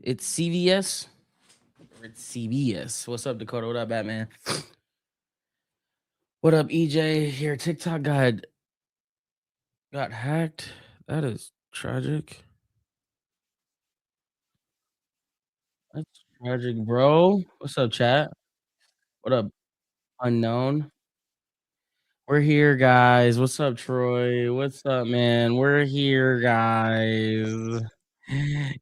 It's CVS or it's CBS. What's up, Dakota? What up, Batman? What up, EJ? Here, TikTok got hacked. That is tragic. That's tragic, bro. What's up, chat? What up, unknown? We're here, guys. What's up, Troy? What's up, man? We're here, guys.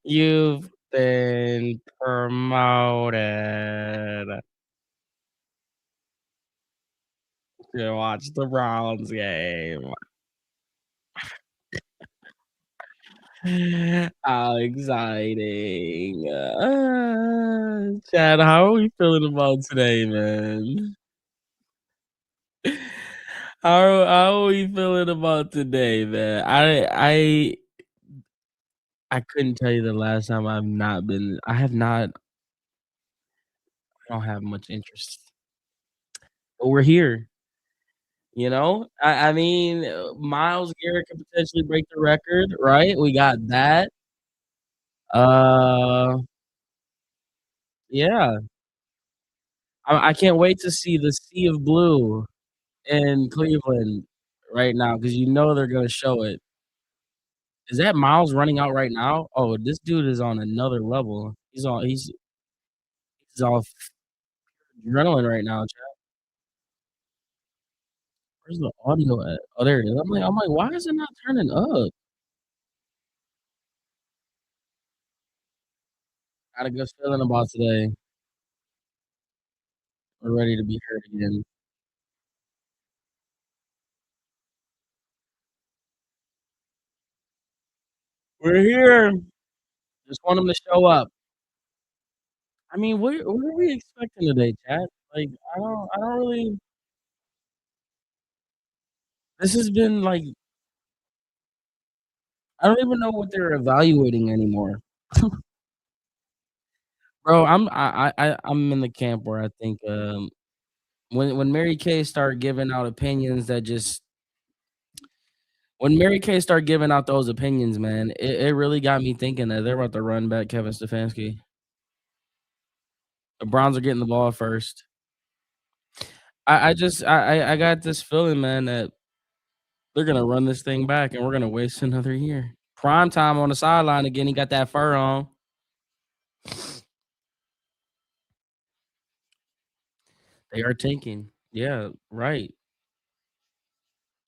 You've been promoted to watch the Browns game. How exciting. Chad, how are we feeling about today, man? How are we feeling about today, man? I couldn't tell you the last time I have not I don't have much interest. But we're here, you know? Miles Garrett could potentially break the record, right? We got that. Uh, yeah. I can't wait to see the sea of blue in Cleveland right now because you know they're gonna show it. Is that Miles running out right now? Oh, this dude is on another level. He's off adrenaline right now, chat. Where's the audio at? Oh, there it is. I'm like, why is it not turning up? Got a good feeling about today. We're ready to be heard again. We're here. Just want him to show up. I mean, what are we expecting today, chat? Like, I don't really. This has been like, I don't even know what they're evaluating anymore. Bro, I'm in the camp where I think when Mary Kay start giving out opinions that just when Mary Kay start giving out those opinions, man, it really got me thinking that they're about to run back Kevin Stefanski. The Browns are getting the ball first. I got this feeling, man, that they're gonna run this thing back and we're gonna waste another year. Prime time on the sideline again. He got that fur on. They are tanking. Yeah, right.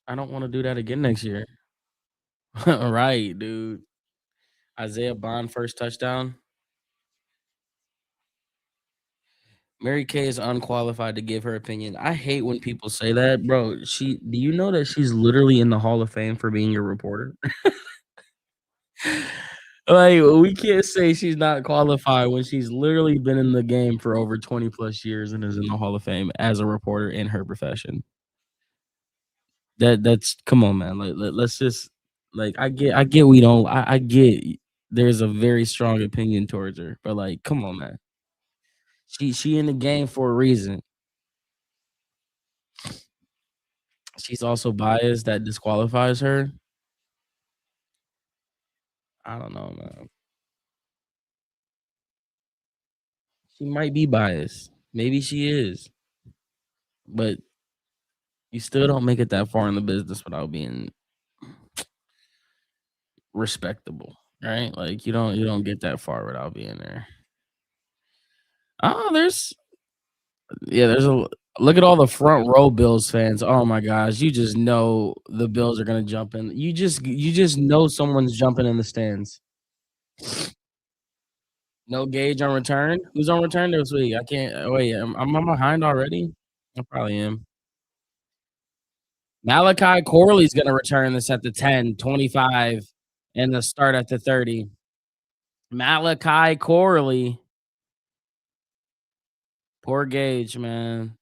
I don't want to do that again next year. Right, dude. Isaiah Bond first touchdown. Mary Kay is unqualified to give her opinion. I hate when people say that, bro. Do you know that she's literally in the Hall of Fame for being a reporter? Like, we can't say she's not qualified when she's literally been in the game for over 20 plus years and is in the Hall of Fame as a reporter in her profession. That's come on, man. Like, let's just like I get we don't I get there's a very strong opinion towards her, but like, come on, man. She in the game for a reason. She's also biased that disqualifies her. I don't know, man. She might be biased. Maybe she is. But you still don't make it that far in the business without being respectable, right? Like you don't get that far without being there. Oh, there's a look at all the front row Bills fans. Oh my gosh, you just know the Bills are gonna jump in. You just know someone's jumping in the stands. No Gage on return. Who's on return this week? I can't wait. I'm behind already. I probably am. Malachi Corley's gonna return this at the 10, 25, and the start at the 30. Malachi Corley. Poor Gage, man.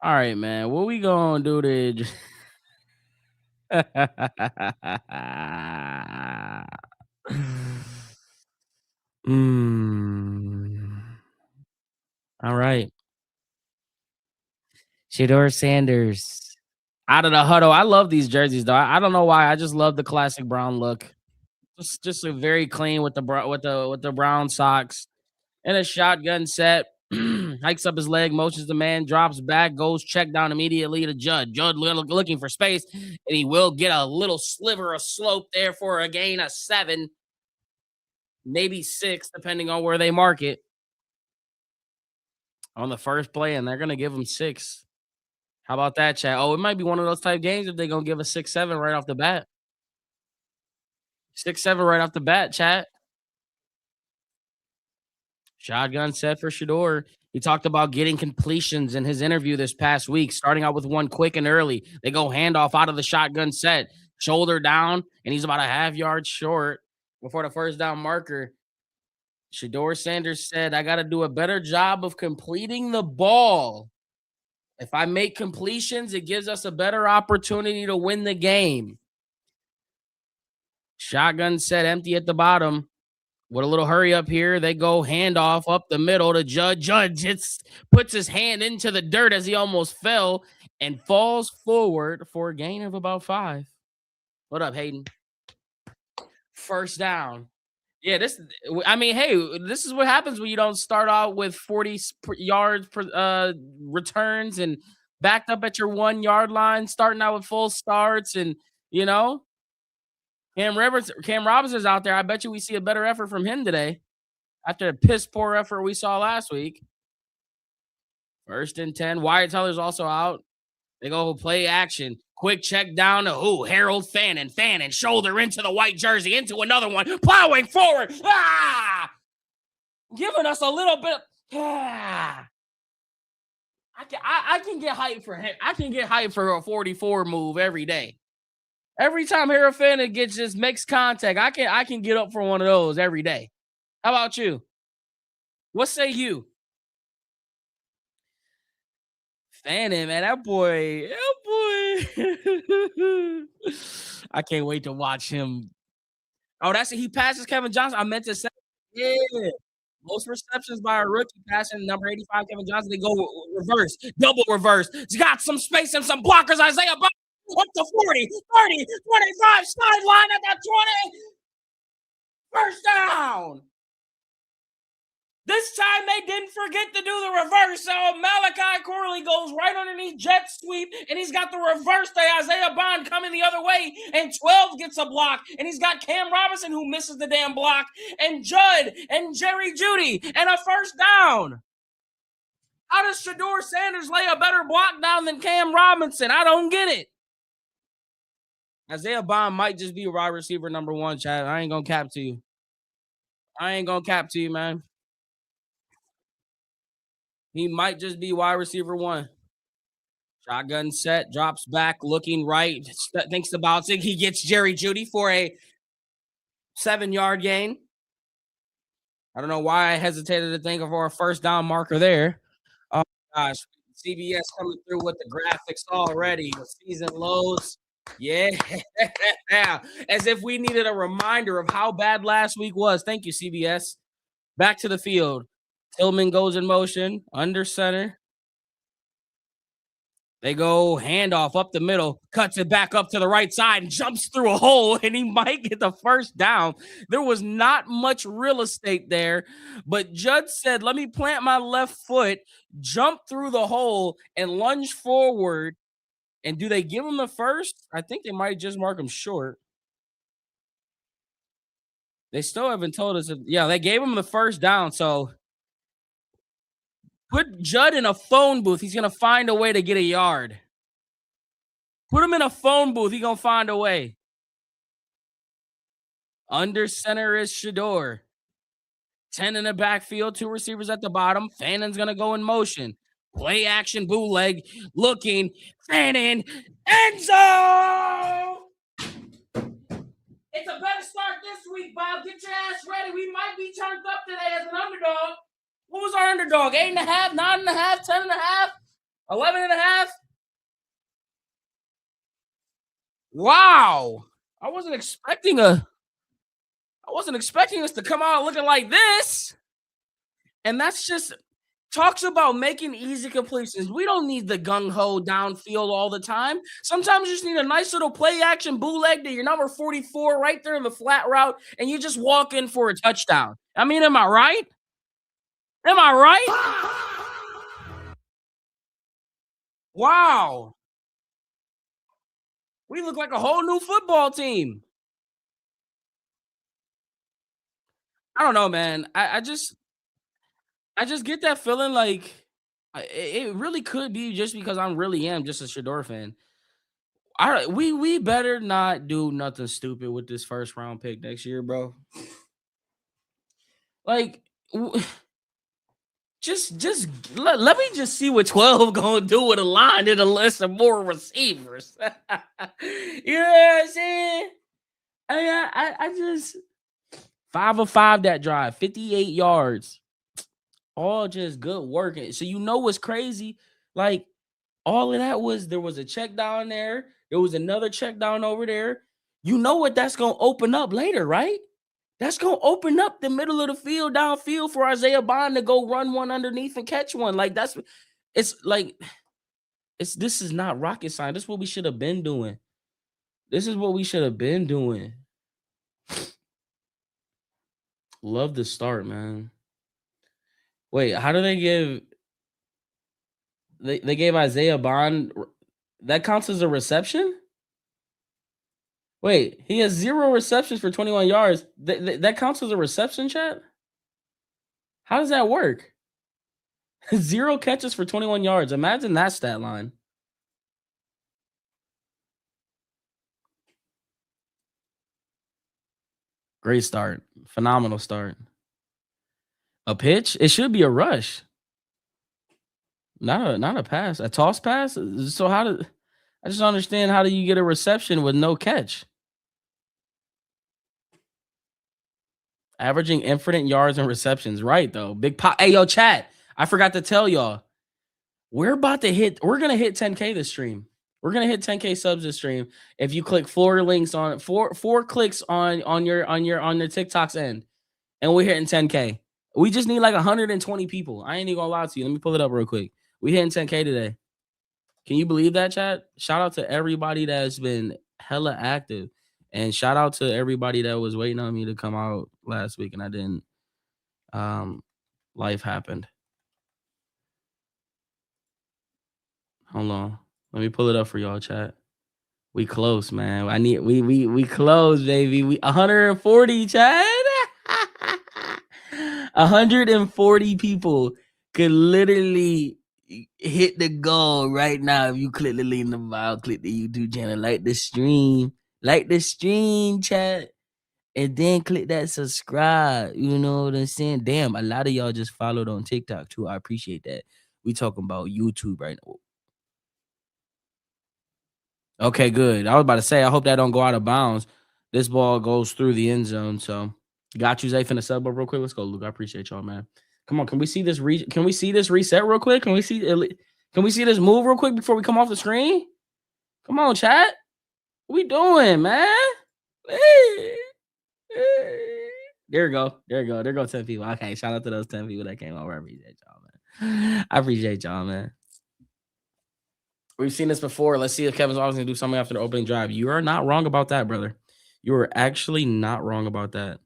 All right, man. What we gonna do to Mm. All right. Shador Sanders. Out of the huddle. I love these jerseys, though. I don't know why. I just love the classic brown look. Just a very clean with the brown socks and a shotgun set. Hikes up his leg, motions the man, drops back, goes check down immediately to Judd. Judd looking for space, and he will get a little sliver of slope there for a gain of 7, maybe 6, depending on where they mark it on the first play, and they're gonna give him 6. How about that, chat? Oh, it might be one of those type games if they're gonna give a 6-7 right off the bat. 6-7 right off the bat, chat. Shotgun set for Shador. He talked about getting completions in his interview this past week, starting out with one quick and early. They go handoff out of the shotgun set, shoulder down, and he's about a half yard short before the first down marker. Shador Sanders said, I got to do a better job of completing the ball. If I make completions, it gives us a better opportunity to win the game. Shotgun set empty at the bottom. With a little hurry up here, they go handoff up the middle to Judd. Judd just puts his hand into the dirt as he almost fell and falls forward for a gain of about 5. What up, Hayden? First down. Yeah, I mean, hey, this is what happens when you don't start out with 40 yards per returns and backed up at your 1 yard line, starting out with full starts, and you know, Cam Robinson's out there. I bet you we see a better effort from him today after the piss poor effort we saw last week. First and 10. Wyatt Teller's also out. They go play action. Quick check down to who? Harold Fannin. Fannin, shoulder into the white jersey, into another one, plowing forward. Giving us a little bit. I can get hyped for him. I can get hyped for a 44 move every day. Every time Harold Fannin makes contact, I can get up for one of those every day. How about you? What say you? Fannin, man, that boy. I can't wait to watch him. Oh, that's it. He passes Kevin Johnson. I meant to say, yeah. Most receptions by a rookie passing number 85, Kevin Johnson. They go reverse, double reverse. He's got some space and some blockers. Isaiah up to 40, 30, 25, sideline at that 20. First down. This time they didn't forget to do the reverse. So Malachi Corley goes right underneath jet sweep, and he's got the reverse to Isaiah Bond coming the other way, and 12 gets a block, and he's got Cam Robinson who misses the damn block, and Judd and Jerry Jeudy, and a first down. How does Shador Sanders lay a better block down than Cam Robinson? I don't get it. Isaiah Bond might just be wide receiver number 1, Chad. I ain't gonna cap to you. Man. He might just be wide receiver 1. Shotgun set, drops back, looking right, thinks about it. He gets Jerry Jeudy for a 7-yard gain. I don't know why I hesitated to think of a first down marker there. Oh gosh, CBS coming through with the graphics already. The season lows. Yeah. As if we needed a reminder of how bad last week was. Thank you, CBS. Back to the field. Tillman goes in motion, under center. They go handoff up the middle, cuts it back up to the right side, and jumps through a hole, and he might get the first down. There was not much real estate there, but Judd said, let me plant my left foot, jump through the hole, and lunge forward. And do they give him the first? I think they might just mark him short. They still haven't told us. Yeah, they gave him the first down, so put Judd in a phone booth. He's going to find a way to get a yard. Put him in a phone booth. He's going to find a way. Under center is Shador. 10 in the backfield, 2 receivers at the bottom. Fannin's going to go in motion. Play action, bootleg, looking. Fannin, end zone! It's a better start this week, Bob. Get your ass ready. We might be turned up today as an underdog. What was our underdog? 8.5, 9.5, 10.5, 11.5? Wow. I wasn't expecting us to come out looking like this. And that's just talks about making easy completions. We don't need the gung ho downfield all the time. Sometimes you just need a nice little play action bootleg to your number 44 right there in the flat route, and you just walk in for a touchdown. I mean, am I right? Am I right? Wow. We look like a whole new football team. I don't know, man. I just get that feeling like it really could be just because I really am just a Shador fan. We better not do nothing stupid with this first round pick next year, bro. Like, w- just let me just see what 12 gonna do with a line and a list of more receivers. You know what I'm saying? I just 5 of 5 that drive, 58 yards, all just good work. So you know what's crazy? Like all of that was there was a check down there. There was another check down over there. You know what that's gonna open up later, right? That's gonna open up the middle of the field downfield for Isaiah Bond to go run one underneath and catch one. Like it's like it's this is not rocket science. This is what we should have been doing. This is what we should have been doing. Love the start, man. Wait, how do they give they gave Isaiah Bond that counts as a reception? Wait, he has 0 receptions for 21 yards. That counts as a reception, chat? How does that work? 0 catches for 21 yards. Imagine that stat line. Great start. Phenomenal start. A pitch? It should be a rush. Not a pass. A toss pass? So how did I just don't understand how do you get a reception with no catch? Averaging infinite yards and receptions. Right though. Big pop. Hey, yo, chat. I forgot to tell y'all. We're gonna hit 10K this stream. We're gonna hit 10K subs this stream. If you click four clicks on your TikTok's end, and we're hitting 10K. We just need like 120 people. I ain't even gonna lie to you. Let me pull it up real quick. We hitting 10K today. Can you believe that, chat? Shout out to everybody that's been hella active. And shout out to everybody that was waiting on me to come out last week and I didn't. Um, life happened. Hold on. Let me pull it up for y'all, chat. We close, man. We close, baby. We 140, chat. 140 people could literally hit the goal right now if you click the link in the bio, click the YouTube channel, like the stream, chat, and then click that subscribe. You know what I'm saying? Damn, a lot of y'all just followed on TikTok too. I appreciate that. We talking about YouTube right now. Okay, good. I was about to say, I hope that don't go out of bounds. This ball goes through the end zone. So, got you, Zay, finna sub up real quick. Let's go, Luke. I appreciate y'all, man. Come on, can we see this? Can we see this reset real quick? Can we see this move real quick before we come off the screen? Come on, chat. What we doing, man? Hey, hey. There we go. There we go. There go 10 people. Okay, shout out to those 10 people that came over. I appreciate y'all, man. I appreciate y'all, man. We've seen this before. Let's see if Kevin's always gonna do something after the opening drive. You are not wrong about that, brother. You are actually not wrong about that.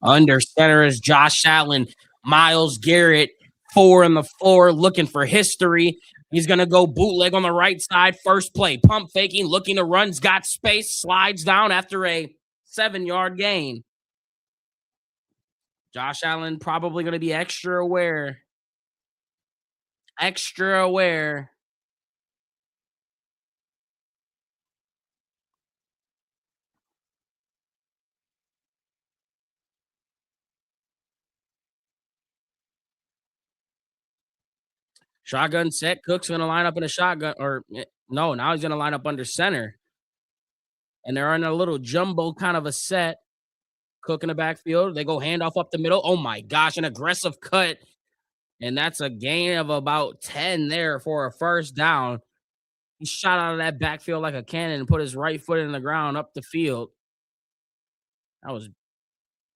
Under center is Josh Allen, Miles Garrett, 4 on the floor, looking for history. He's gonna go bootleg on the right side. First play, pump faking, looking to runs, got space, slides down after a 7-yard gain. Josh Allen probably gonna be extra aware. Extra aware. Shotgun set. Cook's gonna line up in a shotgun, or no, now he's gonna line up under center. And they're in a little jumbo kind of a set. Cook in the backfield. They go handoff up the middle. Oh my gosh, an aggressive cut. And that's a gain of about 10 there for a first down. He shot out of that backfield like a cannon and put his right foot in the ground up the field. That was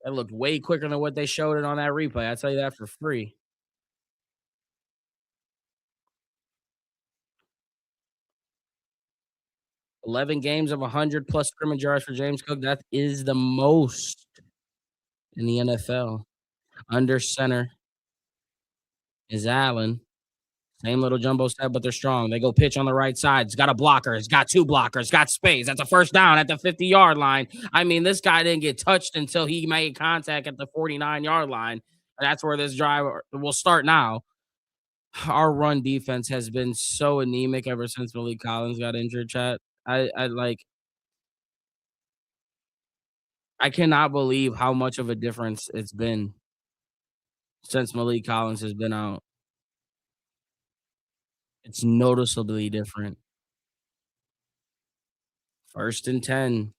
That looked way quicker than what they showed it on that replay. I tell you that for free. 11 games of 100 plus scrimmage yards for James Cook. That is the most in the NFL. Under center is Allen. Same little jumbo step, but they're strong. They go pitch on the right side. It's got a blocker. It's got two blockers. Got space. That's a first down at the 50-yard line. I mean, this guy didn't get touched until he made contact at the 49-yard line. That's where this drive will start now. Our run defense has been so anemic ever since Malik Collins got injured, chat. I like I cannot believe how much of a difference it's been since Malik Collins has been out. It's noticeably different. First and 10.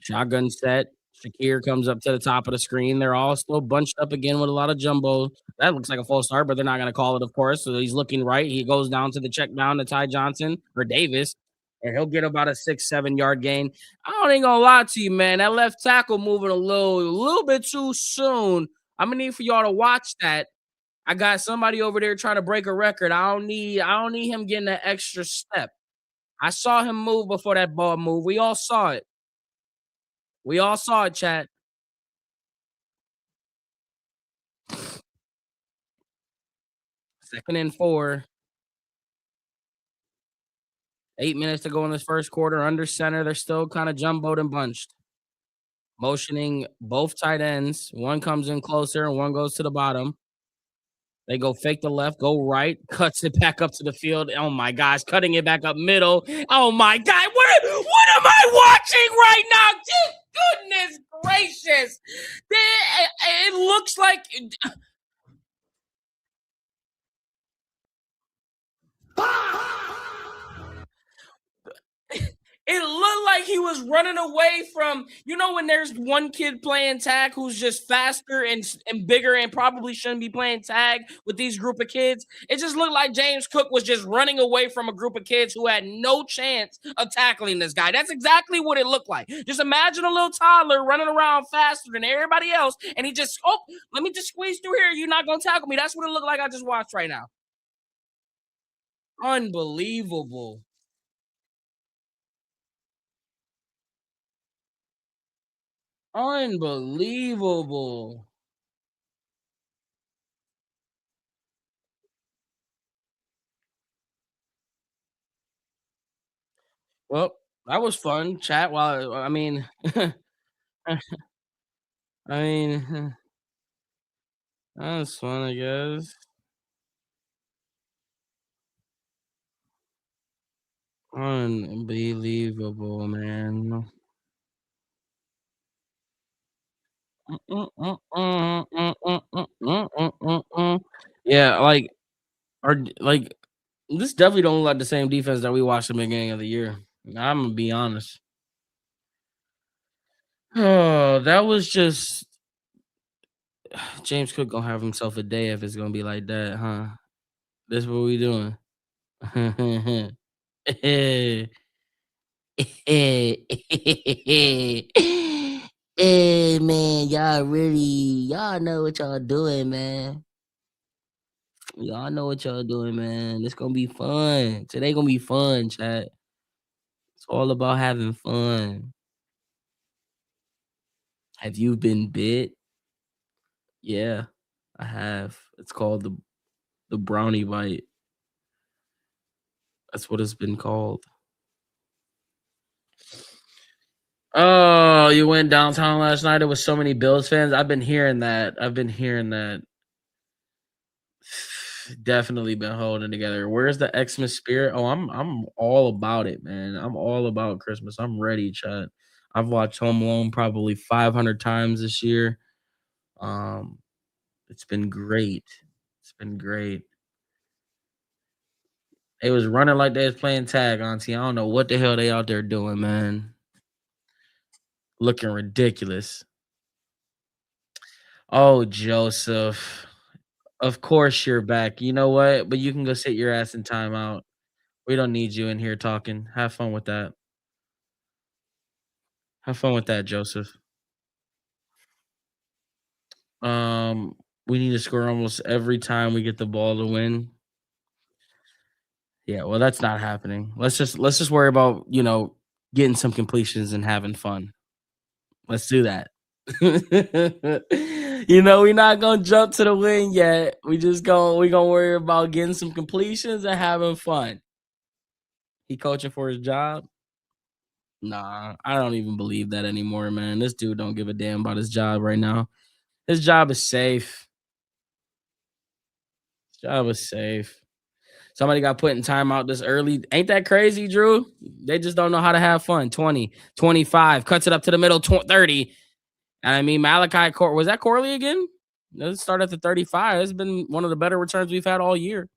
Shotgun set. Shakir comes up to the top of the screen. They're all still bunched up again with a lot of jumbo. That looks like a false start, but they're not going to call it, of course. So he's looking right. He goes down to the check down to Ty Johnson or Davis, and he'll get about a 6, 7 yard gain. I ain't gonna lie to you, man. That left tackle moving a little bit too soon. I'm gonna need for y'all to watch that. I got somebody over there trying to break a record. I don't need him getting that extra step. I saw him move before that ball moved. We all saw it. We all saw it, chat. 2nd and 4. 8 minutes to go in this first quarter. Under center. They're still kind of jumboed and bunched. Motioning both tight ends. One comes in closer and one goes to the bottom. They go fake the left, go right, cuts it back up to the field. Oh my gosh, cutting it back up middle. Oh my God, what am I watching right now? Goodness gracious. It looks like it looked like he was running away from, when there's one kid playing tag who's just faster and bigger and probably shouldn't be playing tag with these group of kids. It just looked like James Cook was just running away from a group of kids who had no chance of tackling this guy. That's exactly what it looked like. Just imagine a little toddler running around faster than everybody else, and he just, let me just squeeze through here. You're not going to tackle me. That's what it looked like I just watched right now. Unbelievable. Unbelievable. Well, that was fun, chat. While I mean, I mean, that was fun, I guess. Unbelievable, man. Yeah, like this definitely don't look like the same defense that we watched in the beginning of the year. I'm gonna be honest. Oh, that was just James Cook gonna have himself a day if it's gonna be like that, huh? That's what we doing. Hey man, y'all know what y'all doing, man. Y'all know what y'all doing, man. It's gonna be fun. Today gonna be fun, chat. It's all about having fun. Have you been bit? Yeah, I have. It's called the brownie bite. That's what it's been called. Oh, you went downtown last night. There was so many Bills fans. I've been hearing that. Definitely been holding together. Where's the Xmas spirit? Oh, I'm all about it, man. I'm all about Christmas. I'm ready, chat. I've watched Home Alone probably 500 times this year. Um, it's been great. It's been great. They was running like they was playing tag, auntie. I don't know what the hell they out there doing, man. Looking ridiculous. Oh, Joseph. Of course you're back. You know what? But you can go sit your ass in timeout. We don't need you in here talking. Have fun with that. Have fun with that, Joseph. Um, we need to score almost every time we get the ball to win. Yeah, well, that's not happening. Let's just worry about, getting some completions and having fun. Let's do that. We're not gonna jump to the win yet. We gonna worry about getting some completions and having fun. He coaching for his job? Nah, I don't even believe that anymore, man. This dude don't give a damn about his job right now. His job is safe. His job is safe. Somebody got put in timeout this early. Ain't that crazy, Drew? They just don't know how to have fun. 20, 25, cuts it up to the middle, 30. And I mean, Malachi was that Corley again? Let's start at the 35. It's been one of the better returns we've had all year.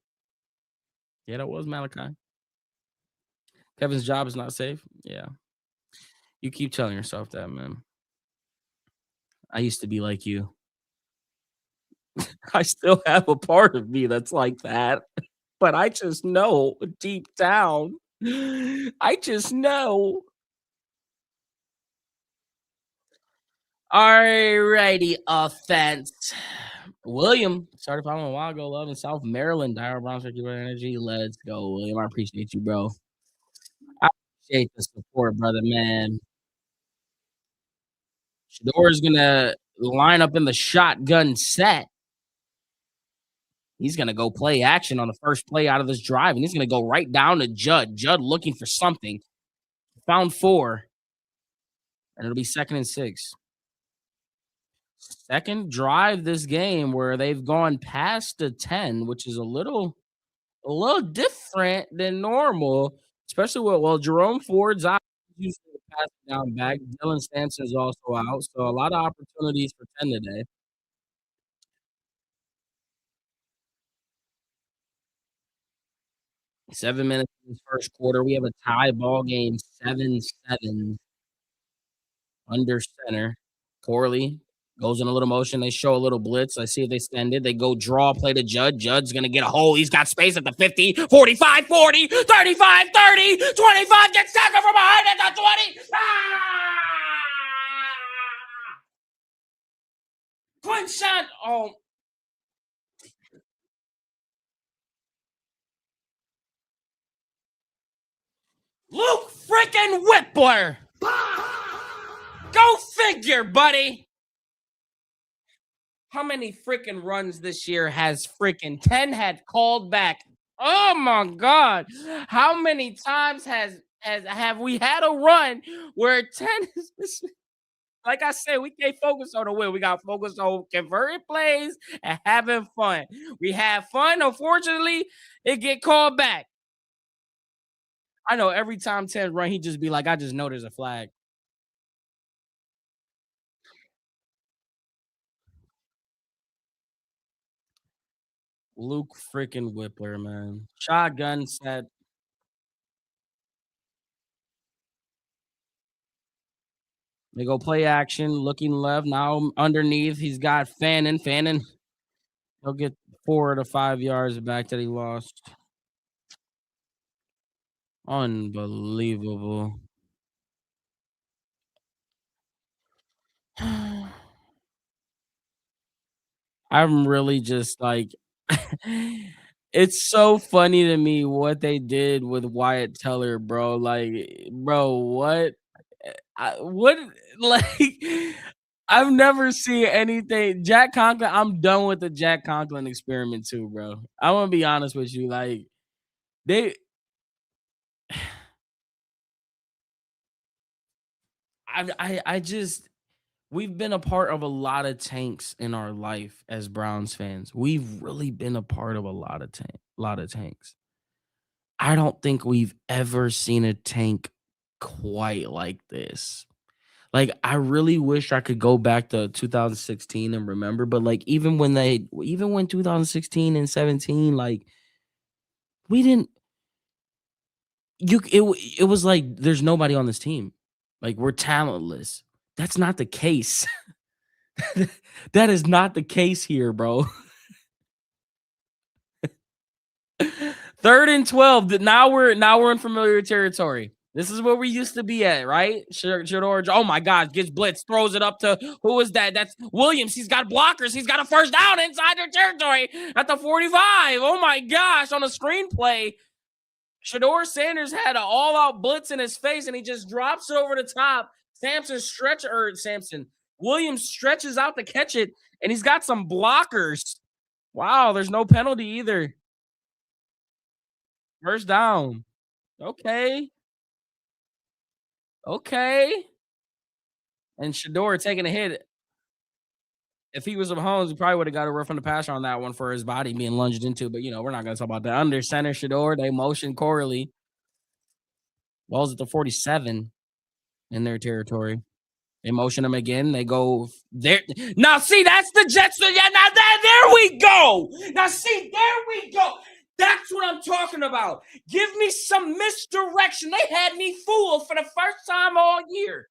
Yeah, that was Malachi. Kevin's job is not safe. Yeah. You keep telling yourself that, man. I used to be like you. I still have a part of me that's like that, but I just know deep down. I just know. Alrighty, offense. William started following a while ago. Love in South Maryland. Dire Browns regular energy. Let's go, William. I appreciate you, bro. I appreciate the support, brother, man. Shador is gonna line up in the shotgun set. He's gonna go play action on the first play out of this drive, and he's gonna go right down to Judd. Judd looking for something. Found four, and it'll be 2nd and 6. Second drive this game where they've gone past the 10, which is a little different than normal, especially Jerome Ford's out. He's usually the pass down back. Dylan Stanson's also out, so a lot of opportunities for 10 today. 7 minutes in this first quarter. We have a tie ball game, 7-7 under center. Corley goes in a little motion. They show a little blitz. I see if they send it. They go draw, play to Judd. Judd's going to get a hole. He's got space at the 50, 45, 40, 35, 30, 25. Gets tackled from behind at the 20. Clinch shot. Oh, Luke freaking Whippler. Go figure, buddy. How many freaking runs this year has freaking 10 had called back? Oh my god. How many times have we had a run where 10 is like I said, we can't focus on the win. We got to focus on converting plays and having fun. We have fun. Unfortunately, it get called back. I know every time 10 run, he just be like, I just know there's a flag. Luke freaking Whippler, man. Shotgun set. They go play action, looking left. Now underneath, he's got Fannin. Fannin, he'll get 4 to 5 yards back that he lost. Unbelievable. I'm really just like, it's so funny to me what they did with Wyatt Teller, bro. Like, bro, what? What? Like, I've never seen anything. Jack Conklin, I'm done with the Jack Conklin experiment too, bro. I want to be honest with you. Like, they, I just, we've been a part of a lot of tanks in our life as Browns fans. We've really been a part of a lot of tanks. I don't think we've ever seen a tank quite like this. Like, I really wish I could go back to 2016 and remember, but like even when 2016 and 17, like we didn't it was like there's nobody on this team. Like we're talentless. That's not the case. That is not the case here, bro. 3rd and 12. Now we're in familiar territory. This is where we used to be at, right? Shador, oh my God, gets blitz, throws it up to who is that? That's Williams. He's got blockers. He's got a first down inside their territory at the 45. Oh my gosh, on a screenplay. Shador Sanders had an all-out blitz in his face, and he just drops it over the top. Samson Williams stretches out to catch it, and he's got some blockers. Wow, there's no penalty either. First down. Okay. Okay. And Shador taking a hit. If he was Mahomes, he probably would have got a rough on the passer on that one for his body being lunged into. But we're not gonna talk about that. Under center Shador, they motion Corley. Ball's at the 47 in their territory. They motion him again. They go there. Now, see, that's the Jets. Yeah, now there we go. Now, see, there we go. That's what I'm talking about. Give me some misdirection. They had me fooled for the first time all year.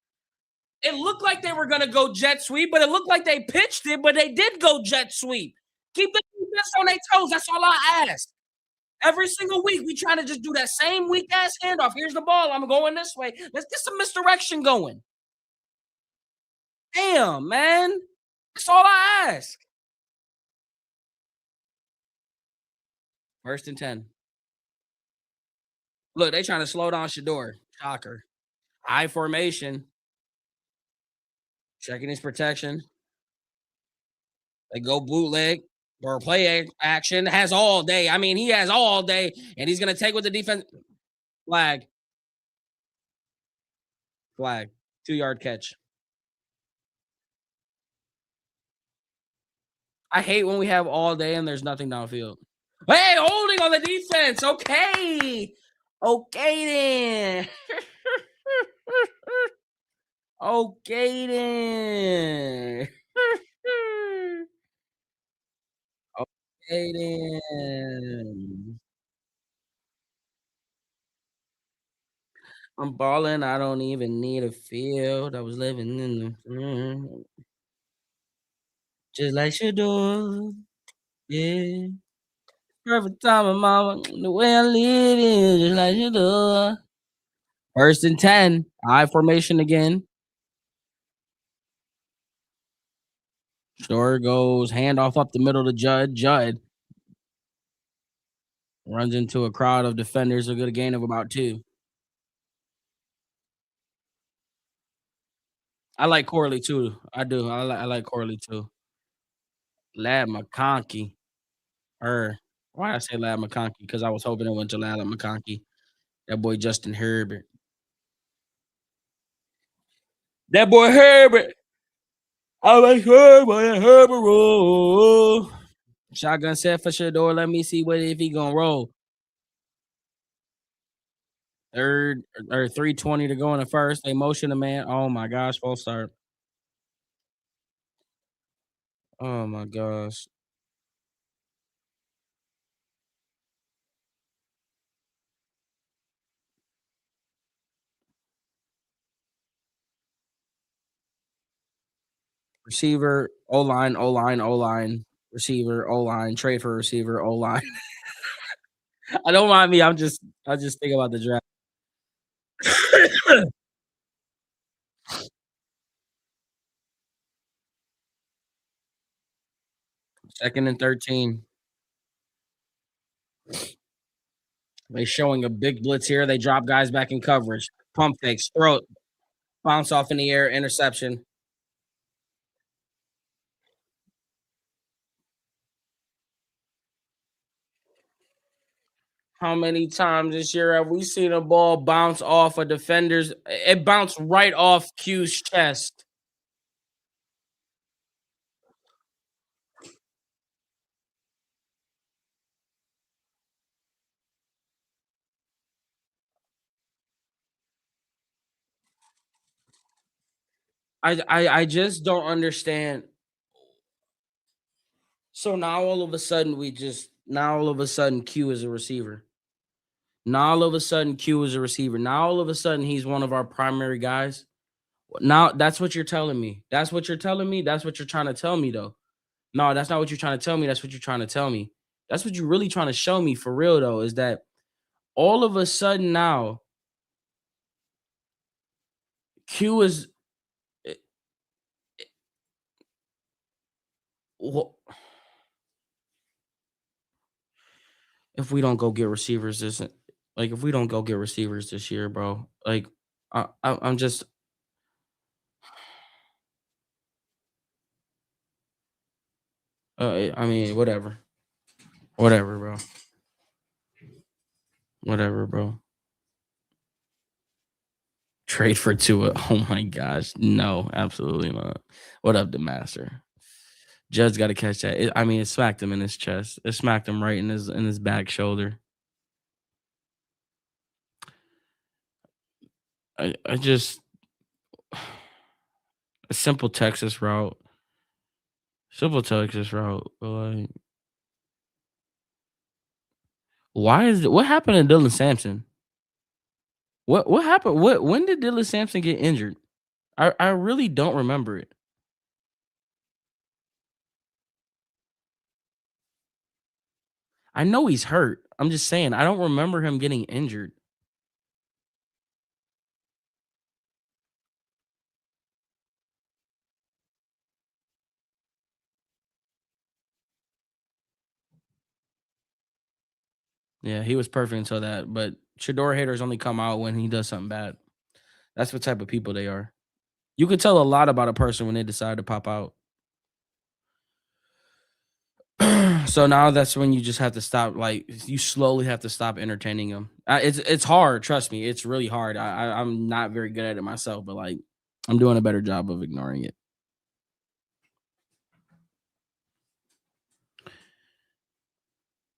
It looked like they were going to go jet sweep, but it looked like they pitched it, but they did go jet sweep. Keep the defense on their toes. That's all I ask. Every single week, we try to just do that same weak-ass handoff. Here's the ball. I'm going this way. Let's get some misdirection going. Damn, man. That's all I ask. First and 10. Look, they trying to slow down Shador. Shocker. High formation. Checking his protection. They go bootleg or play action. Has all day. I mean, he has all day, and he's going to take with the defense. Flag. 2-yard catch. I hate when we have all day and there's nothing downfield. Hey, holding on the defense. Okay. Okay, then. Okay, then. Okay, then. I'm balling. I don't even need a field. I was living in the just like Shador. Yeah. Perfect timing, mama. The way I live is just like Shador. First and 10. I formation again. Shador goes handoff up the middle to Judd. Judd runs into a crowd of defenders. A good gain of about 2. I like Corley too. I do. I like Corley too. Lad McConkey. Why did I say Lad McConkey? Because I was hoping it went to Lad McConkey. That boy Justin Herbert. That boy Herbert. I like Herbert roll. Shotgun set for Shador. Let me see if he gonna roll. Third or 3:20 to go in the first. They motion a man. Oh my gosh, false start. Oh my gosh. Receiver, O-line, O-line, O-line, receiver, O-line, trade for receiver, O-line. I don't mind me. I just think about the draft. Second and 13. They showing a big blitz here. They drop guys back in coverage. Pump fakes, throw, bounce off in the air, interception. How many times this year have we seen a ball bounce off a defender's? It bounced right off Q's chest. I just don't understand. So now all of a sudden Q is a receiver. Now all of a sudden Q is a receiver. Now all of a sudden he's one of our primary guys. Now that's what you're telling me. That's what you're telling me. That's what you're trying to tell me though. No, that's not what you're trying to tell me. That's what you're trying to tell me. That's what you're really trying to show me for real though, is that all of a sudden now Q is eh, wha if we don't go get receivers this like, if we don't go get receivers this year, bro, like, I'm just I mean, whatever. Whatever, bro. Whatever, bro. Trade for Tua. Oh my gosh. No, absolutely not. What up, the master? Judge got to catch that. I mean, it smacked him in his chest. It smacked him right in his back shoulder. I just a simple Texas route. Simple Texas route. But like, why is it? What happened to Dylan Sampson? What happened? What when did Dylan Sampson get injured? I really don't remember it. I know he's hurt. I'm just saying I don't remember him getting injured. Yeah, he was perfect until that. But Shador haters only come out when he does something bad. That's what type of people they are. You can tell a lot about a person when they decide to pop out. So now that's when you just have to stop. Like you slowly have to stop entertaining them. It's hard. Trust me, it's really hard. I'm not very good at it myself, but like I'm doing a better job of ignoring it.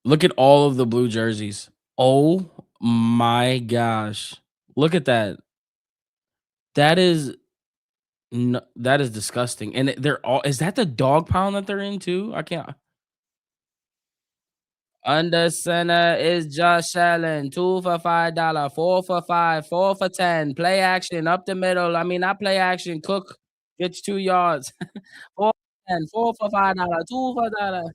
Look at all of the blue jerseys. Oh my gosh, look at that. That is that is disgusting. And they're all. Is that the dog pound that they're into? I can't. Under center is Josh Allen. 2 for $5, 4 for 5, 4 for 10. Play action up the middle. I mean, not play action. Cook gets 2 yards. 4 for 10, 4 for $5, 2 for $1.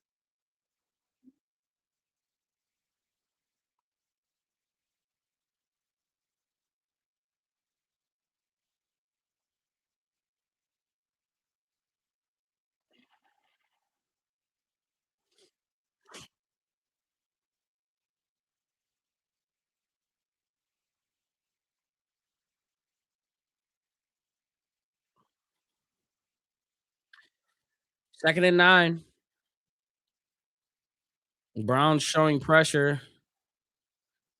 2nd and 9. Browns showing pressure.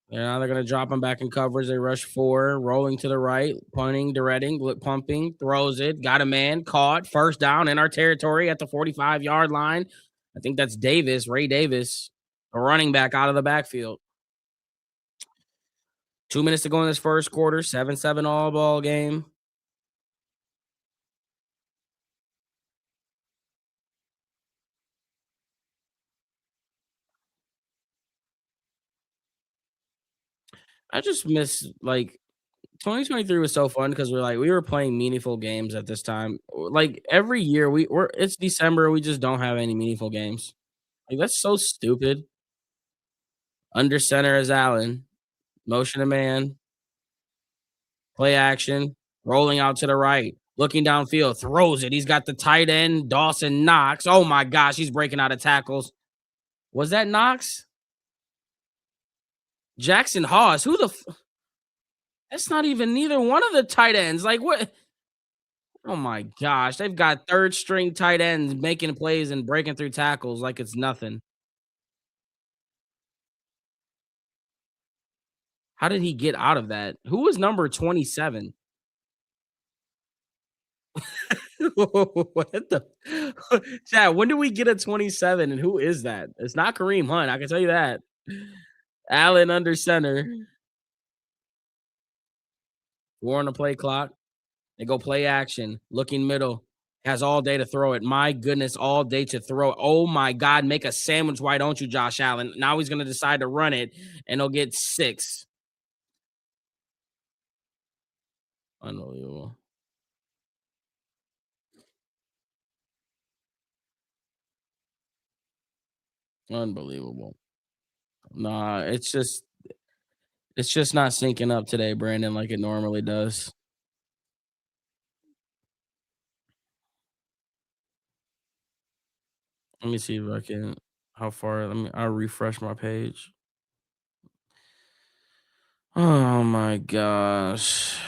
Yeah, now they're gonna drop him back in coverage. They rush four, rolling to the right, punting, directing, pumping, throws it, got a man, caught, first down in our territory at the 45-yard line. I think that's Davis, Ray Davis, a running back out of the backfield. 2 minutes to go in this first quarter, 7-7 all ball game. I just miss like 2023 was so fun because we were playing meaningful games at this time. Like every year we're it's December, we just don't have any meaningful games. Like that's so stupid. Under center is Allen. Motion to man, play action, rolling out to the right, looking downfield, throws it. He's got the tight end, Dawson Knox. Oh my gosh, he's breaking out of tackles. Was that Knox? Jackson Haas. That's not even neither one of the tight ends. Like what? Oh my gosh, they've got third string tight ends making plays and breaking through tackles like it's nothing. How did he get out of that? Who was number 27? What the Chad, when do we get a 27 and who is that? It's not Kareem Hunt, I can tell you that. Allen under center. We're on the play clock. They go play action, looking middle. Has all day to throw it. My goodness, all day to throw it. Oh my God, make a sandwich. Why don't you, Josh Allen? Now he's going to decide to run it and he'll get 6. Unbelievable. Unbelievable. Nah, it's just not syncing up today, Brandon, like it normally does. Let me see if I can how far I'll refresh my page. Oh my gosh.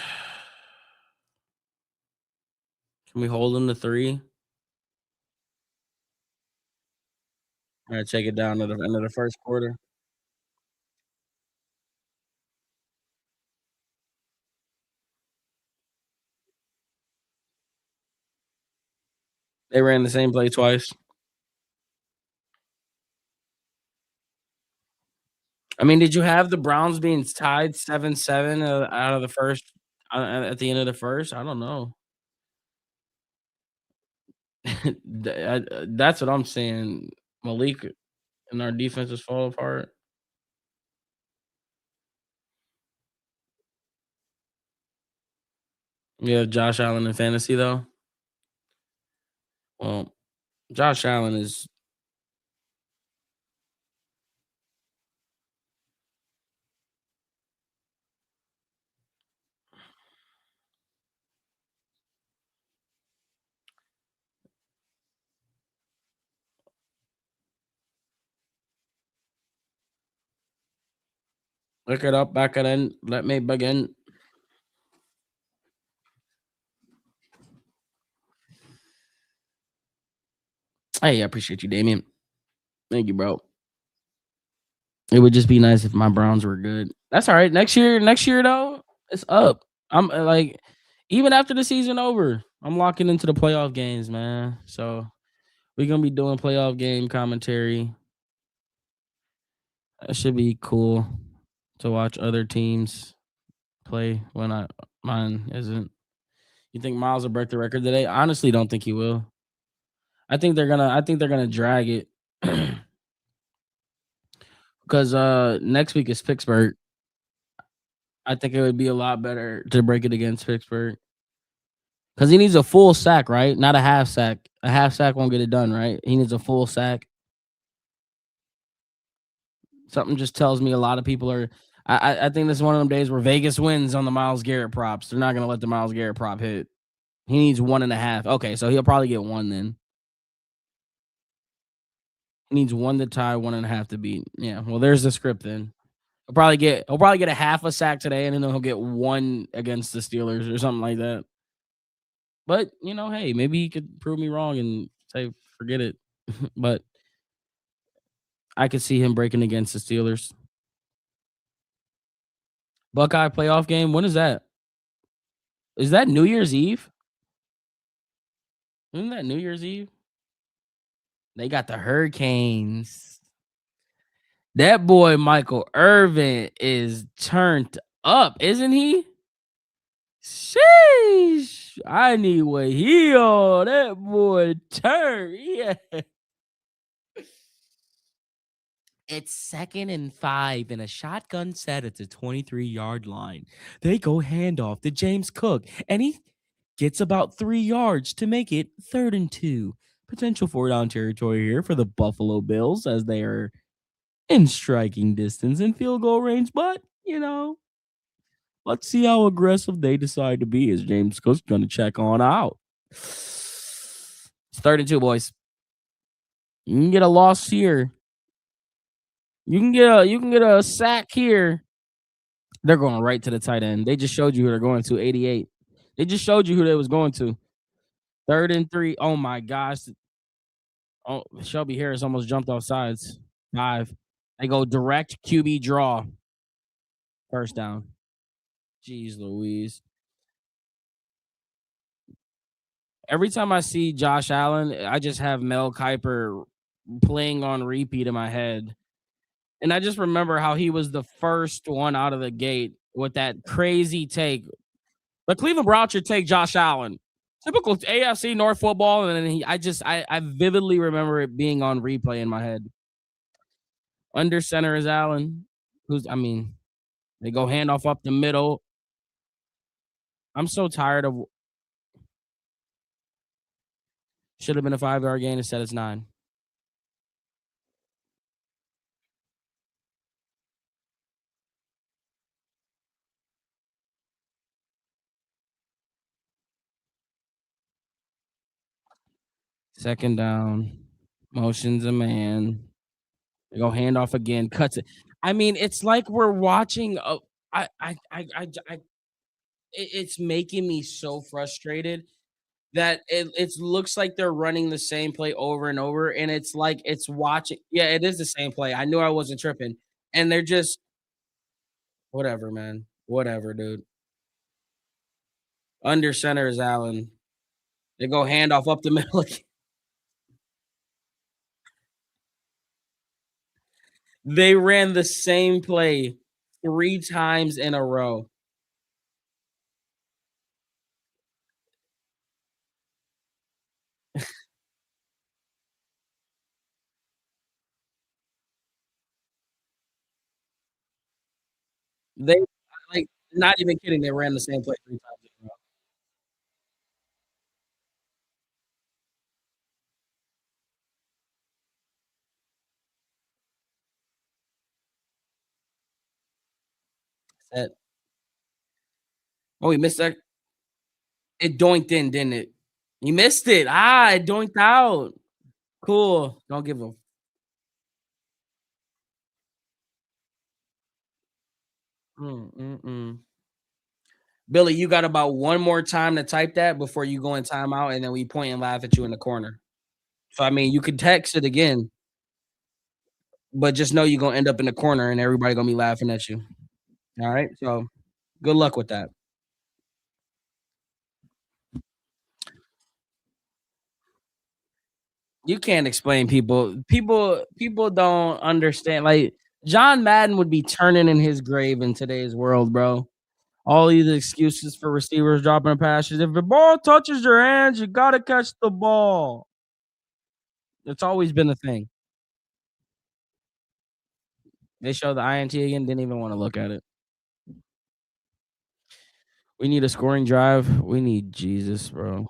Can we hold them to 3? Alright, take it down to the end of the first quarter. They ran the same play twice. I mean, did you have the Browns being tied 7-7 out of the first at the end of the first? I don't know. That's what I'm saying. Malik and our defenses fall apart. You have Josh Allen in fantasy though. Well, Josh Allen is look it up back at end. Let me begin. Hey, I appreciate you, Damien. Thank you, bro. It would just be nice if my Browns were good. That's all right. Next year though, it's up. I'm like, even after the season over, I'm locking into the playoff games, man. So we're gonna be doing playoff game commentary. That should be cool to watch other teams play when I mine isn't. You think Miles will break the record today? I honestly don't think he will. I think they're gonna drag it because next week is Pittsburgh. I think it would be a lot better to break it against Pittsburgh. Because he needs a full sack, right? Not a half sack. A half sack won't get it done, right? He needs a full sack. Something just tells me a lot of people are. I think this is one of them days where Vegas wins on the Miles Garrett props. They're not gonna let the Miles Garrett prop hit. He needs 1.5. Okay, so he'll probably get one then. He needs one to tie, 1.5 to beat. Yeah. Well, there's the script then. He'll probably get a half a sack today, and then he'll get one against the Steelers or something like that. But hey, maybe he could prove me wrong and say forget it. But I could see him breaking against the Steelers. Buckeye playoff game. When is that? Is that New Year's Eve? Isn't that New Year's Eve? They got the Hurricanes. That boy Michael Irvin is turned up, isn't he? Sheesh. I need what he on. That boy turn. Yeah. It's 2nd and 5 in a shotgun set at the 23-yard line. They go handoff to James Cook, and he gets about 3 yards to make it 3rd and 2. Potential 4-down territory here for the Buffalo Bills as they are in striking distance and field goal range. But, let's see how aggressive they decide to be as James Cook's going to check on out. It's 3rd and 2, boys. You can get a loss here. You can get a sack here. They're going right to the tight end. They just showed you who they're going to. 88. They just showed you who they was going to. 3rd and 3. Oh my gosh. Oh, Shelby Harris almost jumped off sides. 5. They go direct QB draw. First down. Jeez Louise. Every time I see Josh Allen, I just have Mel Kiper playing on repeat in my head. And I just remember how he was the first one out of the gate with that crazy take. The Cleveland Browns should take Josh Allen. Typical AFC North football, and then I vividly remember it being on replay in my head. Under center is Allen, they go handoff up the middle. I'm so tired of should have been a 5-yard gain instead it's 9. Second down. Motions a man. They go handoff again, cuts it. I mean, it's like we're watching a I it's making me so frustrated that it looks like they're running the same play over and over, and it's like it's watching yeah, it is the same play. I knew I wasn't tripping, and they're just whatever, man. Whatever, dude. Under center is Allen. They go handoff up the middle. They ran the same play 3 times in a row. They like, not even kidding, they ran the same play 3 times in a row. Said, "Oh, he missed that." It doinked in, didn't it? He missed it. Ah, it doinked out. Cool. Don't give a mm. Billy, you got about 1 more time to type that before you go in timeout, and then we point and laugh at you in the corner. So, I mean, you could text it again, but just know you're gonna end up in the corner and everybody gonna be laughing at you. Alright? So, good luck with that. You can't explain people don't understand, like, John Madden would be turning in his grave in today's world, bro. All these excuses for receivers dropping passes. If the ball touches your hands, you gotta catch the ball. It's always been a thing. They show the INT again, didn't even wanna look at it. We need a scoring drive. We need Jesus, bro.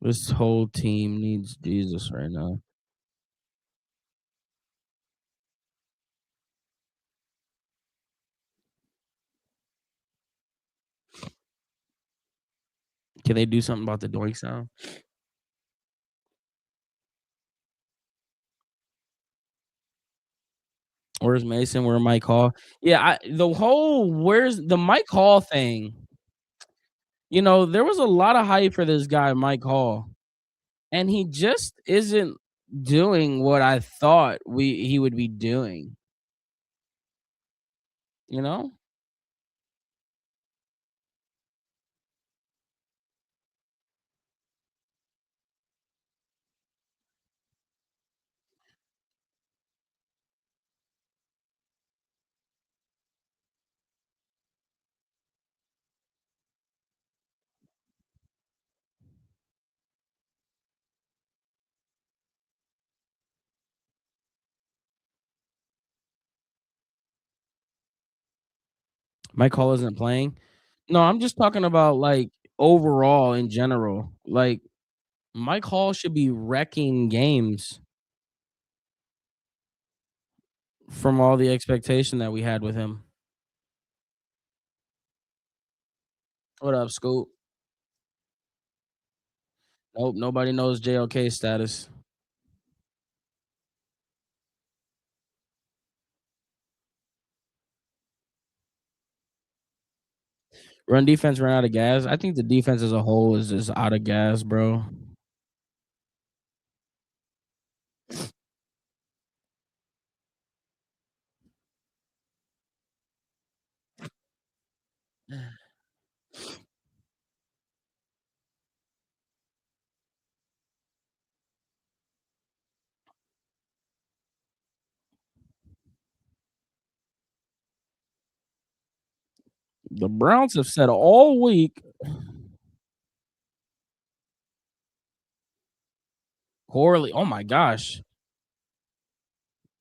This whole team needs Jesus right now. Can they do something about the doink sound? Where's Mason? Where Mike Hall? Yeah, the whole where's the Mike Hall thing? There was a lot of hype for this guy, Mike Hall, and he just isn't doing what I thought he would be doing. You know, Mike Hall isn't playing. No, I'm just talking about like overall in general. Like Mike Hall should be wrecking games from all the expectation that we had with him. What up, Scoop? Nope, nobody knows JOK's status. Run defense ran out of gas. I think the defense as a whole is just out of gas, bro. The Browns have said all week, Corley. Oh my gosh,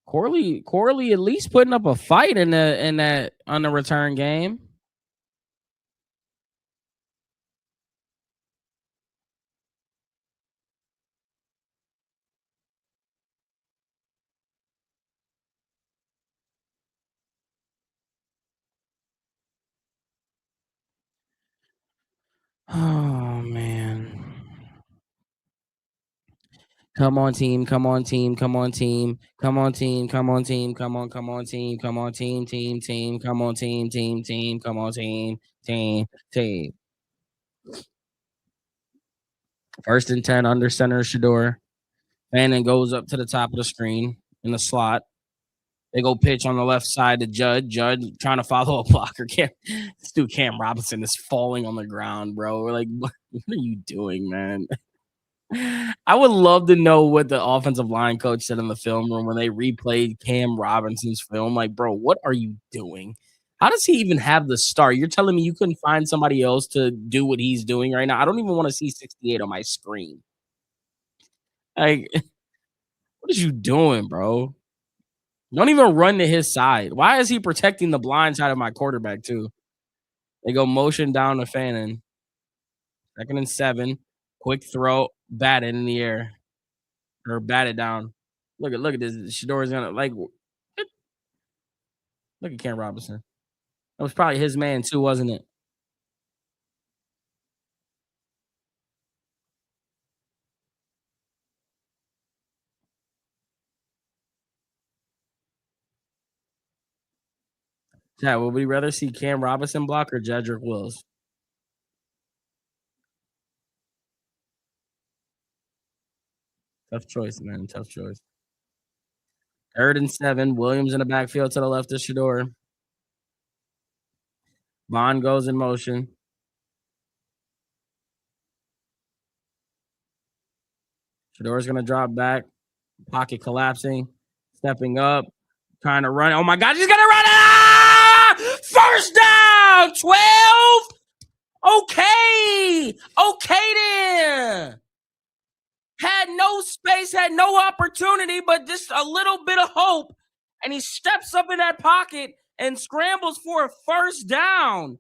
Corley at least putting up a fight in that on the return game. Oh man, Come on, team. Come on, team. Come on, team. Come on, team. Come on, team. Come on, team. Come on, team. Team. Come on, team. Come on, team. First and 10 under center Shador. Fannin goes up to the top of the screen in the slot. They go pitch on the left side to Judd. Judd trying to follow a blocker. This dude Cam Robinson is falling on the ground, bro. We're like, what are you doing, man? I would love to know what the offensive line coach said in the film room when they replayed Cam Robinson's film. Like, bro, what are you doing? How does he even have the start? You're telling me you couldn't find somebody else to do what he's doing right now? I don't even want to see 68 on my screen. Like, what is you doing, bro? Don't even run to his side. Why is he protecting the blind side of my quarterback too? They go motion down to Fannin. Second and 7. Quick throw, batted in the air or batted down. Look at this. Shador's gonna look at Cam Robinson. That was probably his man too, wasn't it? Yeah, would we rather see Cam Robinson block or Jedrick Wills? Tough choice, man. Tough choice. Third and 7. Williams in the backfield to the left of Shador. Bond goes in motion. Shador's gonna drop back. Pocket collapsing. Stepping up. Trying to run. Oh my God, he's gonna run it! First down! 12. Okay. Okay then. Had no space, had no opportunity, but just a little bit of hope. And he steps up in that pocket and scrambles for a first down.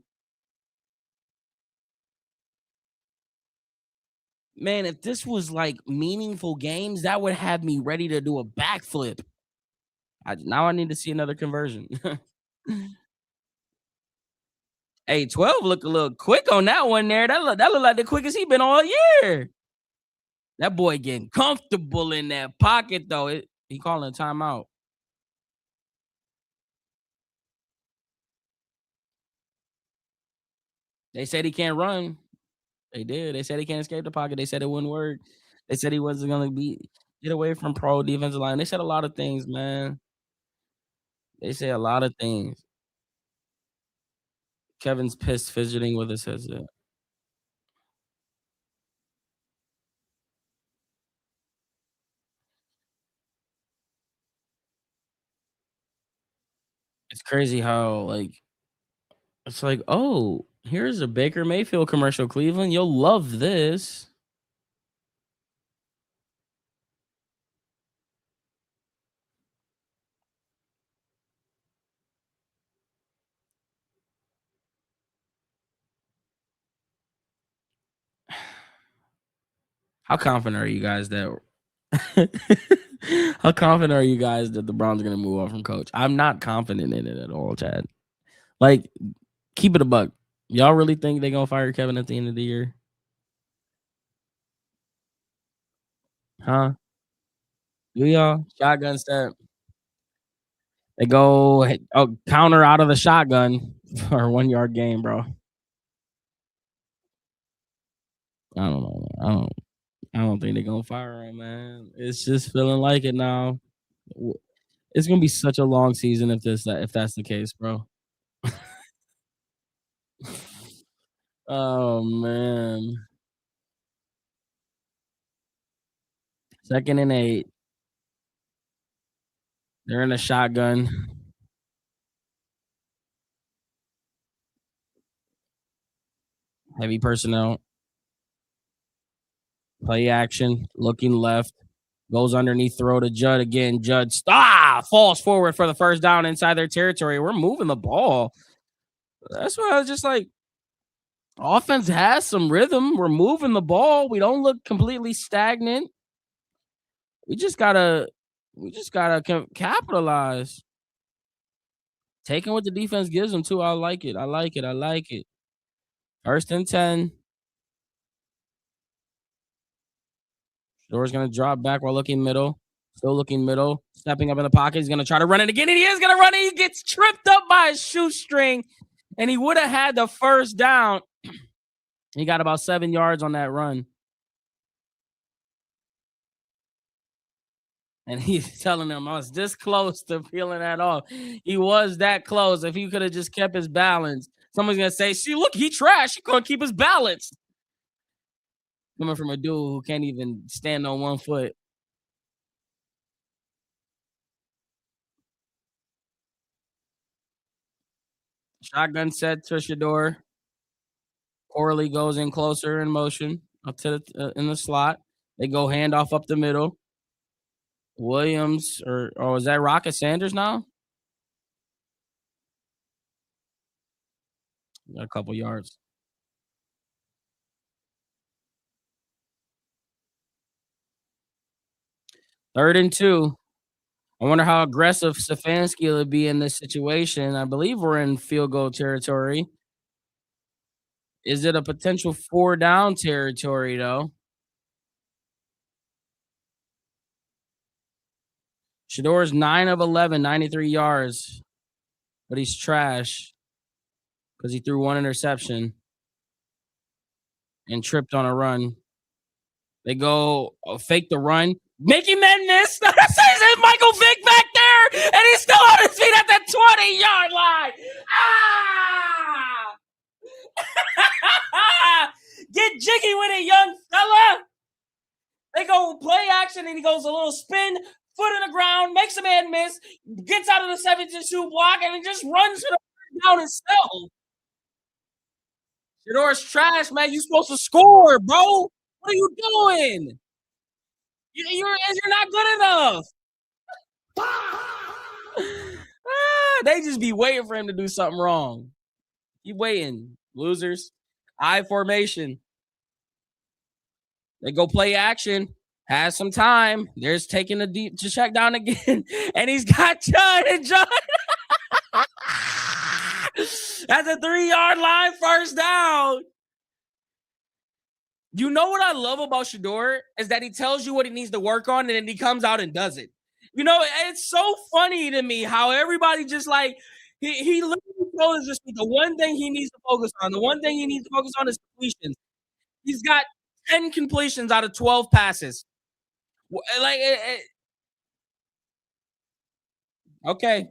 Man, if this was like meaningful games, that would have me ready to do a backflip. Now I need to see another conversion. Hey, 12 look a little quick on that one there. That look like the quickest he been all year. That boy getting comfortable in that pocket though. He calling a timeout. They said he can't run. They did. They said he can't escape the pocket. They said it wouldn't work. They said he wasn't gonna get away from pro defensive line. They said a lot of things, man. They say a lot of things. Kevin's pissed, fidgeting with his headset. It's crazy how it's like, oh, here's a Baker Mayfield commercial, Cleveland. You'll love this. How confident are you guys that how confident are you guys that the Browns are gonna move on from coach? I'm not confident in it at all, Chad. Like, keep it a buck. Y'all really think they gonna fire Kevin at the end of the year? Huh? Do y'all? Shotgun step. They go counter out of the shotgun for a 1 yard game, bro. I don't know. I don't think they're gonna fire him, man. It's just feeling like it now. It's gonna be such a long season if that's the case, bro. Oh man. Second and 8. They're in a shotgun. Heavy personnel. Play action. Looking left. Goes underneath, throw to Judd again. Judd falls forward for the first down inside their territory. We're moving the ball. That's why I was just like, offense has some rhythm. We're moving the ball. We don't look completely stagnant. We just gotta, capitalize. Taking what the defense gives them too. I like it. I like it. I like it. First and 10. Shador's gonna drop back while looking middle. Still looking middle. Stepping up in the pocket. He's gonna try to run it again. And he is gonna run it. He gets tripped up by a shoestring. And he would have had the first down. He got about 7 yards on that run. And he's telling them I was this close to peeling that off. He was that close. If he could have just kept his balance, someone's gonna say, "See, look, he trash. He couldn't keep his balance." Coming from a dude who can't even stand on one foot. Shotgun set to Shador. Corley goes in closer in motion up to in the slot. They go handoff up the middle. Williams or is that Rocket Sanders now? Got a couple yards. 3rd and 2. I wonder how aggressive Stefanski will be in this situation. I believe we're in field goal territory. Is it a potential 4 down territory though? Shador's 9 of 11, 93 yards, but he's trash because he threw one interception and tripped on a run. They go fake the run, making men miss. There's Michael Vick back there, and he's still on his feet at the 20-yard line. Get jiggy with it, young fella. They go play action, and he goes a little spin, foot in the ground, makes a man miss, gets out of the 7-2 block, and he just runs to the down himself. Shador's trash, man. You supposed to score, bro. What are you doing? You're not good enough. They just be waiting for him to do something wrong. Keep waiting, losers. I formation. They go play action. Has some time. There's taking a deep to check down again, and he's got John and John. At the 3-yard line, first down. You know what I love about Shador is that he tells you what he needs to work on, and then he comes out and does it. You know, it's so funny to me how everybody just like he literally tells us the one thing he needs to focus on. The one thing he needs to focus on is completions. He's got 10 completions out of 12 passes. Like, okay,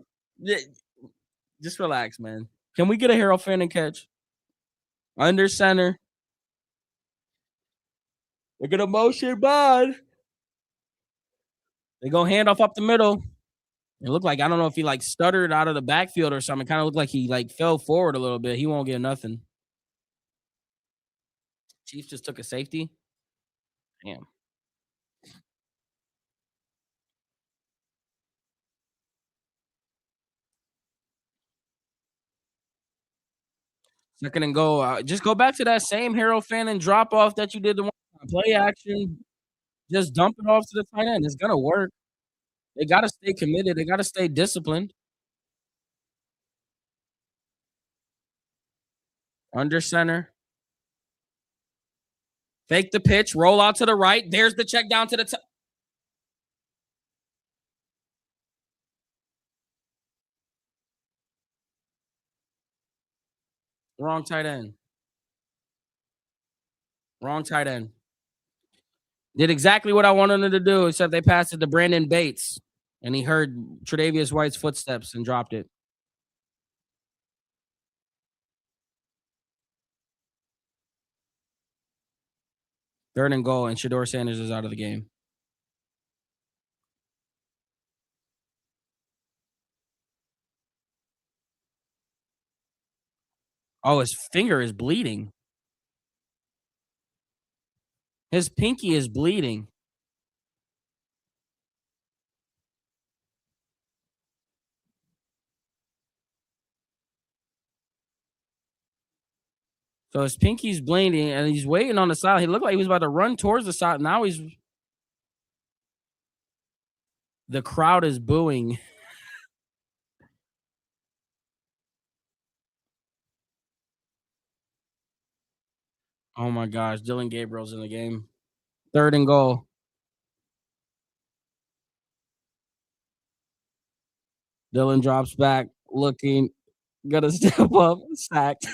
just relax, man. Can we get a Harold Fanning catch? Under center. They're gonna motion bond. They go handoff up the middle. It looked like I don't know if he like stuttered out of the backfield or something. It kind of looked like he like fell forward a little bit. He won't get nothing. Chiefs just took a safety. Damn. Second and go. Just go back to that same Harold Fanning drop off that you did the one time. Play action. Just dump it off to the tight end. It's gonna work. They gotta stay committed. They gotta stay disciplined. Under center. Fake the pitch. Roll out to the right. There's the check down to the top. Wrong tight end. Wrong tight end. Did exactly what I wanted him to do, except they passed it to Brandon Bates, and he heard Tre'Davious White's footsteps and dropped it. 3rd and goal, and Shador Sanders is out of the game. Oh, his finger is bleeding. His pinky is bleeding. So his pinky's bleeding, and he's waiting on the side. He looked like he was about to run towards the side. Now the crowd is booing. Oh my gosh, Dylan Gabriel's in the game. 3rd and goal. Dylan drops back, looking, gonna step up, sacked.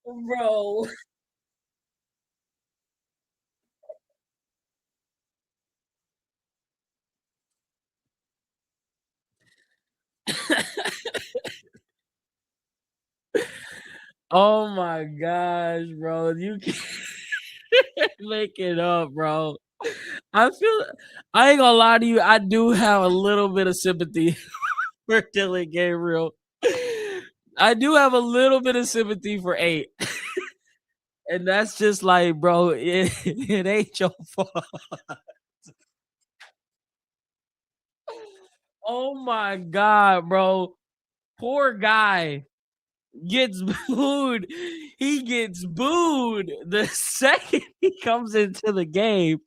Bro. Oh my gosh, bro. You can't make it up, bro. I feel I ain't gonna lie to you, I do have a little bit of sympathy for Dylan Gabriel. I do have a little bit of sympathy for 8. And that's just like, bro, it ain't your fault. Oh my god, bro. Poor guy gets booed. He gets booed the second he comes into the game.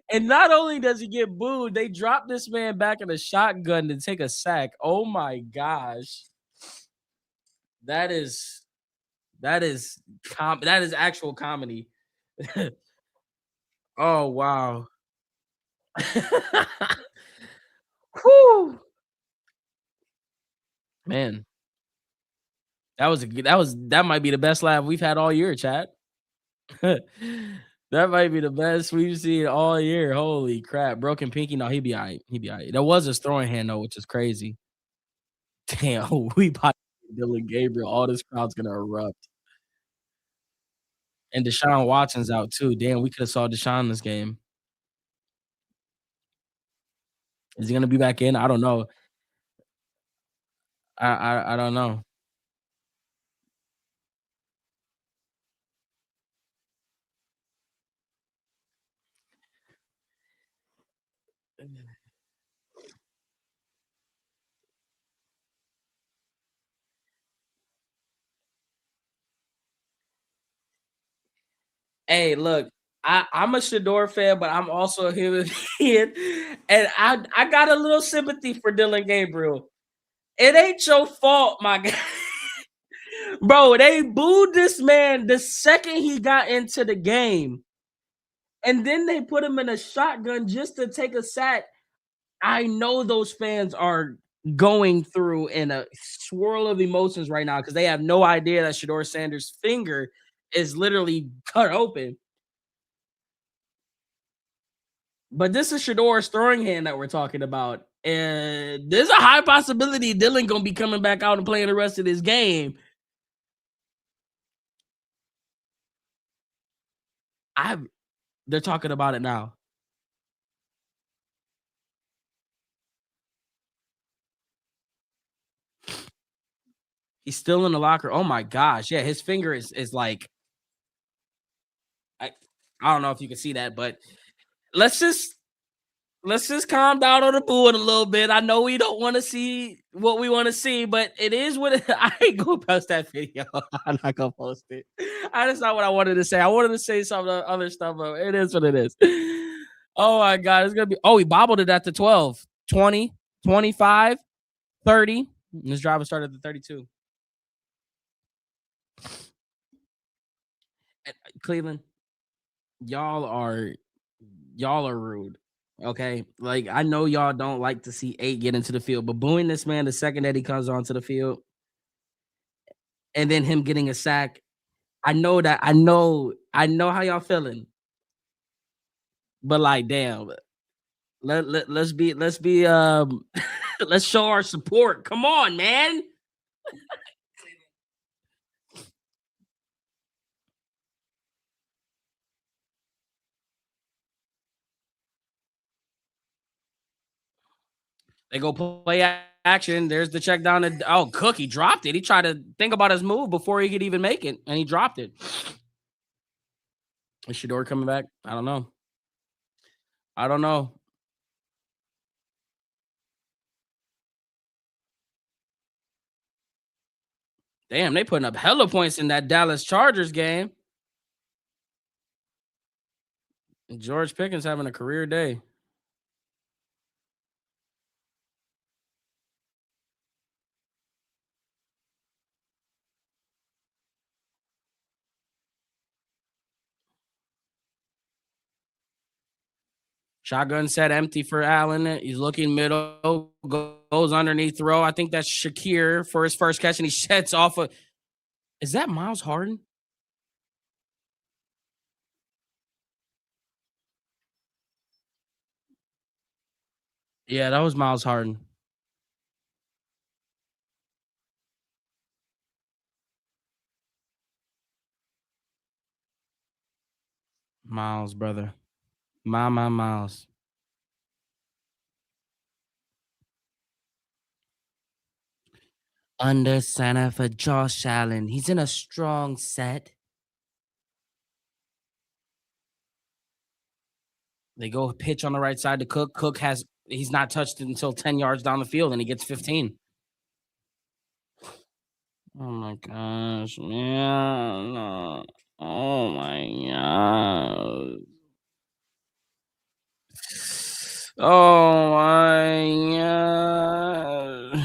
And not only does he get booed, they drop this man back in a shotgun to take a sack. Oh my gosh. That is that is actual comedy. Oh wow. Whew. Man, that might be the best laugh we've had all year, chat. That might be the best we've seen all year. Holy crap. Broken pinky. No, he'd be all right. He'd be all right. That was his throwing hand, though, which is crazy. Damn, we probably Dylan Gabriel. All this crowd's gonna erupt. And Deshaun Watson's out too. Damn, we could have saw Deshaun this game. Is he gonna be back in? I don't know. I don't know. Hey, look, I'm a Shador fan, but I'm also a human being, and I got a little sympathy for Dylan Gabriel. It ain't your fault, my guy. Bro, they booed this man the second he got into the game, and then they put him in a shotgun just to take a sack. I know those fans are going through in a swirl of emotions right now because they have no idea that Shador Sanders' finger is literally cut open. But this is Shador's throwing hand that we're talking about. And there's a high possibility Dylan gonna be coming back out and playing the rest of this game. I They're talking about it now. He's still in the locker. Oh my gosh. Yeah, his finger is like I, I don't know if you can see that, but let's just let's just calm down on the booing a little bit. I know we don't want to see what we want to see, but it is what I ain't gonna post that video. I'm not gonna post it. That's not what I wanted to say. I wanted to say some other stuff, but it is what it is. Oh my god, it's gonna be he bobbled it at the 12, 20, 25, 30. This driver started at the 32. Cleveland, y'all are y'all are rude. Okay. Like I know y'all don't like to see 8 get into the field, but booing this man the second that he comes onto the field and then him getting a sack. I know how y'all feeling, but like damn, let's be let's show our support. Come on, man. They go play action. There's the check down. Cook, he dropped it. He tried to think about his move before he could even make it, and he dropped it. Is Shador coming back? I don't know. I don't know. Damn, they putting up hella points in that Dallas Chargers game. George Pickens having a career day. Shotgun set empty for Allen. He's looking middle, goes underneath throw. I think that's Shakir for his first catch, and he sheds off a. Is that Miles Harden? Yeah, that was Miles Harden. Miles, brother. My Miles. Under center for Josh Allen. He's in a strong set. They go pitch on the right side to Cook. Cook has he's not touched it until 10 yards down the field and he gets 15. Oh my gosh, man. Oh my god. Oh my god.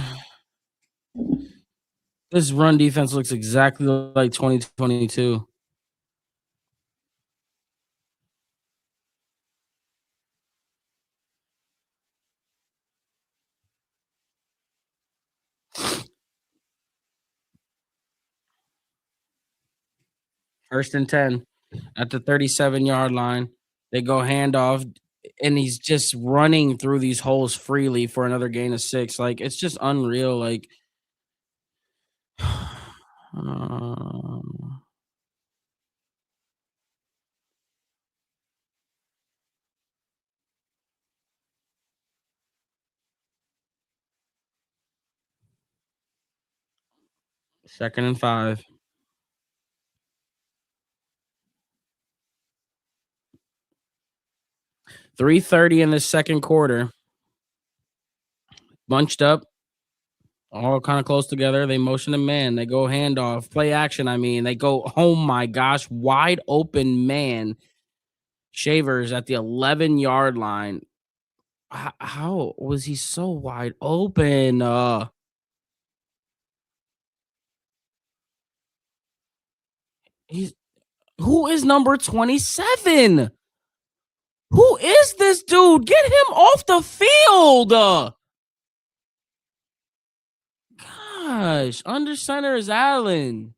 This run defense looks exactly like 2022. First and 10 at the 37-yard line. They go handoff, and he's just running through these holes freely for another gain of 6. Like, it's just unreal. Like, um, 2nd and 5. 3:30 in the second quarter. Bunched up, all kind of close together. They motion a man. They go handoff, play action. I mean, they go, oh my gosh, wide open man. Shavers at the 11-yard line. How was he so wide open? He's who is number 27? Who is this dude? Get him off the field. Gosh, under center is Allen.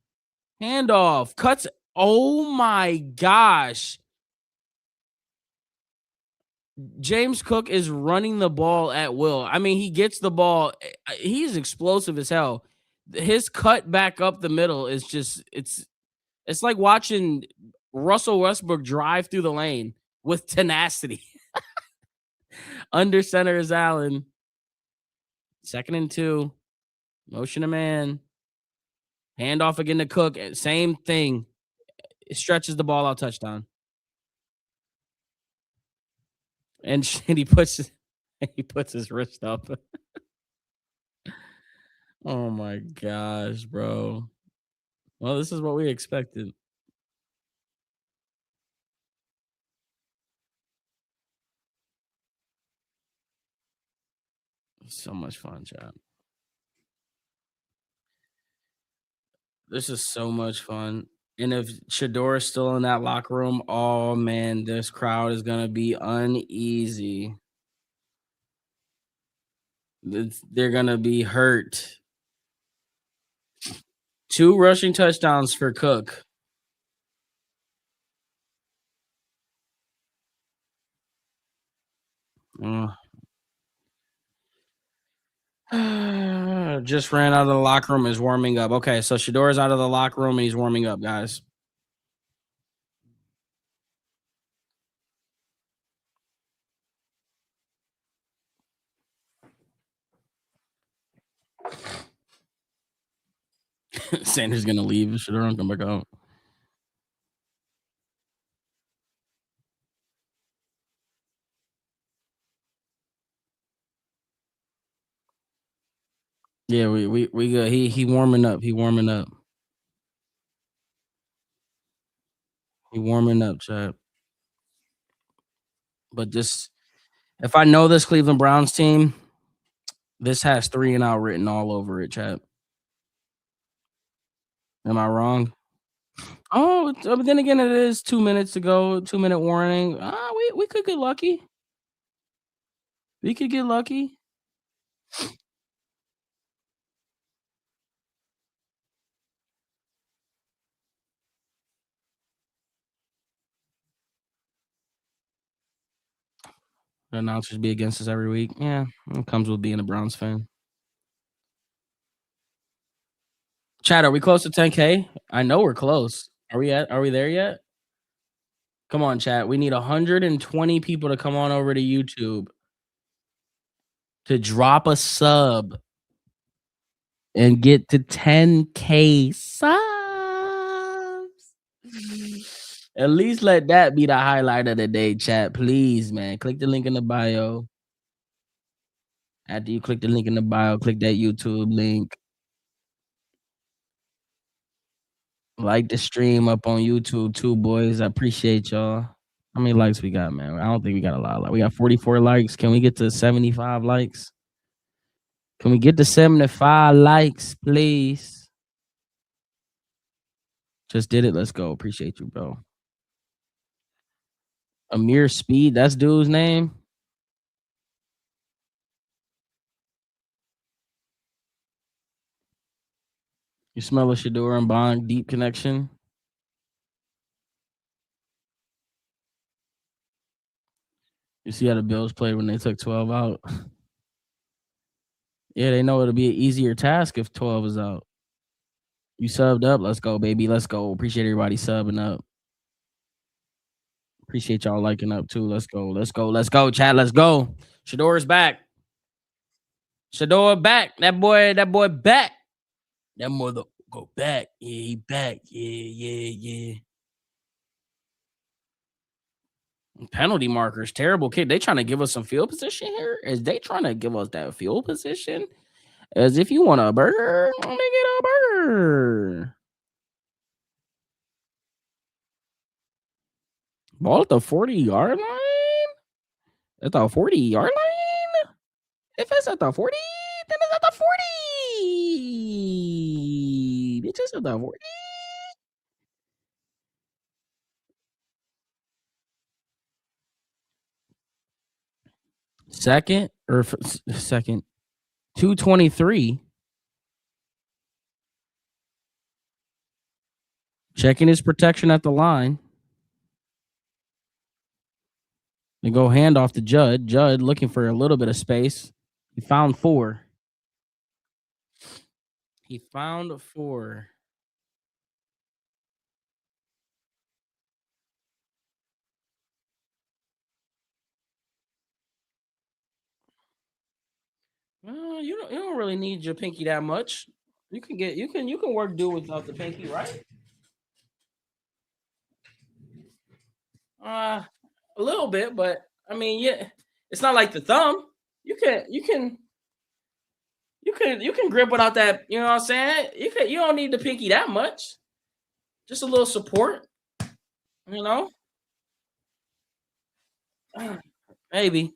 Handoff, cuts. Oh my gosh. James Cook is running the ball at will. I mean, he gets the ball. He's explosive as hell. His cut back up the middle is just it's like watching Russell Westbrook drive through the lane with tenacity. Under center is Allen. 2nd and 2. Motion a man. Handoff again to Cook. Same thing. It stretches the ball out touchdown. And he puts his wrist up. Oh my gosh, bro. Well, this is what we expected. So much fun, chat. This is so much fun. And if Shador is still in that locker room, oh man, this crowd is gonna be uneasy. They're gonna be hurt. 2 rushing touchdowns for Cook. Uh, just ran out of the locker room, is warming up. Okay, so Shador's out of the locker room and he's warming up, guys. Sanders gonna leave. Shador don't come back out. Yeah, we good. He warming up. He warming up. He warming up, chat. But this, if I know this Cleveland Browns team, this has 3 and out written all over it, chat. Am I wrong? Oh, but then again, it is 2 minutes to go. 2-minute warning. We could get lucky. We could get lucky. The announcers be against us every week. Yeah, it comes with being a Browns fan. Chad, are we close to 10K? I know we're close. Are we there yet? Come on, chat. We need 120 people to come on over to YouTube to drop a sub and get to 10K subs. At least let that be the highlight of the day, chat. Please, man. Click the link in the bio. After you click the link in the bio, click that YouTube link. Like the stream up on YouTube too, boys. I appreciate y'all. How many likes we got, man? I don't think we got a lot. We got 44 likes. Can we get to 75 likes? Can we get to 75 likes, please? Just did it. Let's go. Appreciate you, bro. Amir Speed, that's dude's name. You smell a Shador and Bond deep connection. You see how the Bills played when they took 12 out. Yeah, they know it'll be an easier task if 12 is out. You subbed up. Let's go, baby. Let's go. Appreciate everybody subbing up. Appreciate y'all liking up too. Let's go. Let's go. Let's go, chat. Let's go. Shador's back. Shador back. That boy back. That mother go back. Yeah, he back. Yeah. Penalty markers, terrible kid. They trying to give us some field position here? Is they trying to give us that field position? As if you want a burger, let me get a burger. Ball at the 40-yard line? At the 40-yard line? If it's at the 40, then it's at the 40. Bitch, at the 40. Second or second? 223. Checking his protection at the line. They go hand off to Judd. Judd looking for a little bit of space. He found 4. He found 4. You don't really need your pinky that much. You can work do without the pinky, right? Uh a little bit, but I mean, yeah, it's not like the thumb. You can grip without that. You know what I'm saying? You don't need the pinky that much. Just a little support. You know, maybe.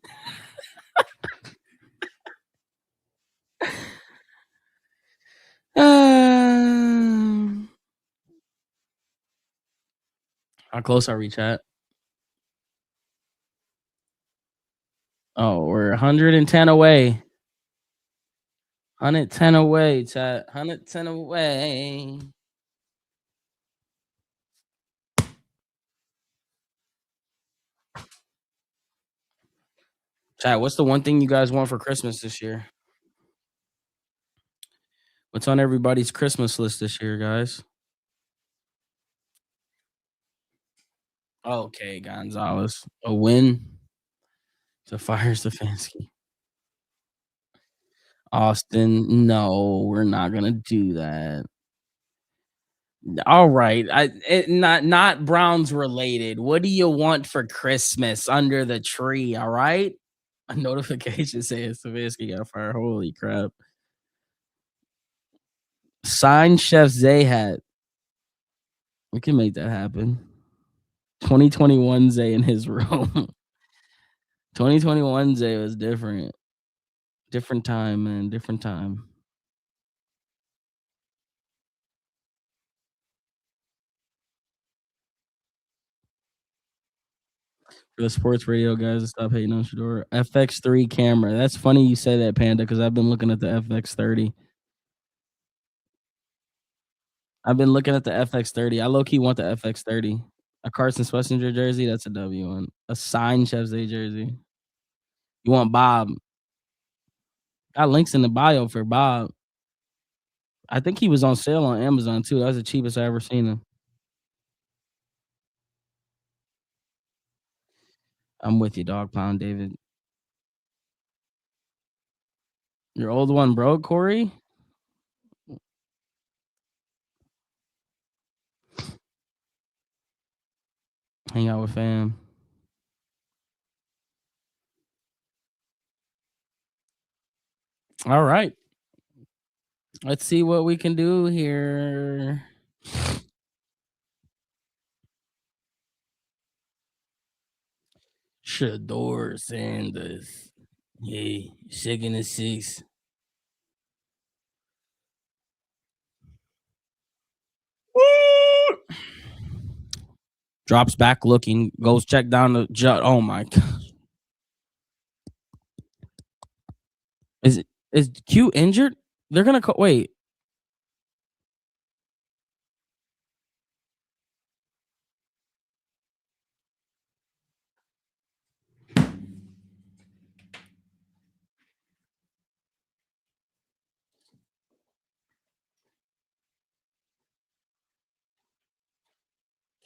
Um, how close are we, chat? Oh, we're 110 away. 110 away, chat. 110 away. Chat, what's the one thing you guys want for Christmas this year? What's on everybody's Christmas list this year, guys? Okay, Gonzalez. A win to fire Stefanski. Austin, no, we're not gonna do that. All right, not Browns related. What do you want for Christmas under the tree? All right, a notification saying Stefanski got fired. Holy crap! Sign Chef Zay hat. We can make that happen. 2021 Zay in his room. 2021 Zay was different. Different time, man. Different time. For the sports radio guys to stop hating on Shador. FX3 camera. That's funny you say that, Panda, because I've been looking at the FX30. I've been looking at the FX30. I low key want the FX30. A Carson Schlesinger jersey, that's a W one. A signed Chef's A jersey. You want Bob? Got links in the bio for Bob. I think he was on sale on Amazon too. That was the cheapest I ever seen him. I'm with you, dog pound, David. Your old one broke, Corey? Hang out with fam. All right. Let's see what we can do here. Shador Sanders. Hey, shaking the six. Drops back looking, goes check down the jut. Oh my god. Is Q injured? They're gonna wait.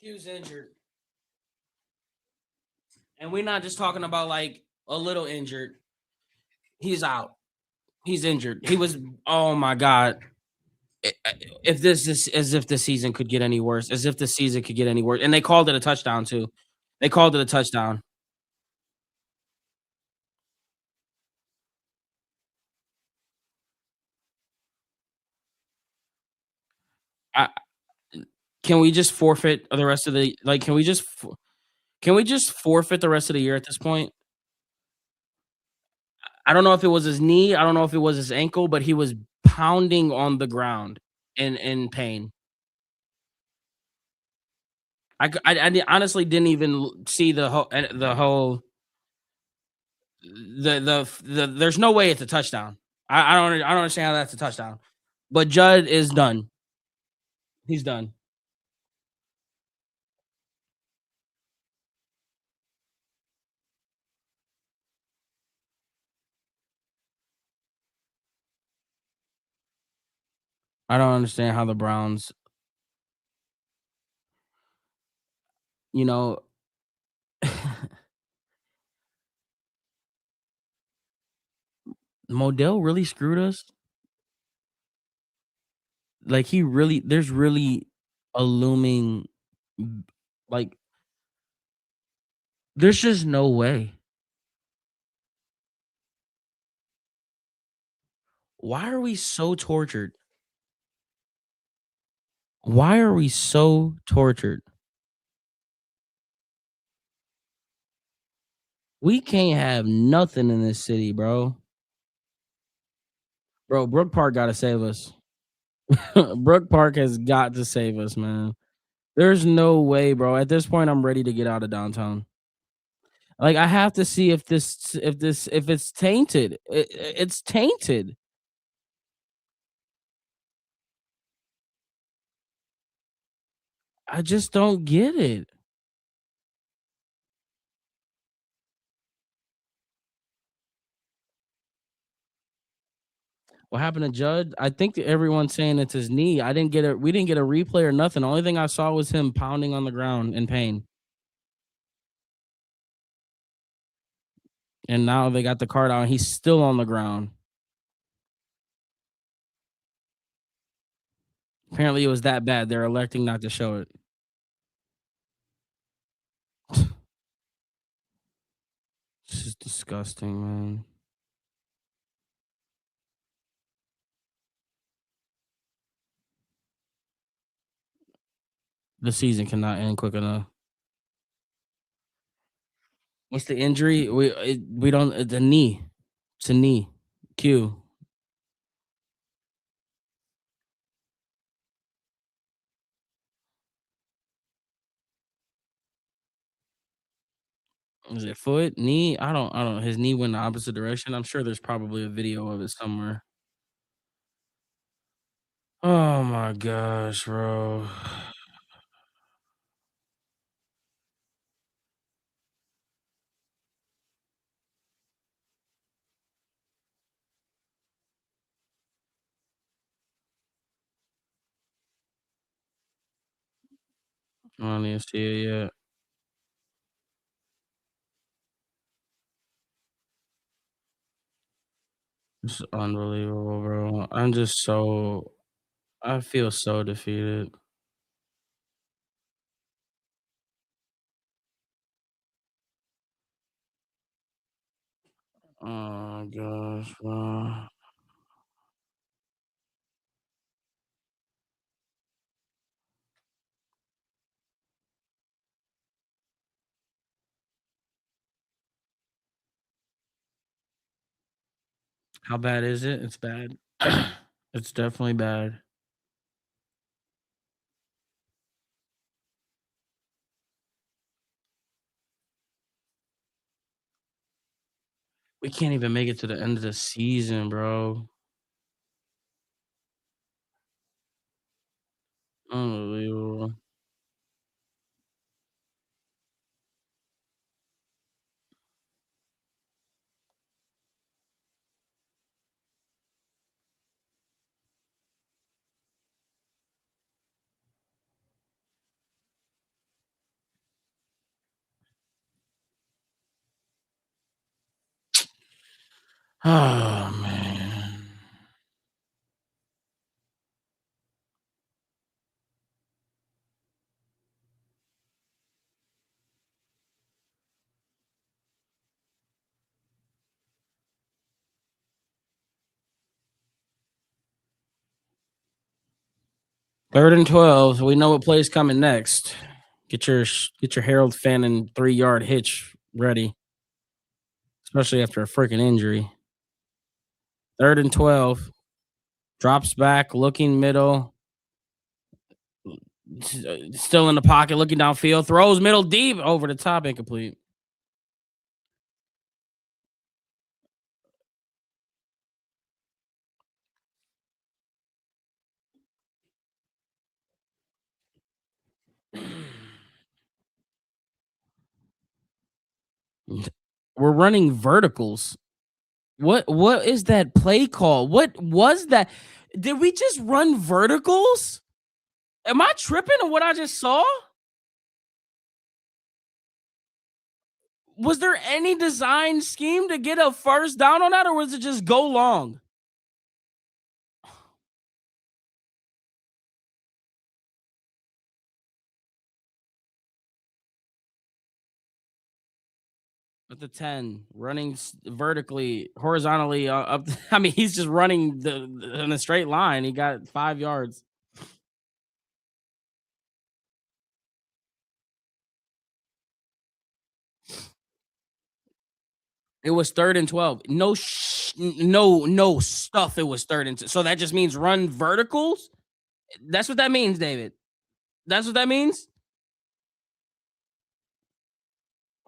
Q's injured. And we're not just talking about like a little injured. He's out. He's injured. He was oh my god. If this is as if the season could get any worse, as if the season could get any worse. And they called it a touchdown too. They called it a touchdown. I, can we just forfeit the rest of the like can we just forfeit the rest of the year at this point? I don't know if it was his knee, I don't know if it was his ankle, but he was pounding on the ground in pain. Honestly didn't even see the there's no way it's a touchdown. I don't understand how that's a touchdown. But Judd is done. He's done. I don't understand how the Browns, you know, Modell really screwed us. Like he really, there's really a looming, like, there's just no way. Why are we so tortured? Why are we so tortured? We can't have nothing in this city, bro. Bro, Brook Park got to save us. Brook Park has got to save us, man. There's no way, bro. At this point, I'm ready to get out of downtown. Like I have to see if it's tainted. It's tainted. I just don't get it. What happened to Judd? I think that everyone's saying it's his knee. I didn't get a we didn't get a replay or nothing. The only thing I saw was him pounding on the ground in pain. And now they got the card out and he's still on the ground. Apparently it was that bad. They're electing not to show it. This is disgusting, man. The season cannot end quick enough. What's the injury? We don't it's a knee. It's a knee. Q. Is it foot, knee? I don't his knee went the opposite direction. I'm sure there's probably a video of it somewhere. Oh my gosh, bro. I don't even see it yet. It's unbelievable, bro. I feel so defeated. Oh gosh, bro. How bad is it? It's bad. It's definitely bad. We can't even make it to the end of the season, bro. Unbelievable. Oh man. 3rd and 12. We know what play's coming next. Get your Harold Fannin 3-yard hitch ready, especially after a freaking injury. 3rd and 12. Drops back, looking middle, still in the pocket, looking downfield, throws middle deep over the top, incomplete. We're running verticals. What is that play call? What was that? Did we just run verticals? Am I tripping on what I just saw? Was there any design scheme to get a first down on that, or was it just go long? At the 10, running vertically, horizontally up. I mean, he's just running in a straight line. He got 5 yards. It was 3rd and 12. No stuff. It was so that just means run verticals. That's what that means, David. That's what that means.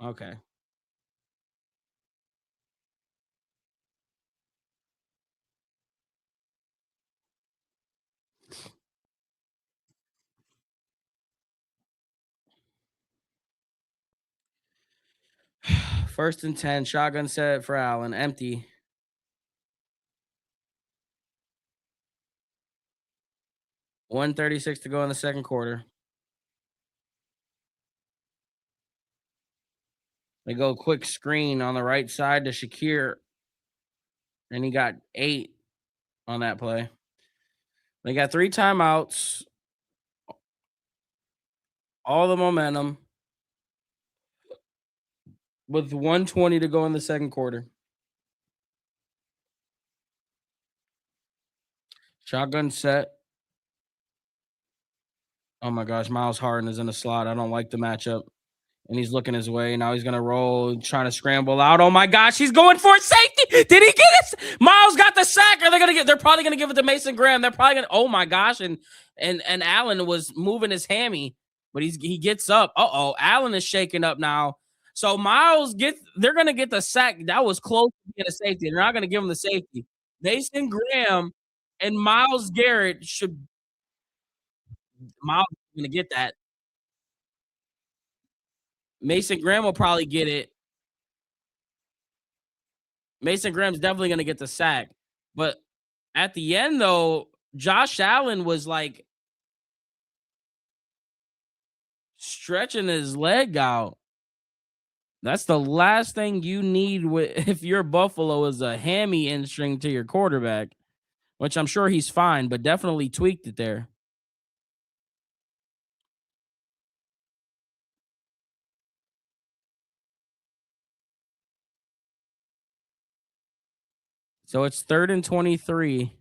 Okay. 1st and 10, shotgun set for Allen, empty. 1:36 to go in the second quarter. They go quick screen on the right side to Shakir, and he got 8 on that play. They got 3 timeouts, all the momentum with 1:20 to go in the second quarter. Shotgun set. Oh my gosh, Miles Harden is in the slot. I don't like the matchup. And he's looking his way. Now he's gonna roll, trying to scramble out. Oh my gosh, he's going for safety. Did he get it? Miles got the sack. Are they gonna get? They're probably gonna give it to Mason Graham. They're probably gonna. Oh my gosh, and Allen was moving his hammy, but he gets up. Uh oh, Allen is shaking up now. So Miles they're gonna get the sack. That was close to being a safety. They're not gonna give him the safety. Mason Graham and Miles Garrett should Miles is gonna get that. Mason Graham will probably get it. Mason Graham's definitely gonna get the sack. But at the end though, Josh Allen was like stretching his leg out. That's the last thing you need with if you're Buffalo is a hammy in-string to your quarterback, which I'm sure he's fine, but definitely tweaked it there. So it's 3rd and 23.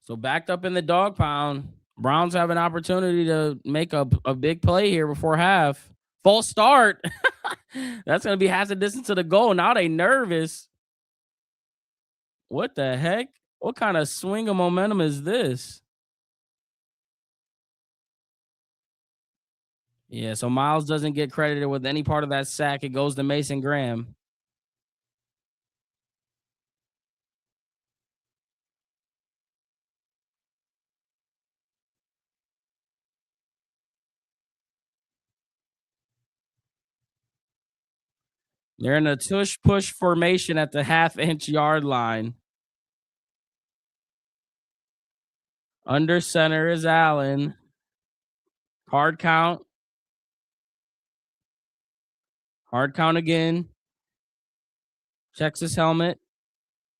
So backed up in the dog pound. Browns have an opportunity to make a big play here before half. False start. That's gonna be half the distance to the goal. Now they nervous. What the heck? What kind of swing of momentum is this? Yeah, so Miles doesn't get credited with any part of that sack. It goes to Mason Graham. They're in a tush push formation at the half-inch yard line. Under center is Allen. Hard count. Hard count again. Checks his helmet.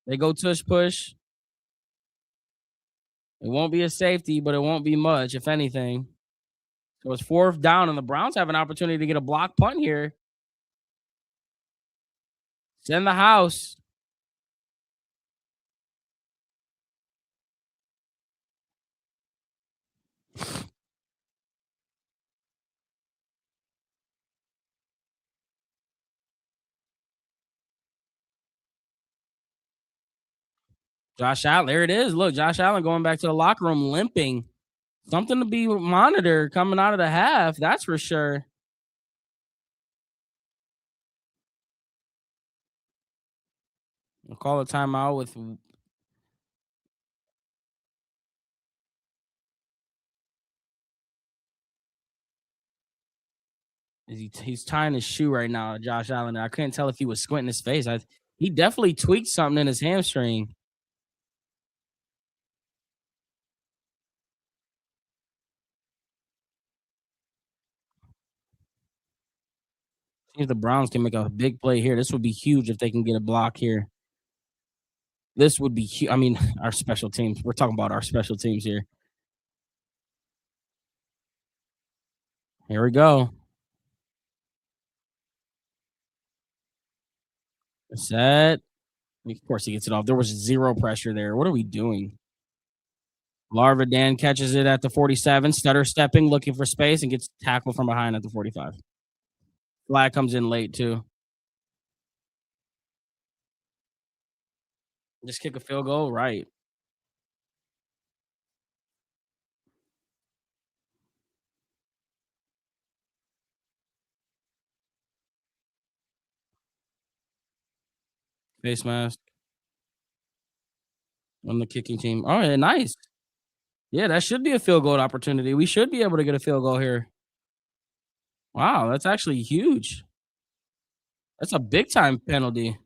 They go tush push. It won't be a safety, but it won't be much, if anything. So it's 4th down, and the Browns have an opportunity to get a block punt here. Send the house. Josh Allen, there it is. Look, Josh Allen going back to the locker room limping. Something to be monitored coming out of the half, that's for sure. I'll call a timeout with he's tying his shoe right now, Josh Allen. I couldn't tell if he was squinting his face. He definitely tweaked something in his hamstring. See if the Browns can make a big play here. This would be huge if they can get a block here. This would be huge. I mean, our special teams. We're talking about our special teams here. Here we go. Set. Of course, he gets it off. There was zero pressure there. What are we doing? Larva Dan catches it at the 47, stutter stepping, looking for space, and gets tackled from behind at the 45. Flag comes in late, too. Just kick a field goal, right? Face mask on the kicking team. All right, nice. Yeah, that should be a field goal opportunity. We should be able to get a field goal here. Wow, that's actually huge. That's a big time penalty.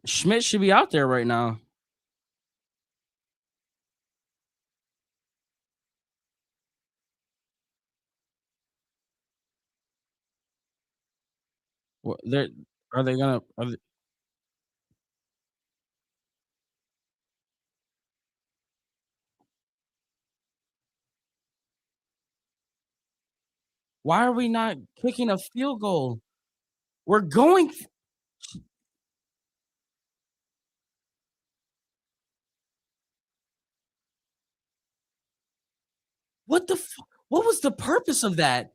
Schmidt should be out there right now. They're are they gonna? Why are we not kicking a field goal? We're going. What the? What was the purpose of that?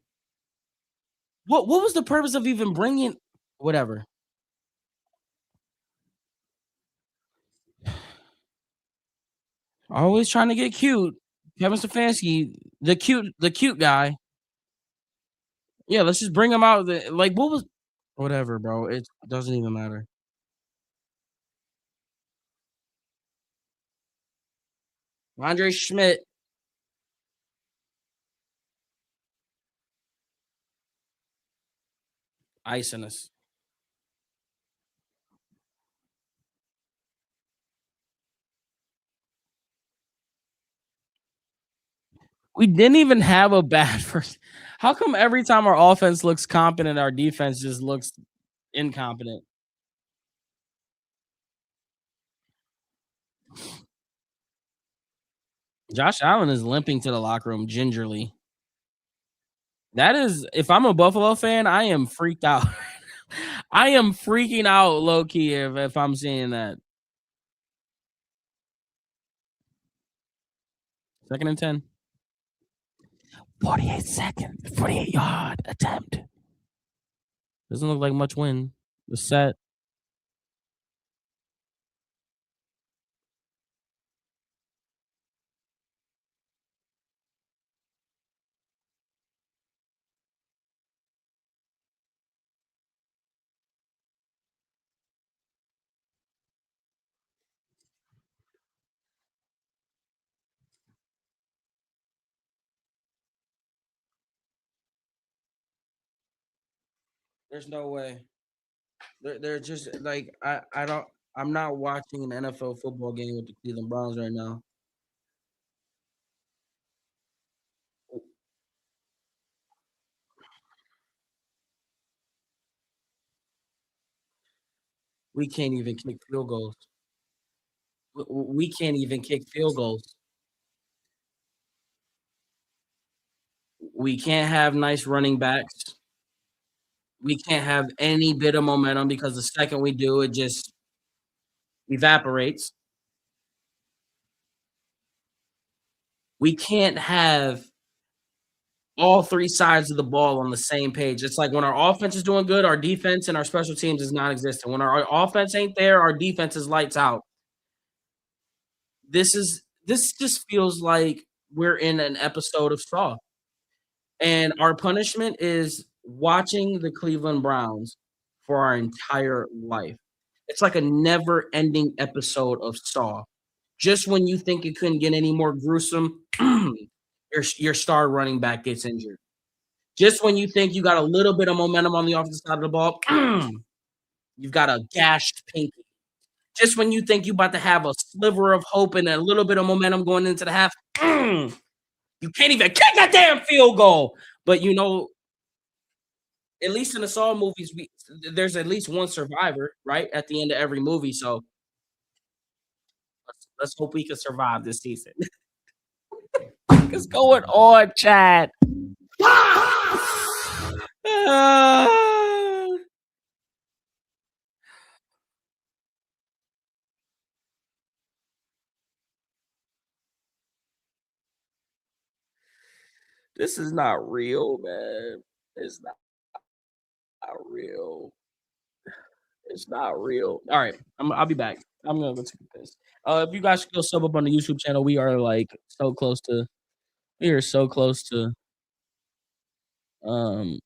What was the purpose of even bringing whatever? Always trying to get cute. Kevin Stefanski, the cute guy. Yeah, let's just bring him out. Like, what was whatever, bro. It doesn't even matter. Andre Schmidt icing us. We didn't even have a bad first. How come every time our offense looks competent, our defense just looks incompetent? Josh Allen is limping to the locker room gingerly. That is, if I'm a Buffalo fan, I am freaked out. I am freaking out low key if I'm seeing that. 2nd and 10. 48 seconds, 48-yard attempt. Doesn't look like much wind. The set. There's no way. They're just like I don't. I'm not watching an NFL football game with the Cleveland Browns right now. We can't even kick field goals. We can't even kick field goals. We can't have nice running backs. We can't have any bit of momentum because the second we do, it just evaporates. We can't have all three sides of the ball on the same page. It's like when our offense is doing good, our defense and our special teams is non-existent. When our offense ain't there, our defense is lights out. This just feels like we're in an episode of Saw. And our punishment is watching the Cleveland Browns for our entire life. It's like a never-ending episode of Saw. Just when you think it couldn't get any more gruesome, your star running back gets injured. Just when you think you got a little bit of momentum on the offensive side of the ball, you've got a gashed pinky. Just when you think you about to have a sliver of hope and a little bit of momentum going into the half, you can't even kick a damn field goal. But at least in the Saw movies, there's at least one survivor, right? At the end of every movie. So let's hope we can survive this season. What's going on, Chad? Ah, this is not real, man. It's not real. It's not real. All right, I'll be back. I'm gonna go take a piss. If you guys could go sub up on the YouTube channel, we are like so close to. We are so close to. Um,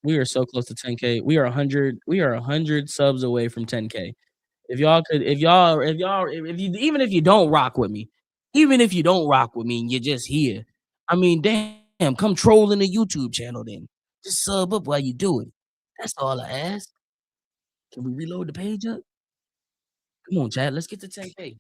we are so close to 10K. We are 100. We are 100 subs away from 10K. If you even if you don't rock with me, even if you don't rock with me and you're just here, I mean, damn, come troll in the YouTube channel then. Just sub up while you do it. That's all I ask. Can we reload the page up? Come on, Chad. Let's get to 10K.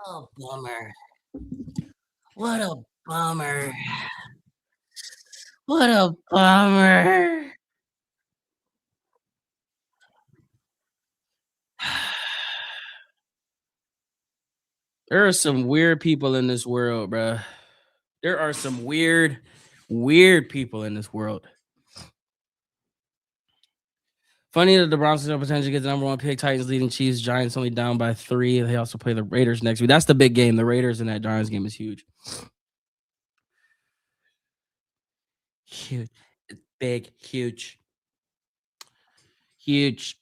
Oh, bummer. What a bummer. What a bummer. There are some weird people in this world, bruh. There are some weird, weird people in this world. Funny that the Browns still potentially get the number one pick. Titans leading Chiefs. Giants only down by 3. They also play the Raiders next week. That's the big game. The Raiders in that Giants game is huge. Huge. Big. Huge. Huge.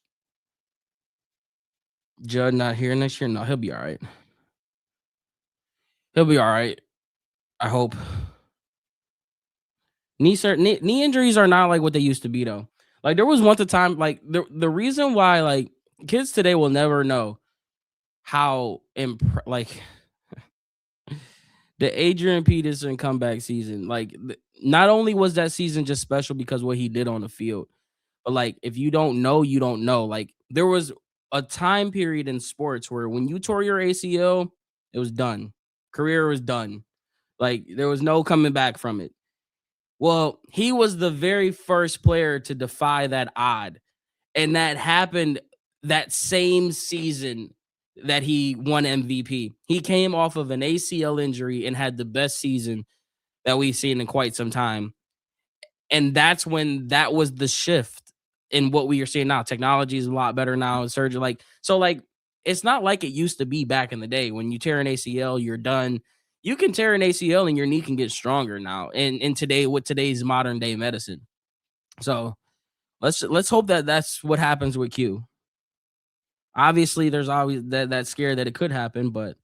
Judd not here next year? No, he'll be all right. He'll be all right. I hope. Knee injuries are not like what they used to be though. Like there was once a time like the reason why like kids today will never know how like the Adrian Peterson comeback season. Like not only was that season just special because what he did on the field, but like if you don't know, you don't know. Like there was a time period in sports where when you tore your ACL, it was done. Career was done. Like there was no coming back from it. Well, he was the very first player to defy that odd. And that happened that same season that he won MVP. He came off of an ACL injury and had the best season that we've seen in quite some time. And that's when that was the shift in what we are seeing now. Technology is a lot better now. Surgery, like, it's not like it used to be back in the day. When you tear an ACL, you're done. You can tear an ACL and your knee can get stronger now. And in today, with today's modern day medicine. So let's hope that that's what happens with Q. Obviously, there's always that scare that it could happen, but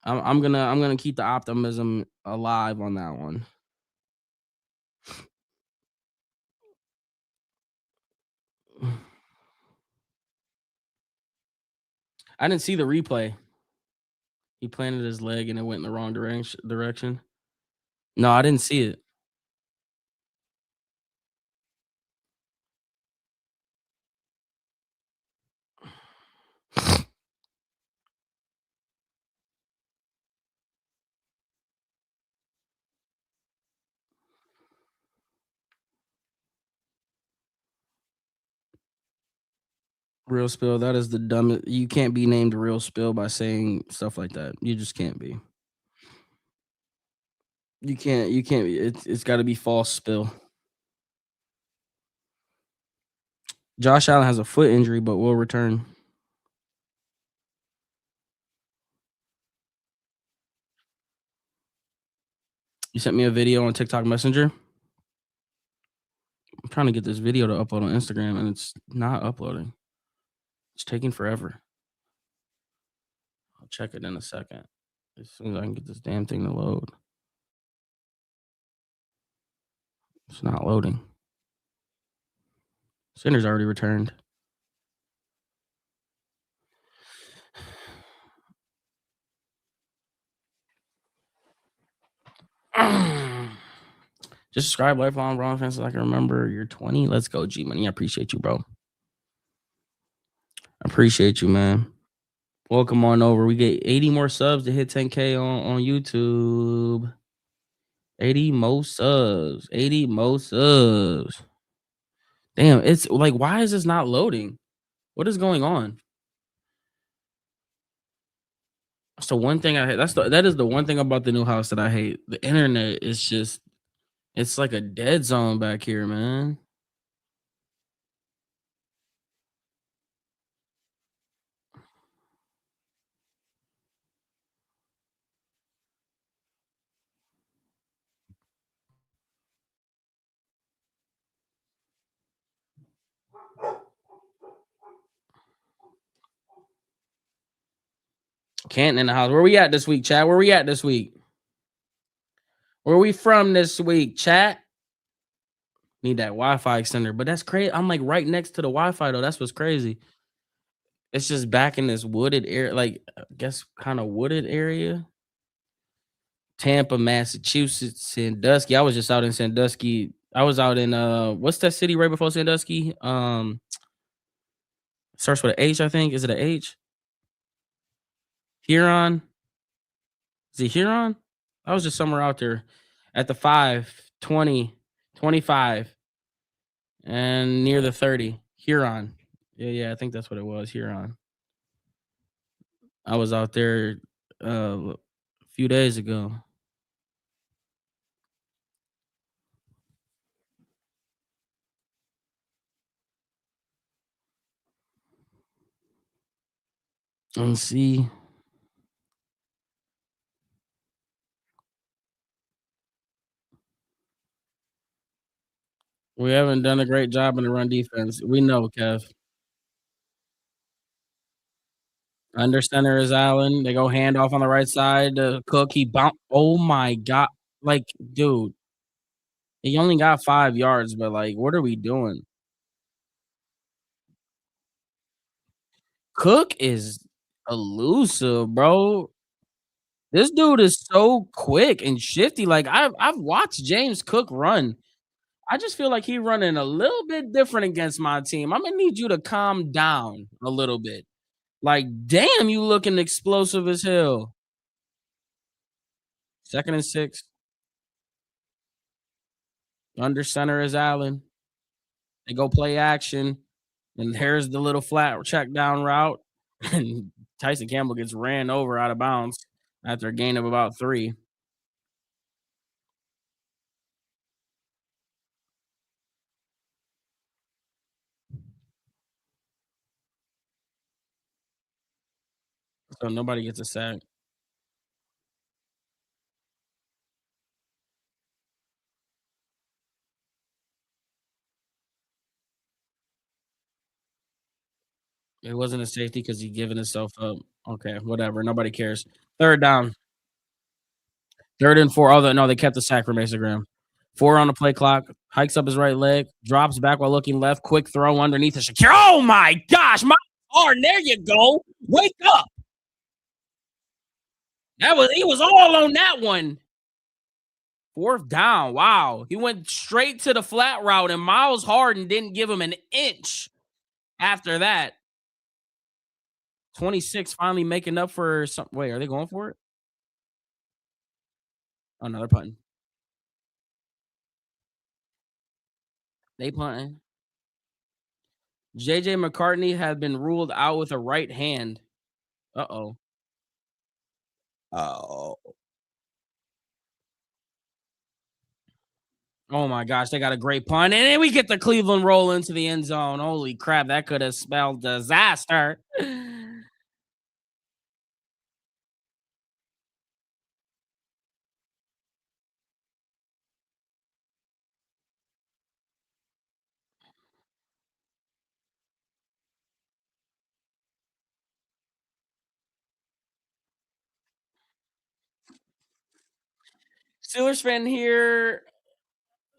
I'm gonna keep the optimism alive on that one. I didn't see the replay. He planted his leg and it went in the wrong direction. No, I didn't see it. Real spill. That is the dumbest. You can't be named real spill by saying stuff like that. You just can't be. You can't. You can't. It's got to be false spill. Josh Allen has a foot injury, but will return. You sent me a video on TikTok Messenger. I'm trying to get this video to upload on Instagram, and it's not uploading. It's taking forever. I'll check it in a second. As soon as I can get this damn thing to load. It's not loading. Center's already returned. Just subscribe, lifelong Brown fans. So I can remember you're 20. Let's go, G Money. I appreciate you, bro. I appreciate you, man. Welcome on over. We get 80 more subs to hit 10K on YouTube. 80 more subs. 80 more subs. Damn, it's like, why is this not loading? What is going on? That's the one thing I hate. That is the one thing about the new house that I hate. The internet is just it's like a dead zone back here, man. Canton in the house. Where we at this week, chat? Where we at this week? Where we from this week, chat? Need that Wi-Fi extender, but that's crazy. I'm like right next to the Wi-Fi though. That's what's crazy. It's just back in this wooded area, like I guess kind of wooded area. Tampa, Massachusetts, Sandusky. I was just out in Sandusky. I was out in what's that city right before Sandusky? Starts with an H, I think. Is it an H? Huron. Is it Huron? I was just somewhere out there at the 5, 20, 25, and near the 30. Huron. Yeah, yeah, I think that's what it was. Huron. I was out there a few days ago. And see, we haven't done a great job in the run defense. We know, Kev. Under center is Allen. They go handoff on the right side to Cook. He bounced. Oh my god! Like, dude, he only got 5 yards, but like, what are we doing? Cook is elusive, bro. This dude is so quick and shifty. Like I've watched James Cook run. I just feel like he running a little bit different against my team. I'm gonna need you to calm down a little bit. Like, damn, you looking explosive as hell. 2nd and 6. Under center is Allen. They go play action, and there's the little flat check down route. And Tyson Campbell gets ran over out of bounds after a gain of about 3. So nobody gets a sack. It wasn't a safety because he giving himself up. Okay, whatever. Nobody cares. 3rd down. 3rd and 4. Oh, no, they kept the sack for Mason Graham. 4 on the play clock. Hikes up his right leg. Drops back while looking left. Quick throw underneath the Shakir. Oh my gosh, my arm. There you go. Wake up. He was all on that one. 4th down. Wow. He went straight to the flat route, and Miles Harden didn't give him an inch after that. 26 finally making up for some. Wait, are they going for it? Oh no, they're punting. They punting. JJ McCartney had been ruled out with a right hand. Uh-oh. Oh. Oh my gosh, they got a great punt. And then we get the Cleveland roll into the end zone. Holy crap, that could have spelled disaster. Steelers fan here.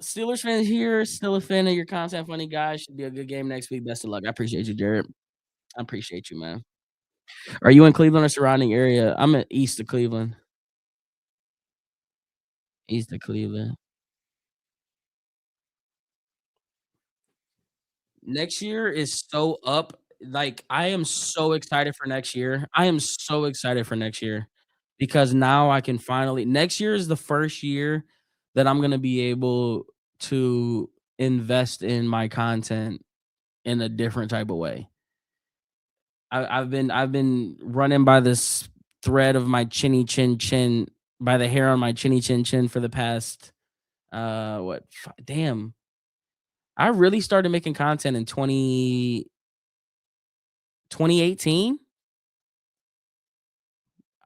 Steelers fan here. Still a fan of your content, funny guy. Should be a good game next week. Best of luck. I appreciate you, Jared. I appreciate you, man. Are you in Cleveland or surrounding area? I'm at east of Cleveland. East of Cleveland. Next year is so up. Like, I am so excited for next year. I am so excited for next year because now I can finally next year is the first year that I'm gonna be able to invest in my content in a different type of way. I've been running by this thread of my chinny chin chin by the hair on my chinny chin chin for the past what damn. I really started making content in 2018.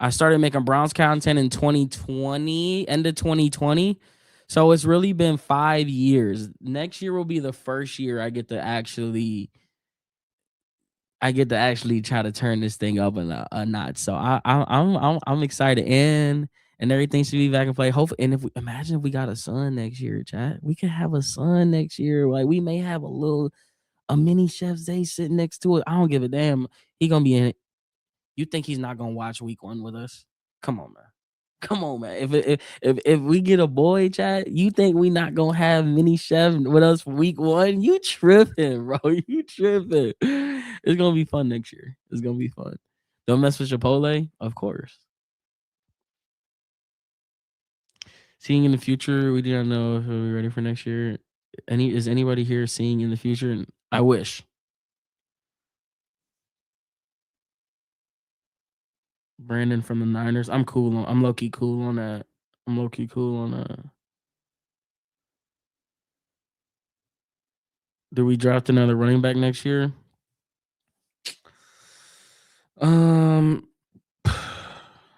I started making Browns content in 2020, end of 2020. So it's really been 5 years. Next year will be the first year I get to actually try to turn this thing up a notch. So I'm excited and everything should be back in play. Hopefully, and if we imagine if we got a son next year, chat, we could have a son next year. Like we may have a mini Chef Zay sitting next to it. I don't give a damn. He gonna be in it. You think he's not gonna watch week 1 with us? Come on, man. Come on, man. If we get a boy, chat, you think we not gonna have mini chef with us for week 1? You tripping, bro. You tripping. It's gonna be fun next year. It's gonna be fun. Don't mess with Chipotle? Of course. Seeing in the future, we do not know if we're ready for next year. Is anybody here seeing in the future? I wish. Brandon from the Niners. I'm low key cool on that. I'm low key cool on that. Do we draft another running back next year? Um,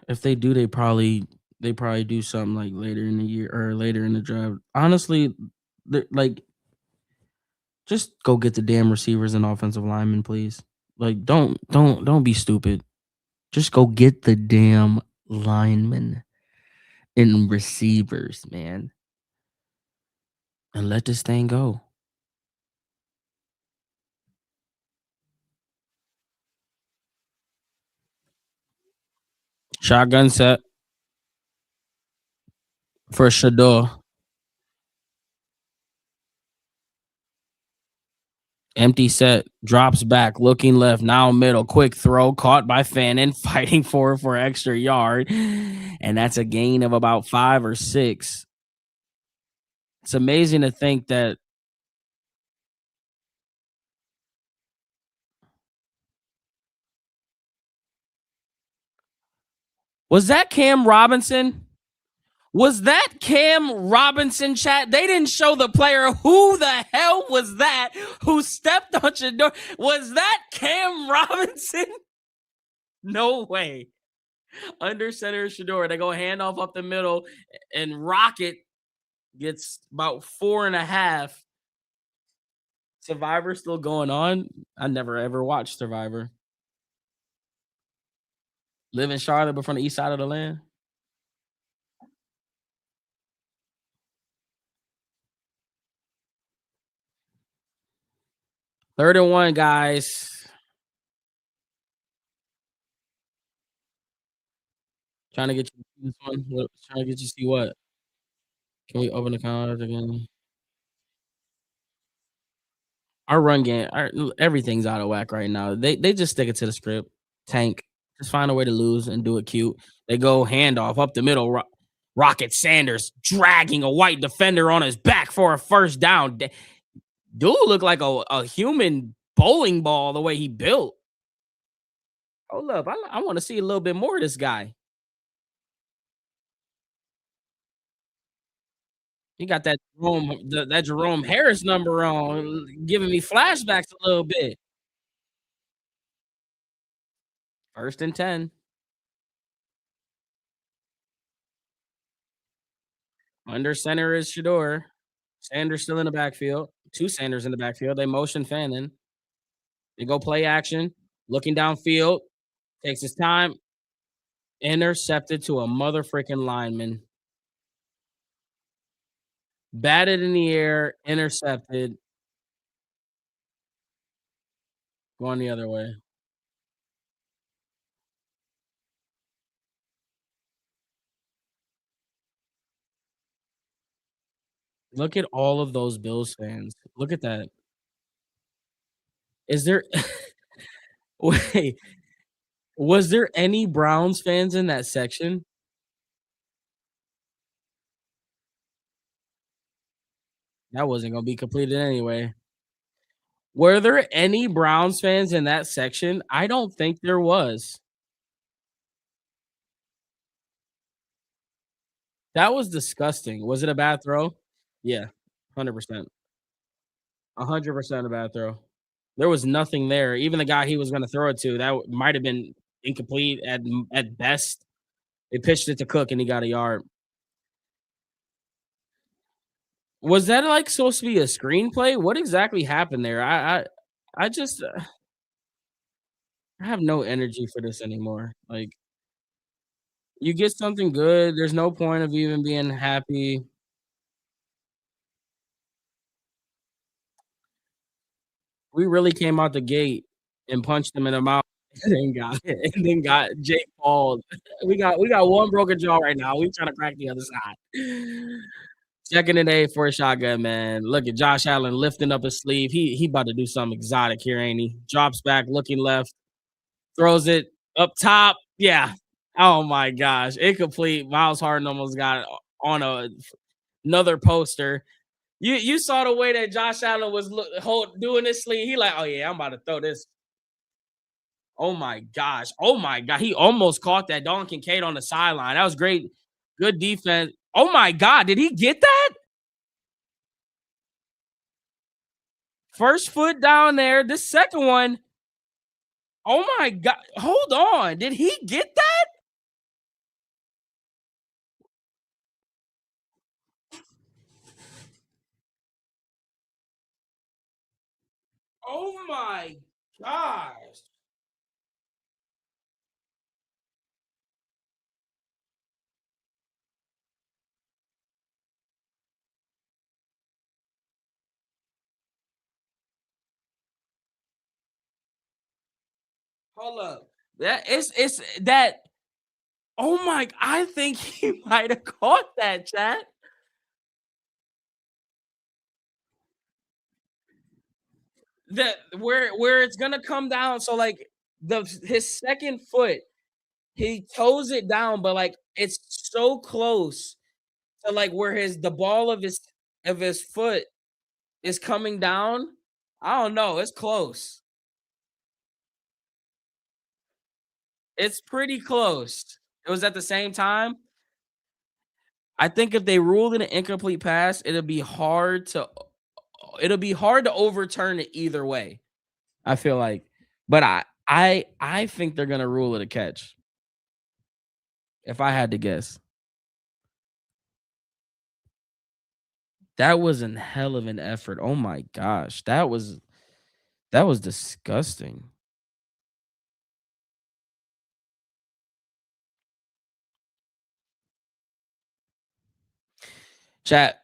if they do, they probably do something like later in the year or later in the draft. Honestly, like just go get the damn receivers and offensive linemen, please. Like, don't be stupid. Just go get the damn linemen and receivers, man, and let this thing go. Shotgun set for Shador. Empty set, drops back, looking left, now middle, quick throw, caught by Fannin, fighting for extra yard. And that's a gain of about 5 or 6. It's amazing to think that was that Cam Robinson? Was that Cam Robinson chat? They didn't show the player. Who the hell was that who stepped on your door? Was that Cam Robinson? No way. Under center Shador. They go handoff up the middle, and Rocket gets about 4.5. Survivor still going on. I never ever watched Survivor. Live in Charlotte, but from the east side of the land. 3rd and 1, guys. Trying to get you this one. Trying to get you see what? Can we open the calendar again? Our run game, everything's out of whack right now. They just stick it to the script. Tank. Just find a way to lose and do it cute. They go handoff up the middle. Rocket Sanders dragging a white defender on his back for a first down. Dude looked like a human bowling ball the way he built. Hold up. I want to see a little bit more of this guy. He got that Jerome Harris number on, giving me flashbacks a little bit. 1st and 10. Under center is Shador. Sanders still in the backfield. 2 Sanders in the backfield. They motion Fannin. They go play action. Looking downfield. Takes his time. Intercepted to a mother freaking lineman. Batted in the air. Intercepted. Going the other way. Look at all of those Bills fans. Look at that. Is there wait, was there any Browns fans in that section? That wasn't gonna be completed anyway. Were there any Browns fans in that section? I don't think there was. That was disgusting. Was it a bad throw? Yeah, 100%. 100% a bad throw. There was nothing there. Even the guy he was gonna throw it to, that might have been incomplete at best. They pitched it to Cook and he got a yard. Was that, like, supposed to be a screenplay? What exactly happened there? I just I have no energy for this anymore. Like, you get something good, there's no point of even being happy. We really came out the gate and punched him in the mouth and then got Jake Paul. We got one broken jaw right now. We trying to crack the other side. 2nd and 8 for a shotgun, man. Look at Josh Allen lifting up his sleeve. He about to do something exotic here, ain't he? Drops back, looking left, throws it. Up top, yeah. Oh my gosh, incomplete. Miles Harden almost got on another poster. You saw the way that Josh Allen was doing this sleeve. He like, oh yeah, I'm about to throw this. Oh my gosh. Oh my god. He almost caught that Don Kincaid on the sideline. That was great. Good defense. Oh my god. Did he get that? First foot down there. The second one. Oh my god. Hold on. Did he get that? Oh my gosh. Hold up. That it's that. Oh my, I think he might have caught that, chat. That where it's gonna come down. So like his second foot, he toes it down, but like it's so close to like where the ball of his foot is coming down. I don't know. It's close. It's pretty close. It was at the same time. I think if they ruled it an incomplete pass, it'll be hard to overturn it either way. I feel like, but I think they're gonna rule it a catch. If I had to guess, that was an hell of an effort. Oh my gosh, that was disgusting. Chat.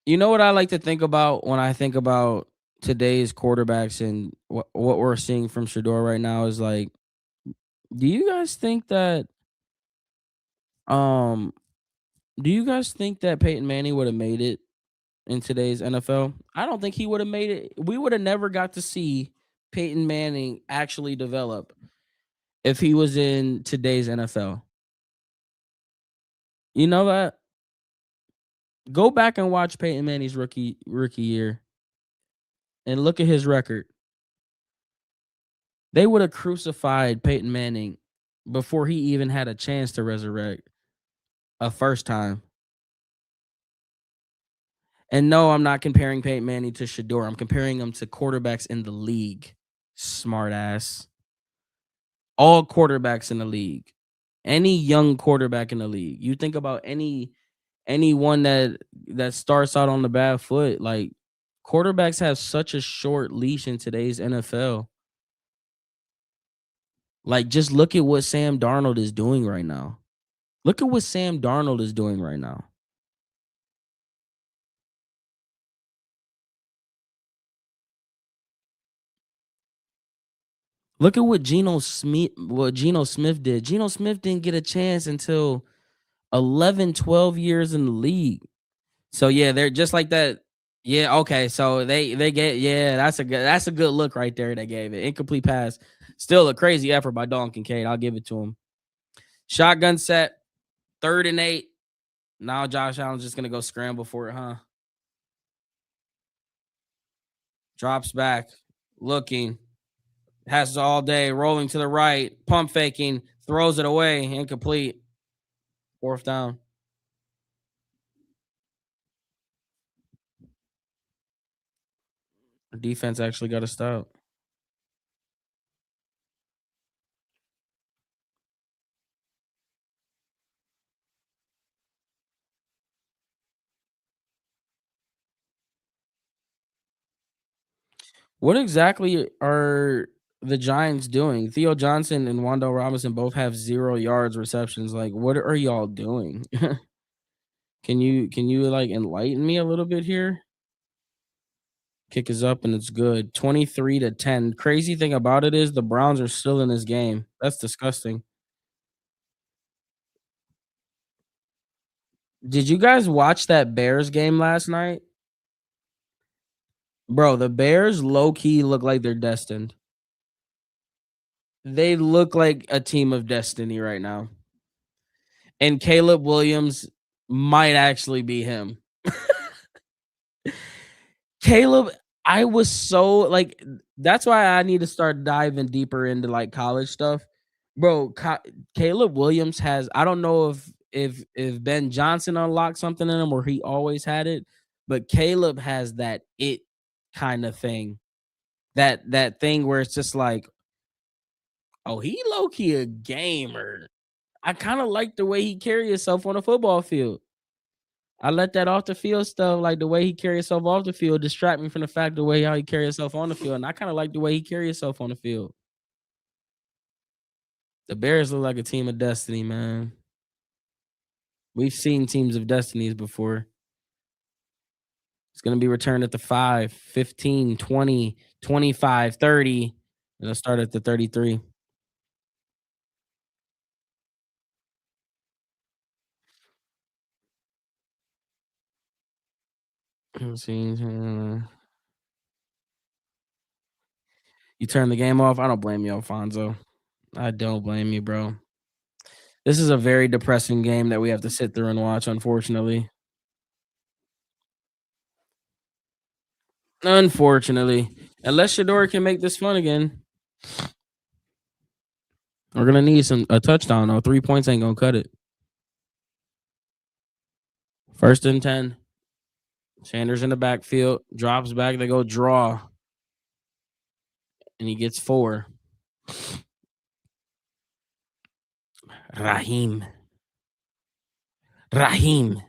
You know what I like to think about when I think about today's quarterbacks and what we're seeing from Shador right now is like, do you guys think that um do you guys think that Peyton Manning would have made it in today's NFL? I don't think he would have made it. We would have never got to see Peyton Manning actually develop if he was in today's NFL. You know that? Go back and watch Peyton Manning's rookie year and look at his record. They would have crucified Peyton Manning before he even had a chance to resurrect a first time. And no, I'm not comparing Peyton Manning to Shador. I'm comparing him to quarterbacks in the league. Smart ass. All quarterbacks in the league. Any young quarterback in the league. You think about anyone that starts out on the bad foot, like quarterbacks have such a short leash in today's NFL. Like just look at what Sam Darnold is doing right now. Look at what Sam Darnold is doing right now. Look at what Geno Smith did. Geno Smith didn't get a chance until 11, 12 years in the league. So yeah, they're just like that. Yeah, okay. So they get, yeah, that's a good look right there. They gave it. Incomplete pass. Still a crazy effort by Don Kincaid. I'll give it to him. Shotgun set, 3rd and 8. Now Josh Allen's just gonna go scramble for it, huh? Drops back, looking, has it all day, rolling to the right, pump faking, throws it away, incomplete. 4th down. The defense actually got a stop. What exactly are the Giants doing? Theo Johnson and Wandale Robinson both have 0 yards receptions. Like, what are y'all doing? Can you like enlighten me a little bit here? Kick is up and it's good. 23-10. Crazy thing about it is the Browns are still in this game. That's disgusting. Did you guys watch that Bears game last night? Bro, the Bears low key look like they're destined. They look like a team of destiny right now. And Caleb Williams might actually be him. Caleb, I was so like that's why I need to start diving deeper into like college stuff. Bro, Caleb Williams has I don't know if Ben Johnson unlocked something in him or he always had it, but Caleb has that it kind of thing. That thing where it's just like, oh, he low key a gamer. I kind of like the way he carry himself on a football field. I let that off the field stuff, like the way he carry himself off the field, distract me from the fact the way how he carry himself on the field. And I kind of like the way he carry himself on the field. The Bears look like a team of destiny, man. We've seen teams of destinies before. It's gonna be returned at the 5, 15, 20, 25, 30. It'll start at the 33. Let's see, you turn the game off. I don't blame you, Alfonso. I don't blame you, bro. This is a very depressing game that we have to sit through and watch, unfortunately. Unfortunately. Unless Shador can make this fun again. We're gonna need a touchdown though. 3 points ain't gonna cut it. First and 10. Sanders in the backfield. Drops back. They go draw. And he gets 4. Raheem. Raheem.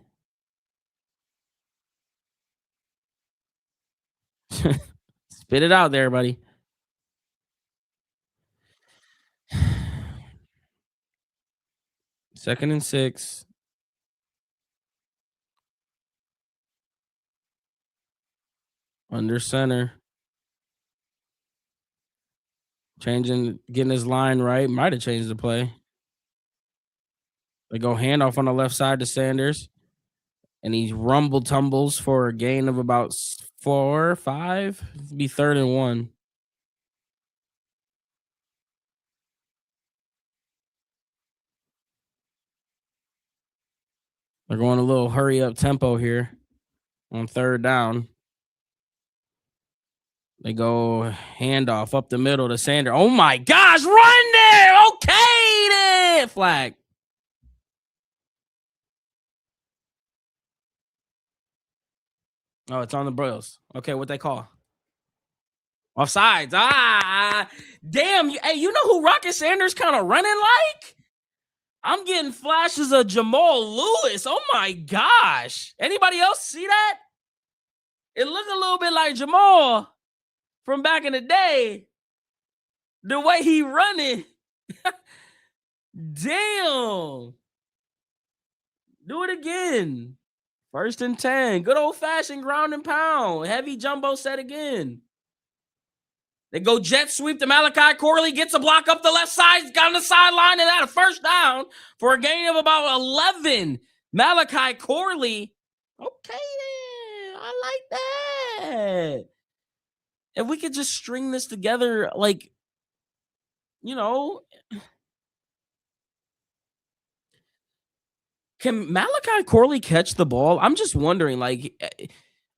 Spit it out there, buddy. Second and 6. Under center. Getting his line right. Might have changed the play. They go handoff on the left side to Sanders. And he rumble tumbles for a gain of about 4 or 5. It'd be 3rd and 1. They're going a little hurry up tempo here on 3rd down. They go handoff up the middle to Sanders. Oh my gosh, run there! Okay, then flag. Oh, it's on the Bros. Okay, what they call? Offsides. Damn. Hey, you know who Rocket Sanders kind of running like? I'm getting flashes of Jamal Lewis. Oh my gosh. Anybody else see that? It looked a little bit like Jamal from back in the day. The way he running. Damn. Do it again. 1st and 10. Good old fashioned ground and pound. Heavy jumbo set again. They go jet sweep to Malachi Corley, gets a block up the left side, got on the sideline, and had a 1st down for a gain of about 11. Malachi Corley. Okay, then. I like that. If we could just string this together, like, you know, can Malachi Corley catch the ball? I'm just wondering, like,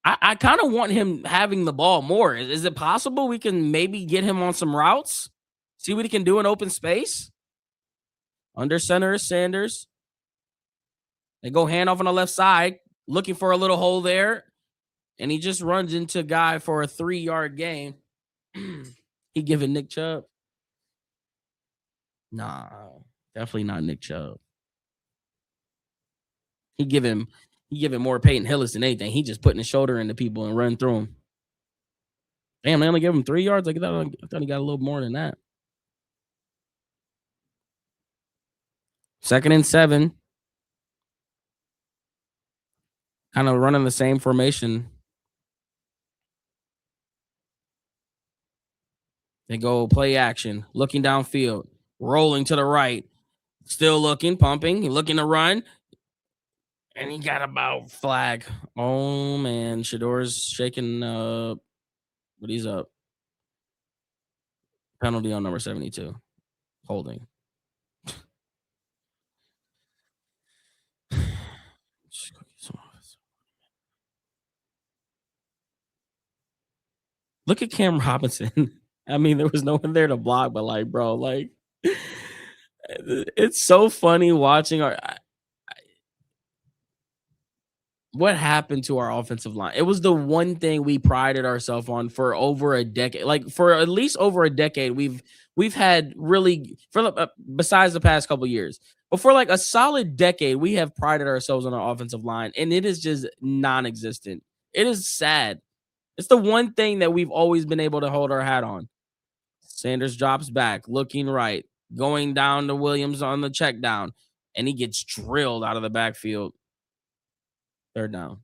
I kind of want him having the ball more. Is it possible we can maybe get him on some routes? See what he can do in open space? Under center is Sanders. They go handoff on the left side, looking for a little hole there. And he just runs into a guy for a 3-yard gain. He giving Nick Chubb? Nah, definitely not Nick Chubb. He giving more Peyton Hillis than anything. He just putting his shoulder into people and run through them. Damn, they only give him 3 yards. I thought he got a little more than that. 2nd and 7. Kind of running the same formation. They go play action, looking downfield, rolling to the right, still looking, pumping, looking to run. And he got about flag. Oh man, Shador's shaking up, but he's up. Penalty on number 72. Holding. Just go get some office. Look at Cam Robinson. I mean, there was no one there to block, but like, bro, like, it's so funny watching what happened to our offensive line? It was the one thing we prided ourselves on for over a decade. Like for at least over a decade, we've had really besides the past couple years, but for like a solid decade, we have prided ourselves on our offensive line, and it is just non-existent. It is sad. It's the one thing that we've always been able to hold our hat on. Sanders drops back, looking right, going down to Williams on the check down, and he gets drilled out of the backfield. Third down.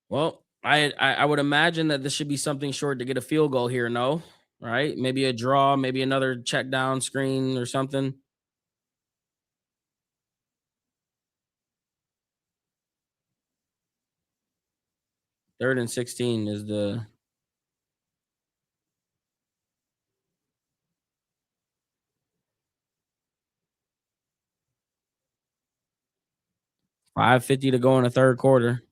Well, I would imagine that this should be something short to get a field goal here. No, right? Maybe a draw, maybe another check down screen or something. Third and 16 is the 5:50 to go in the third quarter.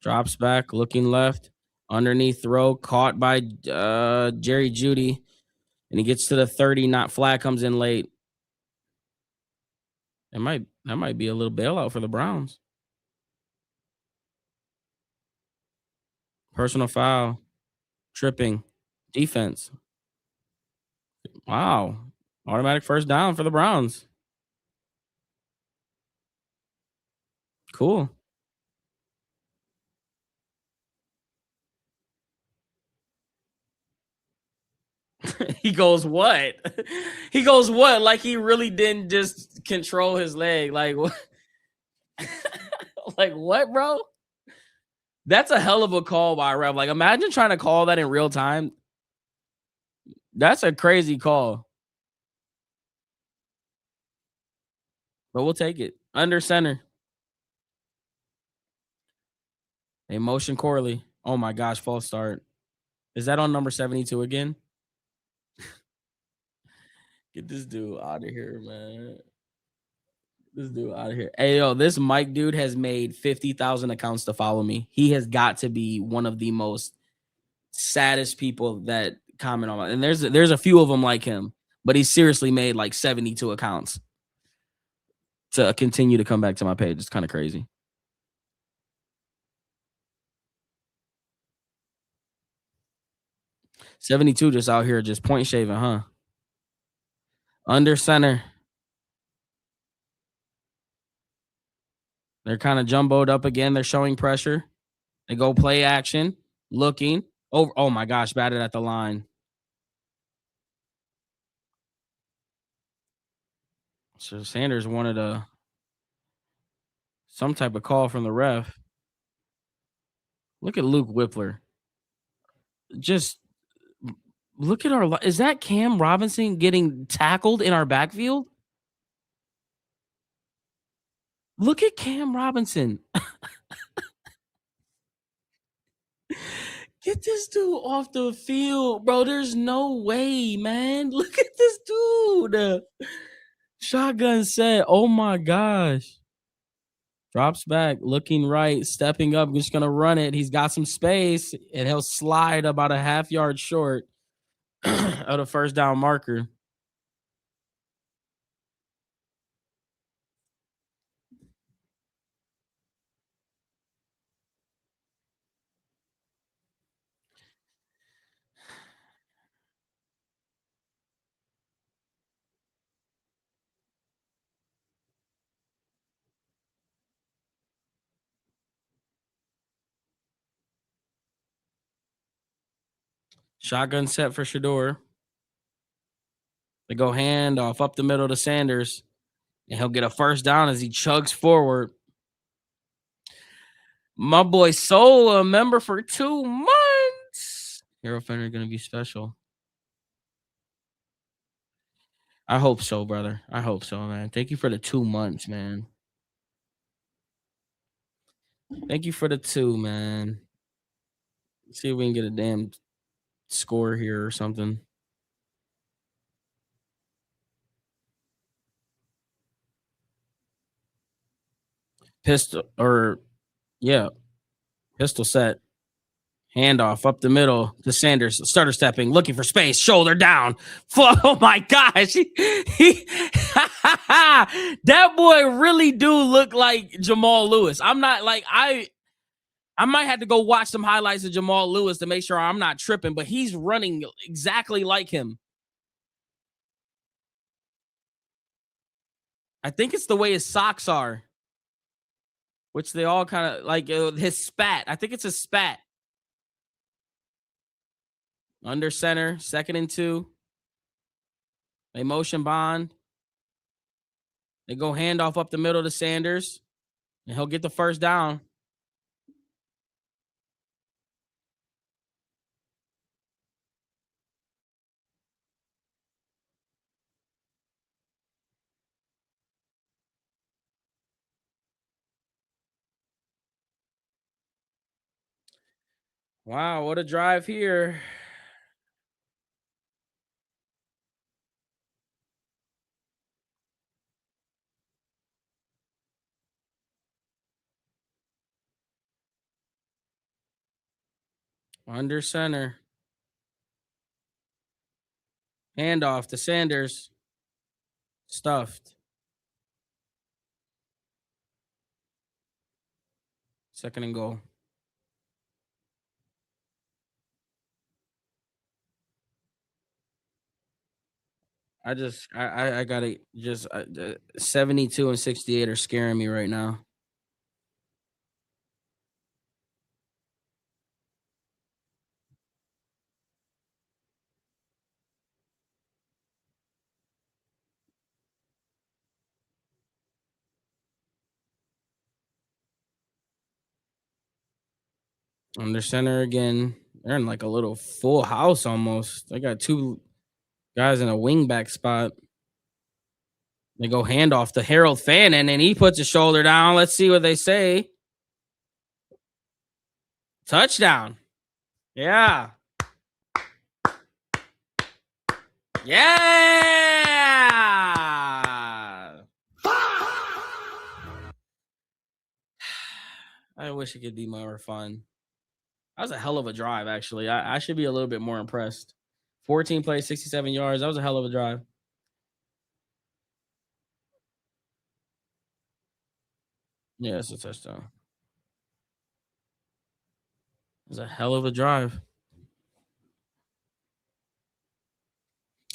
Drops back, looking left, underneath throw, caught by Jerry Judy, and he gets to the 30. Not flag comes in late. That might be a little bailout for the Browns. Personal foul, tripping, defense. Wow, automatic first down for the Browns. Cool. He goes, "What?" He goes, "What?" Like he really didn't just control his leg. Like what? Like what, bro? That's a hell of a call by a ref. Like imagine trying to call that in real time. That's a crazy call, but we'll take it. Under center. A motion Corley. Oh my gosh, false start. Is that on number 72 again? Get this dude out of here, man. This dude out of here. Hey, yo, this Mike dude has made 50,000 accounts to follow me. He has got to be one of the most saddest people that comment on it. And there's a few of them like him, but he seriously made like 72 accounts to continue to come back to my page. It's kind of crazy. 72 just out here just point shaving, huh? Under center. They're kind of jumboed up again. They're showing pressure. They go play action, looking over. Oh my gosh, batted at the line. So Sanders wanted some type of call from the ref. Look at Luke Whippler. Just look at our. Is that Cam Robinson getting tackled in our backfield? Look at Cam Robinson. Get this dude off the field, bro. There's no way, man. Look at this dude. Shotgun set. Oh my gosh. Drops back, looking right, stepping up, just gonna run it. He's got some space, and he'll slide about a half yard short of the first down marker. Shotgun set for Shador. They go handoff up the middle to Sanders, and he'll get a first down as he chugs forward. My boy Soul, a member for 2 months. Hero Fender gonna be special. I hope so, brother. I hope so, man. Thank you for the 2 months, man. Thank you for the two, man. See if we can get a damn score here or something. Pistol or yeah, pistol set. Handoff up the middle to Sanders, starter stepping, looking for space, shoulder down. Oh my gosh. That boy really do look like Jamal Lewis. I'm not like I might have to go watch some highlights of Jamal Lewis to make sure I'm not tripping, but he's running exactly like him. I think it's the way his socks are, which they all kind of like his spat. I think it's a spat. Under center, 2nd and 2. They motion bond. They go handoff up the middle to Sanders, and he'll get the first down. Wow, what a drive here. Under center. Handoff to Sanders. Stuffed. 2nd and goal. I gotta just 72 and 68 are scaring me right now. Under center again. They're in like a little full house almost. They got two guys in a wingback spot. They go handoff to Harold Fannin, and he puts his shoulder down. Let's see what they say. Touchdown. Yeah. Yeah. I wish it could be more fun. That was a hell of a drive, actually. I should be a little bit more impressed. 14 plays, 67 yards. That was a hell of a drive. Yeah, it's a touchdown. It was a hell of a drive.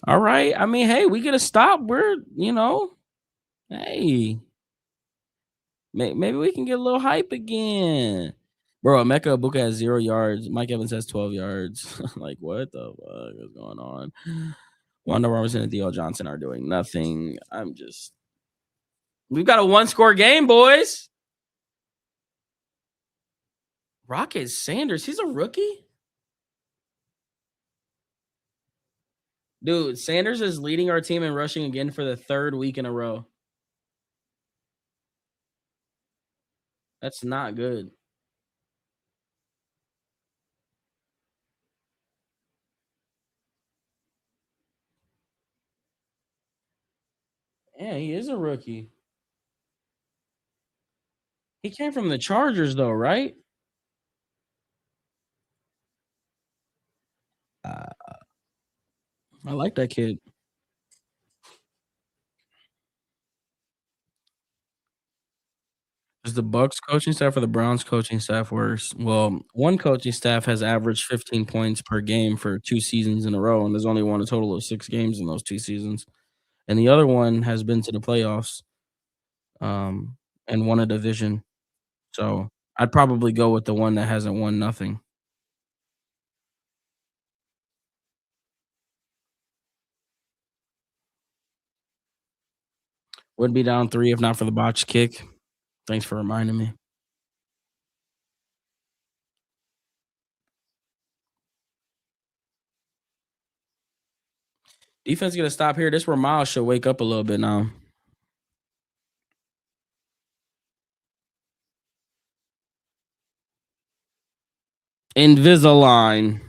All right. I mean, hey, we get a stop. Hey, maybe we can get a little hype again. Bro, Emeka Ibuka has 0 yards. Mike Evans has 12 yards. Like, what the fuck is going on? Wanda Robinson and Theo Johnson are doing nothing. We've got a one-score game, boys. Rocket Sanders, he's a rookie? Dude, Sanders is leading our team in rushing again for the 3rd week in a row. That's not good. Yeah, he is a rookie. He came from the Chargers, though, right? I like that kid. Is the Bucks coaching staff or the Browns coaching staff worse? Well, one coaching staff has averaged 15 points per game for 2 seasons in a row, and there's only won a total of 6 games in those 2 seasons. And the other one has been to the playoffs, um, and won a division. So, I'd probably go with the one that hasn't won nothing. Would be down 3 if not for the botched kick. Thanks for reminding me. Defense gonna stop here. This where Miles should wake up a little bit now. Invisalign.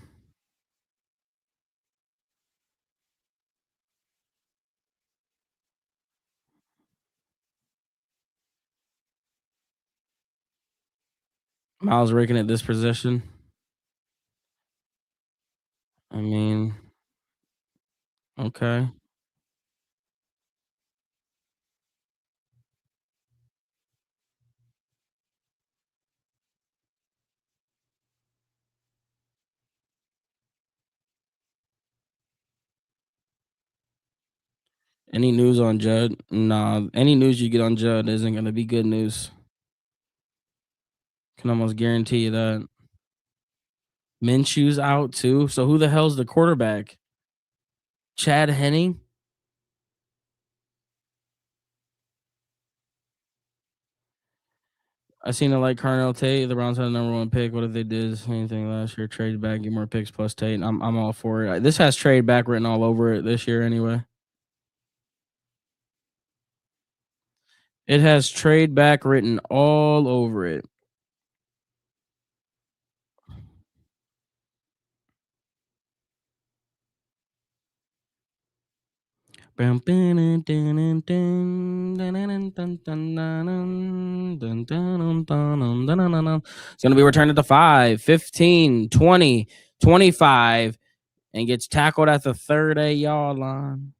Miles Ricken at this position. I mean, okay. Any news on Judd? Nah, any news you get on Judd isn't gonna be good news. Can almost guarantee you that. Minshew's out too. So who the hell's the quarterback? Chad Henning? I seen it like Carnell Tate. The Browns had the number one pick. What if they did anything last year? Trade back, get more picks plus Tate. I'm all for it. This has trade back written all over it this year anyway. It has trade back written all over it. It's gonna be returned at the 5, 15, 20, 25, and gets tackled at the 30-yard line.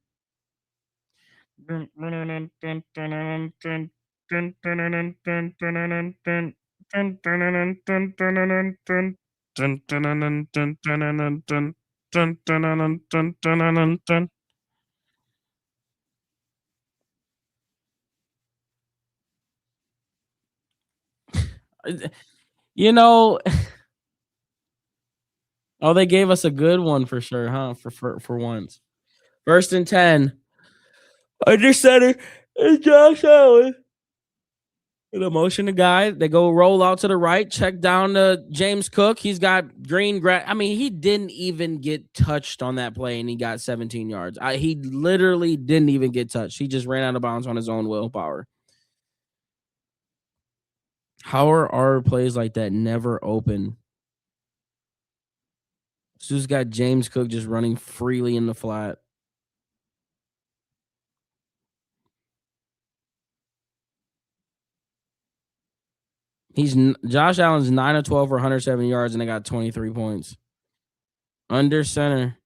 You know, oh, they gave us a good one for sure, huh? For once. First and 10. Under center is Josh Allen. With a motion to guy, they go roll out to the right, check down to James Cook. He's got green grass. I mean, he didn't even get touched on that play, and he got 17 yards. He literally didn't even get touched. He just ran out of bounds on his own willpower. How are our plays like that never open? Sue's got James Cook just running freely in the flat. Josh Allen's 9 of 12 for 107 yards, and they got 23 points. Under center.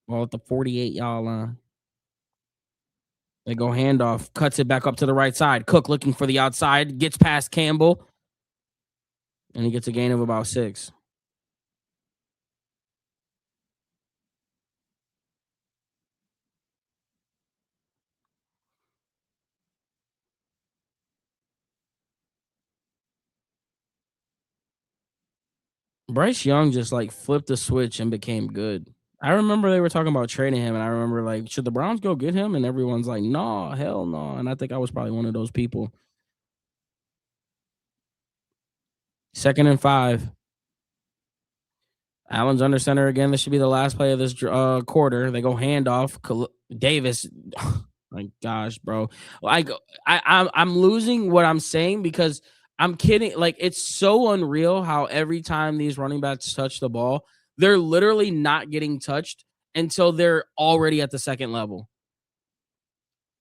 Ball at the 48-yard line. They go handoff, cuts it back up to the right side. Cook looking for the outside, gets past Campbell, and he gets a gain of about 6. Bryce Young just like flipped the switch and became good. I remember they were talking about trading him, and I remember like, should the Browns go get him? And everyone's like, no, hell no. And I think I was probably one of those people. 2nd and 5. Allen's under center again. This should be the last play of this quarter. They go handoff. Davis. My gosh, bro. Like I'm losing what I'm saying because I'm kidding. Like it's so unreal how every time these running backs touch the ball, they're literally not getting touched until they're already at the second level.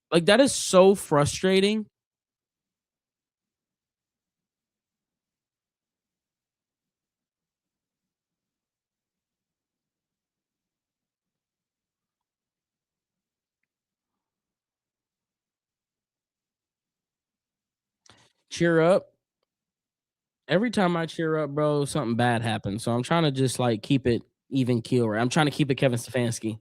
Like that is so frustrating. Cheer up. Every time I cheer up, bro, something bad happens. So I'm trying to just like keep it even keel. Right? I'm trying to keep it Kevin Stefanski.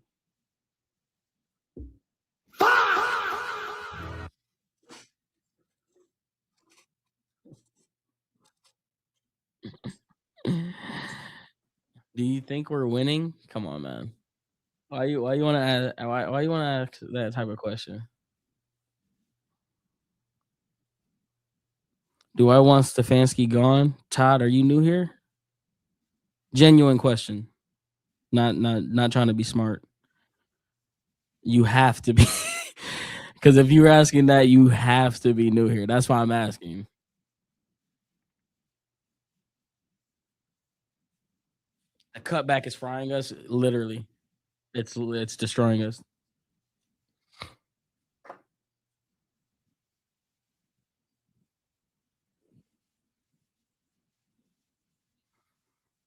Do you think we're winning? Come on, man. Why you wanna ask that type of question? Do I want Stefanski gone? Todd, are you new here? Genuine question. Not trying to be smart. You have to be because if you're asking that, you have to be new here. That's why I'm asking. The cutback is frying us, literally. It's destroying us.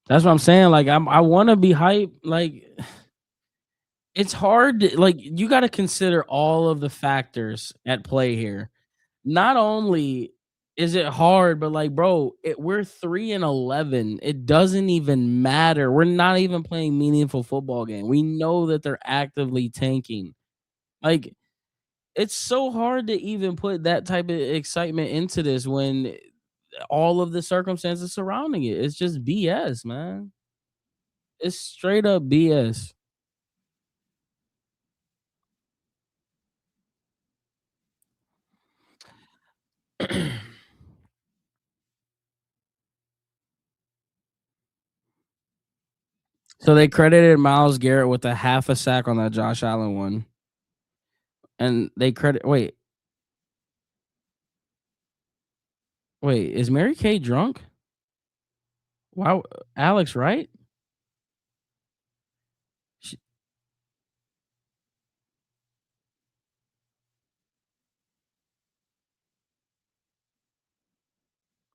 That's what I'm saying. Like I want to be hype. Like it's hard. Like you got to consider all of the factors at play here. Not only is it hard, but like, bro, we're 3-11. It doesn't even matter. We're not even playing meaningful football game. We know that they're actively tanking. Like it's so hard to even put that type of excitement into this when all of the circumstances surrounding it. It's just BS, man. It's straight up BS. So they credited Miles Garrett with a half a sack on that Josh Allen one. And they credit wait, is Mary Kay drunk? Wow, Alex, right? She,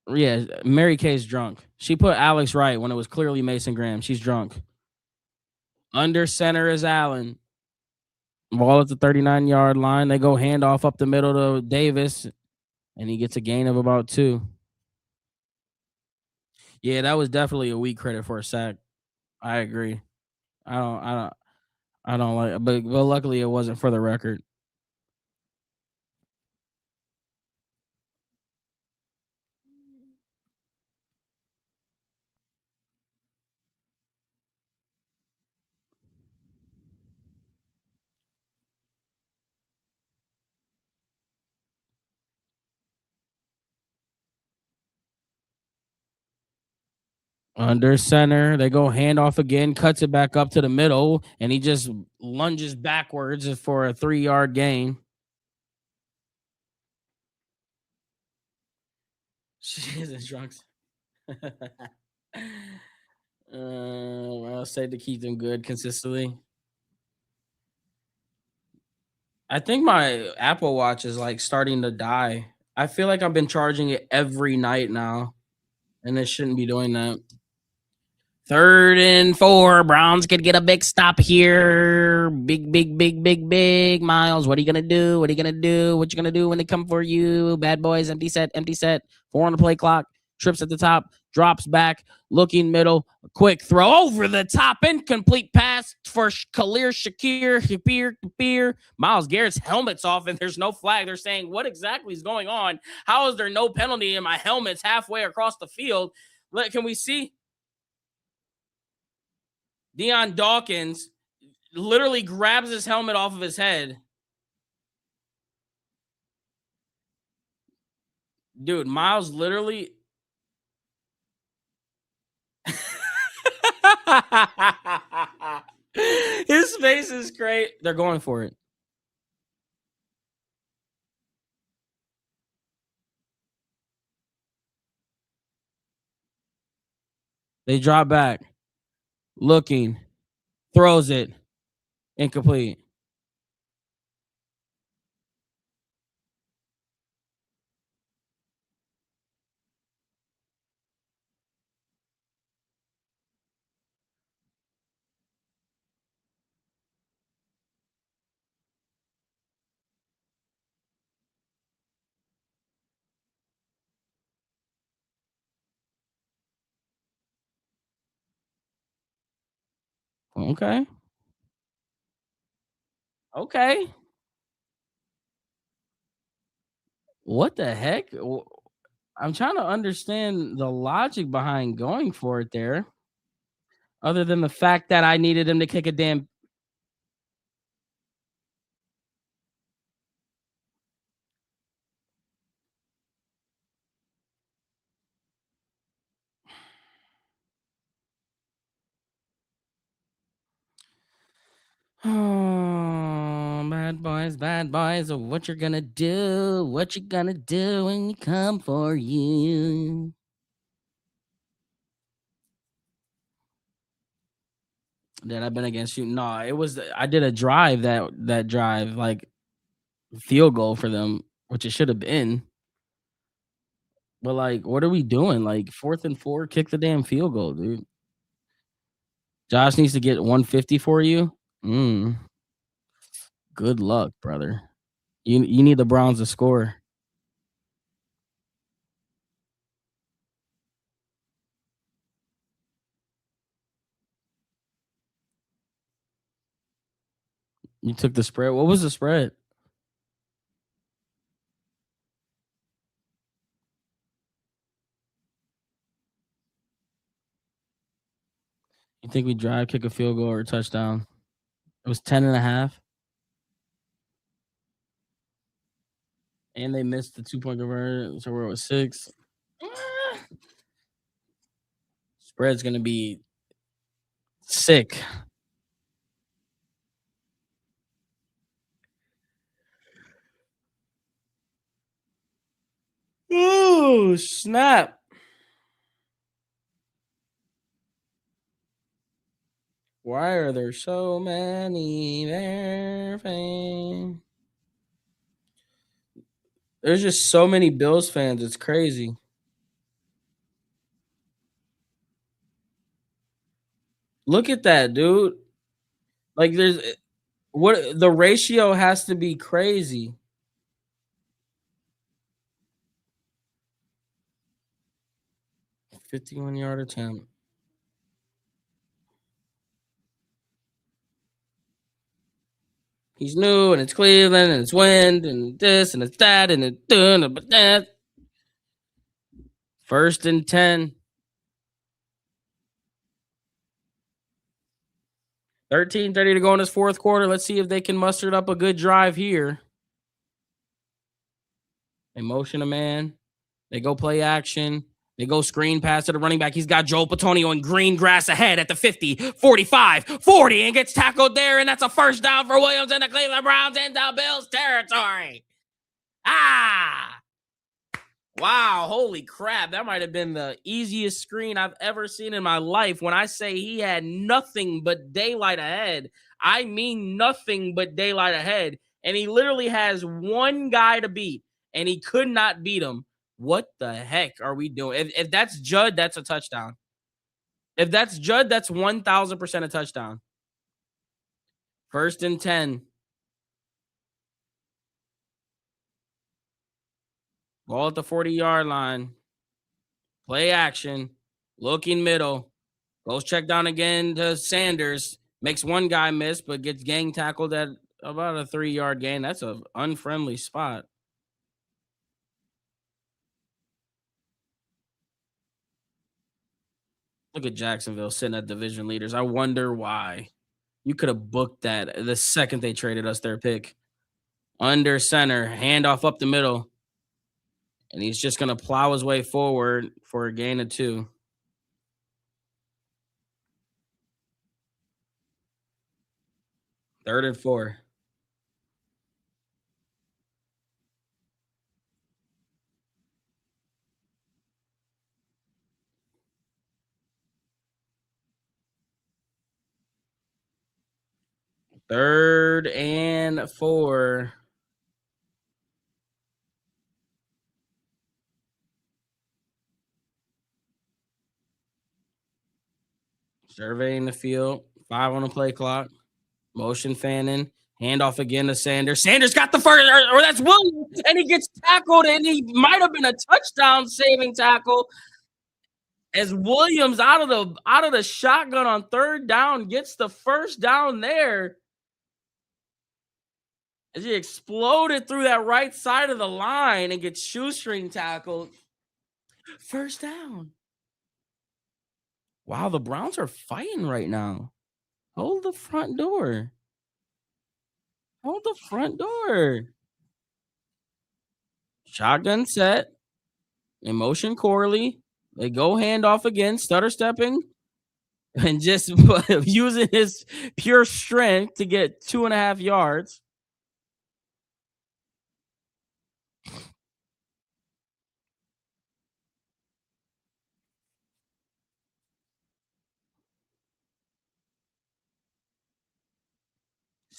yeah, Mary Kay's drunk. She put Alex right when it was clearly Mason Graham. She's drunk. Under center is Allen. Ball at the 39-yard line. They go handoff up the middle to Davis, and he gets a gain of about 2. Yeah, that was definitely a weak credit for a sack. I agree. I don't I don't I don't like but luckily it wasn't for the record. Under center, they go handoff again, cuts it back up to the middle, and he just lunges backwards for a 3-yard gain. She isn't drunk. I'll say to keep them good consistently. I think my Apple Watch is like starting to die. I feel like I've been charging it every night now, and it shouldn't be doing that. 3rd and 4. Browns could get a big stop here. Big, big, big, big, big. Miles, what are you gonna do? What are you gonna do? What you gonna do when they come for you? Bad boys, empty set, empty set. 4 on the play clock. Trips at the top, drops back, looking middle, quick throw over the top, incomplete pass for Khalil Shakir. Miles Garrett's helmet's off, and there's no flag. They're saying, what exactly is going on? How is there no penalty and my helmet's halfway across the field? Can we see? Deion Dawkins literally grabs his helmet off of his head. Dude, Miles literally. His face is great. They're going for it. They drop back, looking, throws it, incomplete. Okay. Okay. What the heck? I'm trying to understand the logic behind going for it there, other than the fact that I needed him to kick a damn. Oh, bad boys. What you're gonna do? What you gonna do when you come for you? That I've been against you. No, it was I did a drive that drive, like, field goal for them, which it should have been. But, like, what are we doing? Like, 4th and 4, kick the damn field goal, dude. Josh needs to get 150 for you? Mm, good luck, brother. You need the Browns to score. You took the spread. What was the spread? You think we drive, kick a field goal, or a touchdown? It was 10.5, and they missed the two-point conversion, so we're at 6. Ah, spread's gonna be sick. Ooh, snap. Why are there so many Bear fans? There's just so many Bills fans. It's crazy. Look at that, dude. Like, there's what the ratio has to be crazy. 51-yard attempt. He's new, and it's Cleveland, and it's wind, and this, and it's that, and it's done, but that. 1st and 10. 13:30 to go in this fourth quarter. Let's see if they can muster up a good drive here. They motion a man. They go play action. They go screen pass to the running back. He's got Joe Patonio in green grass ahead at the 50, 45, 40, and gets tackled there. And that's a first down for Williams and the Cleveland Browns into Bills territory. Ah! Wow, holy crap. That might have been the easiest screen I've ever seen in my life. When I say he had nothing but daylight ahead, I mean nothing but daylight ahead. And he literally has one guy to beat, and he could not beat him. What the heck are we doing? If that's Judd, that's a touchdown. If that's Judd, that's 1000% a touchdown. 1st and 10. Ball at the 40-yard line. Play action. Looking middle. Goes check down again to Sanders. Makes one guy miss, but gets gang tackled at about a 3-yard gain. That's an unfriendly spot. Look at Jacksonville sitting at division leaders. I wonder why. You could have booked that the second they traded us their pick. Under center, handoff up the middle. And he's just going to plow his way forward for a gain of 2. 3rd and 4. 3rd and 4. Surveying the field. 5 on the play clock. Motion fanning. Handoff again to Sanders. Sanders got the first, or that's Williams, and he gets tackled, and he might have been a touchdown saving tackle as Williams out of the shotgun on 3rd down gets the first down there as he exploded through that right side of the line and gets shoestring tackled. First down. Wow, the Browns are fighting right now. Hold the front door. Hold the front door. Shotgun set. In motion Corley. They go handoff again, stutter stepping, and just using his pure strength to get 2.5 yards.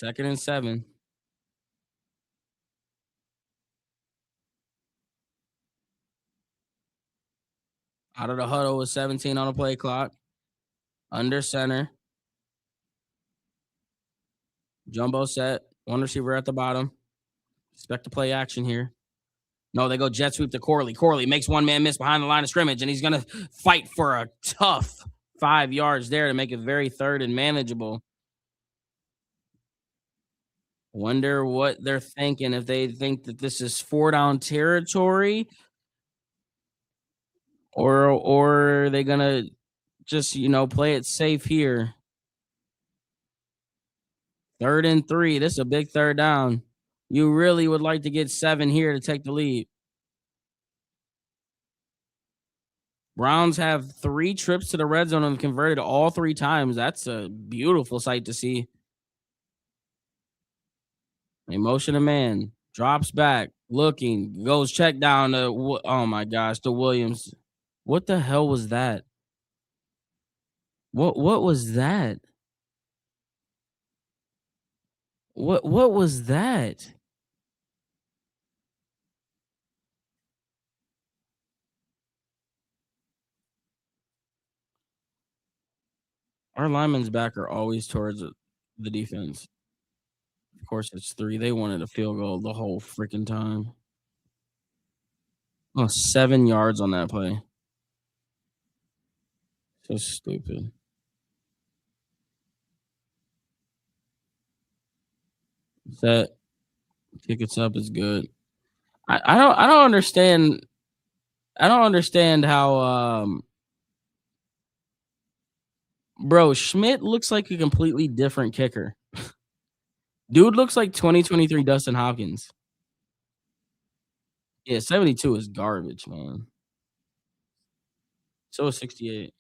2nd and 7. Out of the huddle with 17 on the play clock. Under center. Jumbo set. One receiver at the bottom. Expect to play action here. No, they go jet sweep to Corley. Corley makes one man miss behind the line of scrimmage, and he's going to fight for a tough 5 yards there to make it very third and manageable. Wonder what they're thinking, if they think that this is 4 down territory, or are they gonna just, play it safe here. 3rd and 3. This is a big 3rd down. You really would like to get 7 here to take the lead. Browns have 3 trips to the red zone and converted all 3 times. That's a beautiful sight to see. They motion a man, drops back, looking, goes check down to oh my gosh, to Williams. What the hell was that? What was that? What was that? Our linemen's back are always towards the defense. Of course, it's 3. They wanted a field goal the whole freaking time. Oh, 7 yards on that play. So stupid. Set, tickets up is good. I don't understand. I don't understand how bro, Schmidt looks like a completely different kicker. Dude looks like 2023 Dustin Hopkins. Yeah, 72 is garbage, man. So is 68.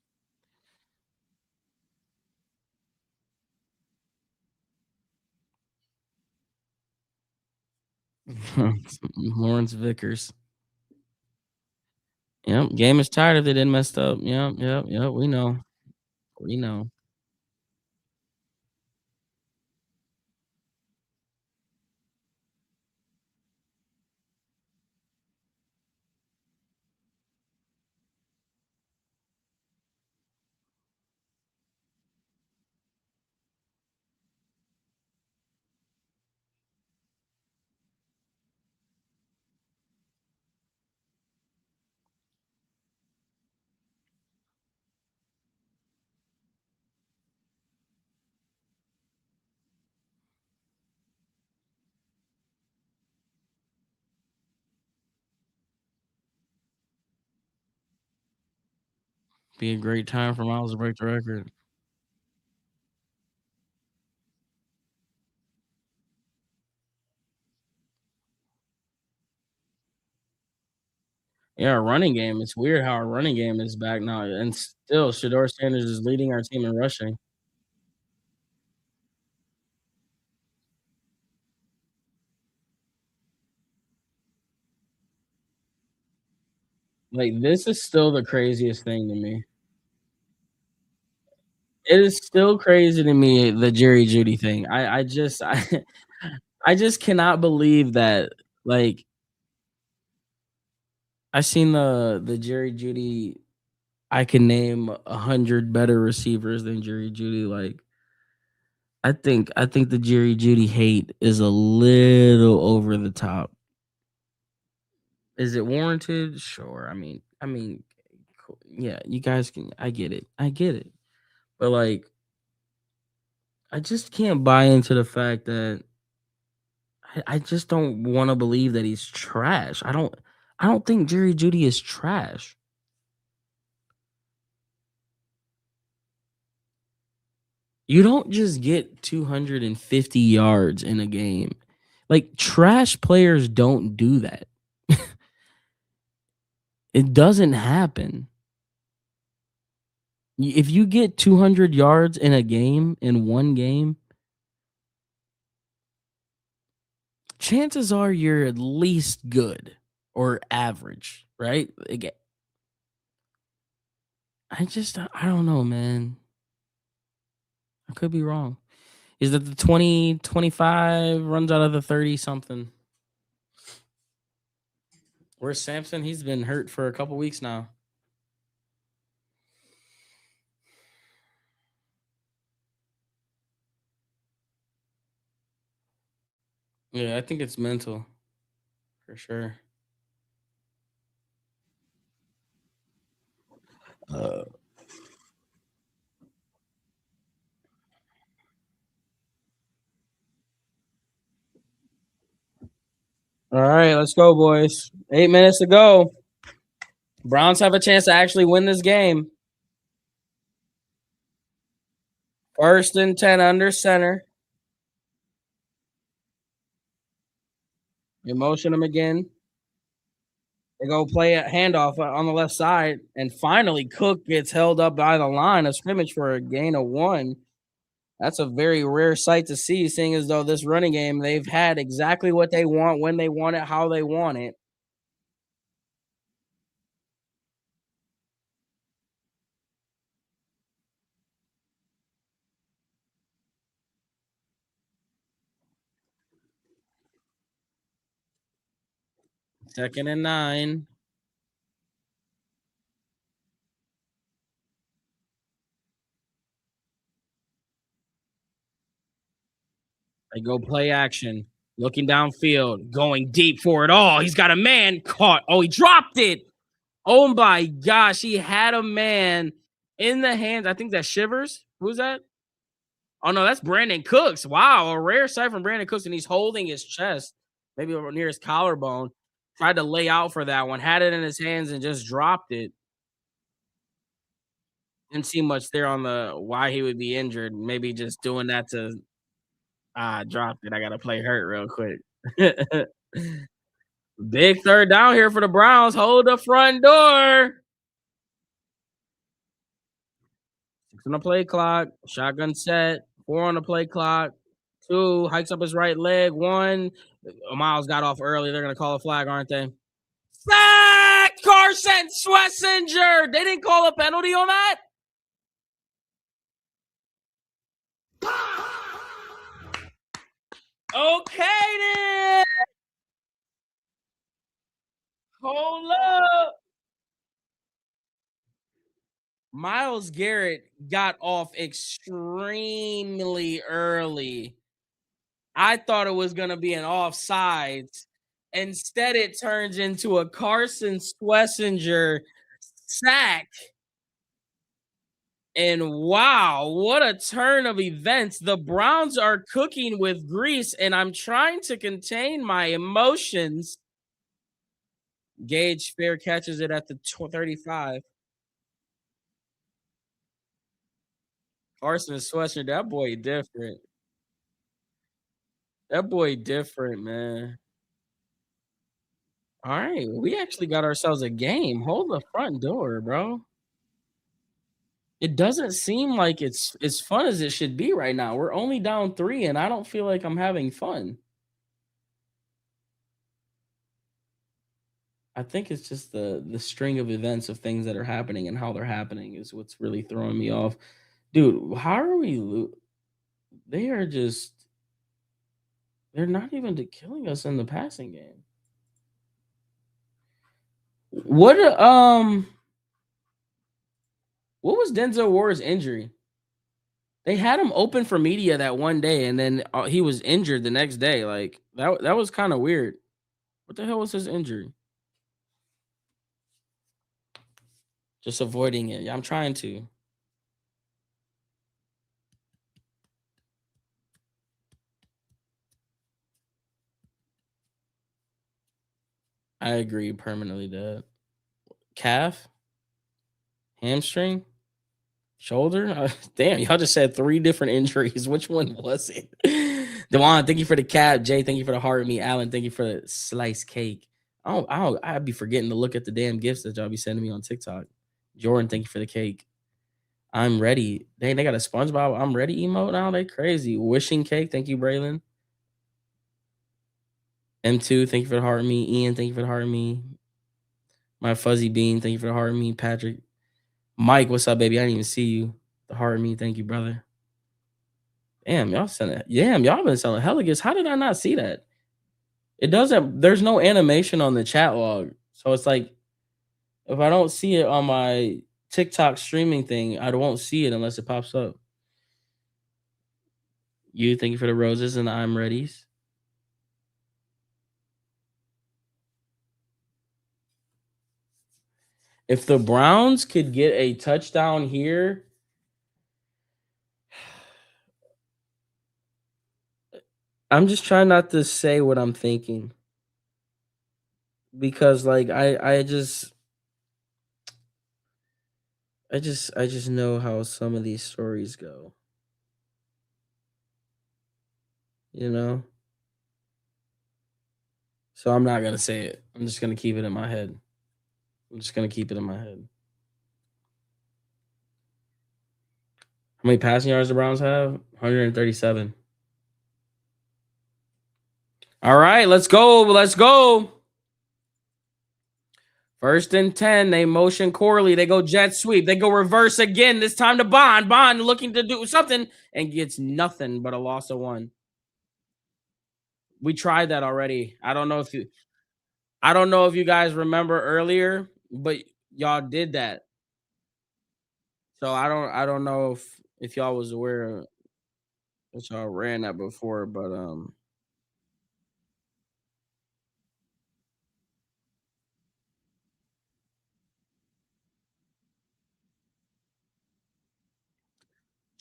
Lawrence Vickers. Yep, game is tired if they didn't messed up. Yep, yep, yep. We know. We know. Be a great time for Miles to break the record. Yeah, our running game. It's weird how our running game is back now, and still Shador Sanders is leading our team in rushing. Like, this is still the craziest thing to me. It is still crazy to me, the Jerry Judy thing. I just cannot believe that, like, I seen the Jerry Judy. I can name 100 better receivers than Jerry Judy. Like, I think the Jerry Judy hate is a little over the top. Is it warranted? Sure. I mean, yeah, you guys can. I get it. I get it. But like, I just can't buy into the fact that I just don't want to believe that he's trash. I don't think Jerry Judy is trash. You don't just get 250 yards in a game. Like, trash players don't do that. It doesn't happen. If you get 200 yards in a game, in one game, chances are you're at least good or average, right? I don't know, man. I could be wrong. He's at the 20, 25, runs out of the 30 something. Where's Samson? He's been hurt for a couple weeks now. Yeah, I think it's mental for sure. Uh, all right, let's go, boys. 8 minutes to go. Browns have a chance to actually win this game. First and 10 under center. You motion them again. They go play a handoff on the left side, and finally Cook gets held up by the line of scrimmage for a gain of 1. That's a very rare sight to see, seeing as though this running game, they've had exactly what they want, when they want it, how they want it. Second and 9. They go play action, looking downfield, going deep for it all. He's got a man caught. Oh, he dropped it. Oh my gosh, he had a man in the hands. I think that's Shivers. Who's that? Oh no, that's Brandon Cooks. Wow, a rare sight from Brandon Cooks, and he's holding his chest, maybe over near his collarbone. Tried to lay out for that one, had it in his hands and just dropped it. Didn't see much there on the why he would be injured. Maybe just doing that to dropped it. I gotta play hurt real quick. Big third down here for the Browns. Hold the front door. 6 on the play clock. Shotgun set. 4 on the play clock. 2 hikes up his right leg. 1. Miles got off early. They're gonna call a flag, aren't they? Sack! Carson Schlesinger. They didn't call a penalty on that. Okay, then. Hold up. Miles Garrett got off extremely early. I thought it was gonna be an offsides. Instead, it turns into a Carson Schlesinger sack. And wow, what a turn of events. The Browns are cooking with grease, and I'm trying to contain my emotions. Gage fair catches it at the 35. Carson Schlesinger, that boy different. That boy different, man. All right, we actually got ourselves a game. Hold the front door, bro. It doesn't seem like it's as fun as it should be right now. We're only down 3, and I don't feel like I'm having fun. I think it's just the string of events of things that are happening and how they're happening is what's really throwing me off. Dude, how are we they are just they're not even killing us in the passing game. What what was Denzel Ward's injury? They had him open for media that one day, and then he was injured the next day. Like that was kind of weird. What the hell was his injury? Just avoiding it. Yeah, I'm trying to. I agree, permanently dead. Calf, hamstring, shoulder. Damn, y'all just said 3 different injuries. Which one was it? Dewan, thank you for the cap. Jay, thank you for the heart me. Alan, thank you for the sliced cake. I'd be forgetting to look at the damn gifts that y'all be sending me on TikTok. Jordan, thank you for the cake. I'm ready. Dang, they got a SpongeBob I'm ready emote now. They crazy. Wishing cake. Thank you, Braylon. M2, thank you for the heart me. Ian, thank you for the heart me. My fuzzy bean, thank you for the heart me. Patrick. Mike, what's up, baby? I didn't even see you. The heart me. Thank you, brother. Damn, y'all been selling hella gifts. How did I not see that? It doesn't there's no animation on the chat log. So it's like if I don't see it on my TikTok streaming thing, I won't see it unless it pops up. You thank you for the roses and the I'm readies. If the Browns could get a touchdown here, I'm just trying not to say what I'm thinking because like I just know how some of these stories go, you know? So I'm not gonna say it. I'm just gonna keep it in my head. I'm just gonna keep it in my head. How many passing yards the Browns have? 137. All right, let's go. Let's go. First and 10. They motion Corley. They go jet sweep. They go reverse again. This time to Bond. Bond looking to do something and gets nothing but a loss of one. We tried that already. I don't know if you guys remember earlier, but y'all did that. So I don't know if y'all was aware that y'all ran that before, but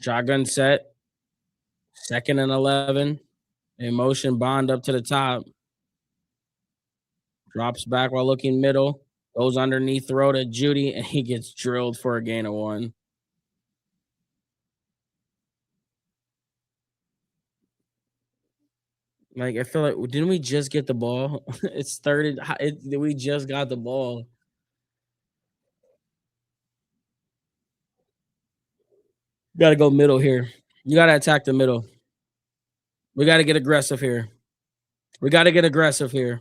shotgun set, second and 11. They motion Bond up to the top, drops back while looking middle, goes underneath throw to Judy, and he gets drilled for a gain of one. Like I feel like didn't we just get the ball? It's third. We just got the ball. Got to go middle here. You got to attack the middle. We got to get aggressive here. We got to get aggressive here.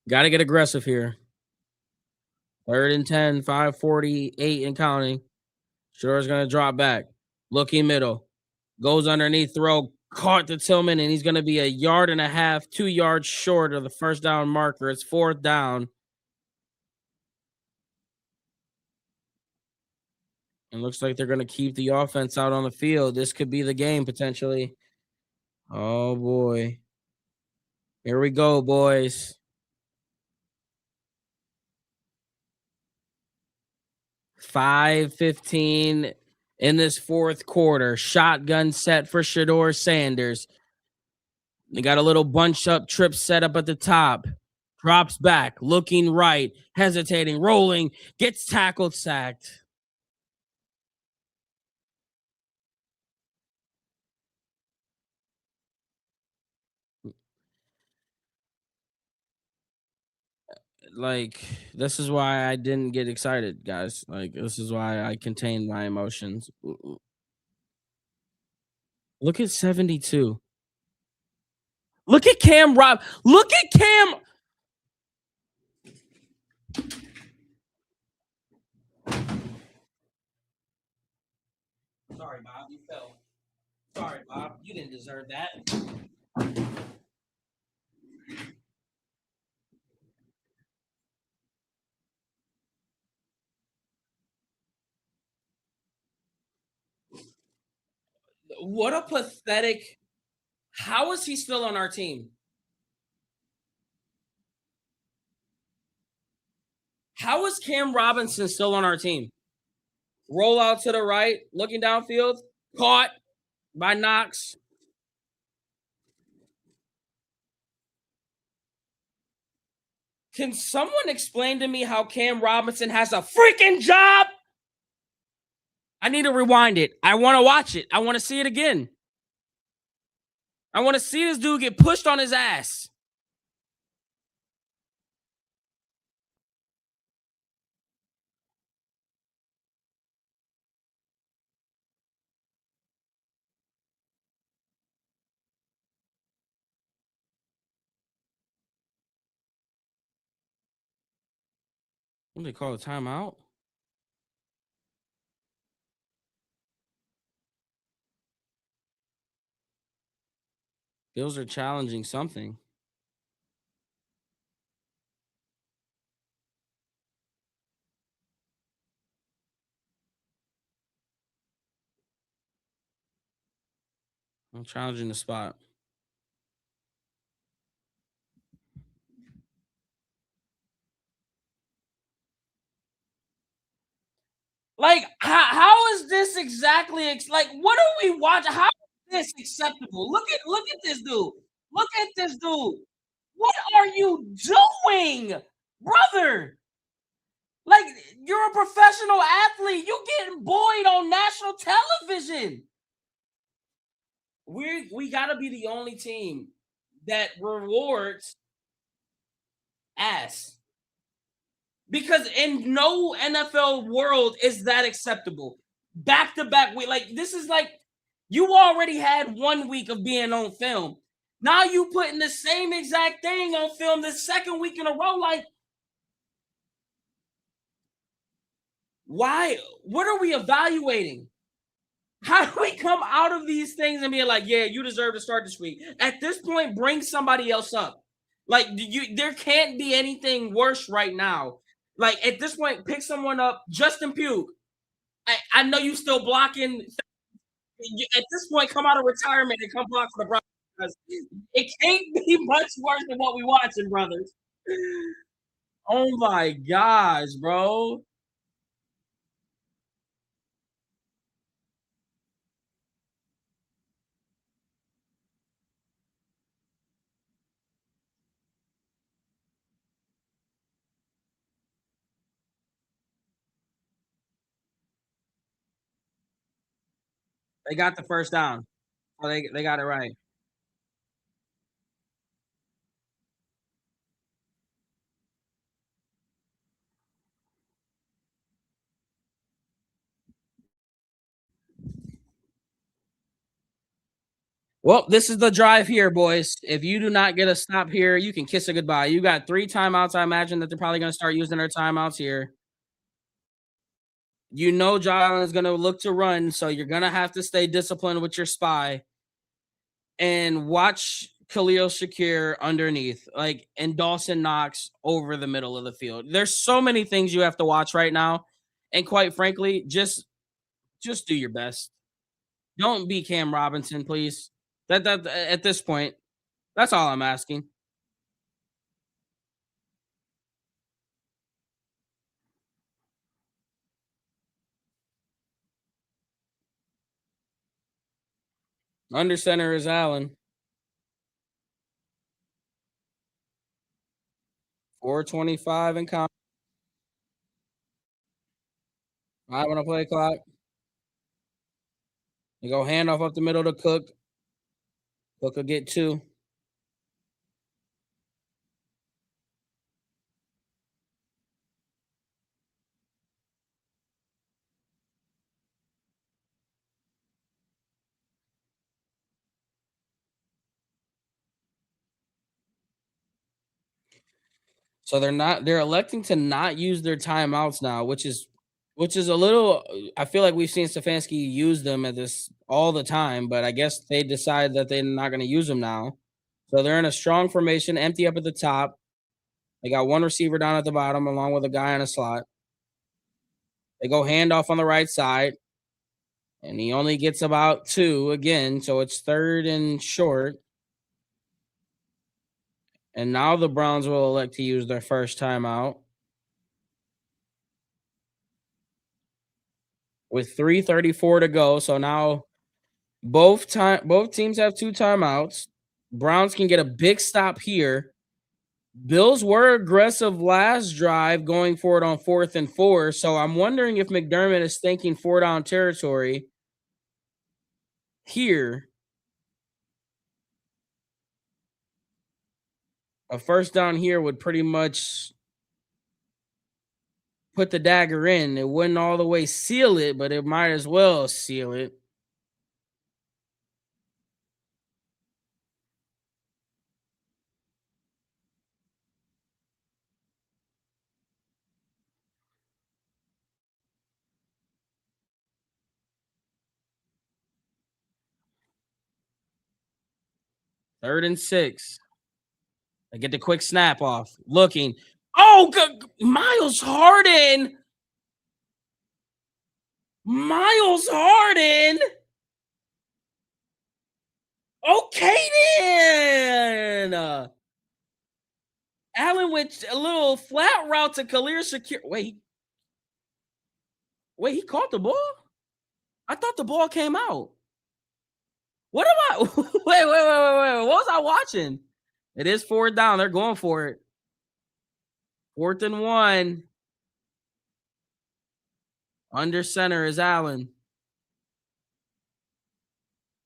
Got to get aggressive here. Third and 10, 5:48 and counting. Shador's going to drop back. Looking middle. Goes underneath throw. Caught to Tillman, and he's going to be a yard and a half, 2 yards short of the first down marker. It's fourth down. And looks like they're going to keep the offense out on the field. This could be the game potentially. Oh, boy. Here we go, boys. 5:15 in this fourth quarter. Shotgun set for Shador Sanders. They got a little bunch up trip set up at the top. Drops back, looking right, hesitating, rolling, gets tackled, sacked. Like, this is why I didn't get excited, guys. Like, this is why I contained my emotions. Look at 72. Look at Cam Rob. Look at Cam. Sorry, Bob. You fell. Sorry, Bob. You didn't deserve that. What a pathetic. How is he still on our team? How is Cam Robinson still on our team? Roll out to the right, looking downfield, caught by Knox. Can someone explain to me how Cam Robinson has a freaking job? I need to rewind it. I want to watch it. I want to see it again. I want to see this dude get pushed on his ass. What do they call a timeout? Bills are challenging something. I'm challenging the spot. Like, how is this exactly like what are we watching? How is this acceptable? Look at this dude. Look at this dude. What are you doing, brother? Like, you're a professional athlete. You getting bullied on national television. We gotta be the only team that rewards ass. Because in no NFL world is that acceptable. Back to back week. Like, this is like you already had 1 week of being on film. Now you putting the same exact thing on film the second week in a row. Like, why? What are we evaluating? How do we come out of these things and be like, yeah, you deserve to start this week? At this point, bring somebody else up. Like, there can't be anything worse right now. Like, at this point, pick someone up. Justin Pugh. I know you still blocking. At this point, come out of retirement and come block for the Broncos. Because it can't be much worse than what we watching, brothers. Oh my gosh, bro. They got the first down. Oh, they got it right. Well, this is the drive here, boys. If you do not get a stop here, you can kiss it goodbye. You got 3 timeouts. I imagine that they're probably going to start using their timeouts here. You know, John is going to look to run, so you're going to have to stay disciplined with your spy and watch Khalil Shakir underneath, like, and Dawson Knox over the middle of the field. There's so many things you have to watch right now, and quite frankly, just do your best. Don't be Cam Robinson, please. That at this point, that's all I'm asking. Under center is Allen. 4:25 and count. 5 on the play clock. You go handoff up the middle to Cook. Cook will get 2. So they're electing to not use their timeouts now, which is a little I feel like we've seen Stefanski use them at this all the time, but I guess they decide that they're not going to use them now. So they're in a strong formation, empty up at the top. They got one receiver down at the bottom along with a guy in a slot. They go handoff on the right side, and he only gets about 2 again, so it's third and short. And now the Browns will elect to use their first timeout with 3:34 to go. So now both teams have 2 timeouts. Browns can get a big stop here. Bills were aggressive last drive going for it on 4th and 4. So I'm wondering if McDermott is thinking 4 down territory here. A first down here would pretty much put the dagger in. It wouldn't all the way seal it, but it might as well seal it. 3rd and 6. They get the quick snap off. Looking. Oh, Miles Harden. Miles Harden. Okay, then. Allen went a little flat route to Khalil Shakir. Wait, he caught the ball? I thought the ball came out. What am I? Wait. What was I watching? It is 4th down. They're going for it. 4th and 1. Under center is Allen.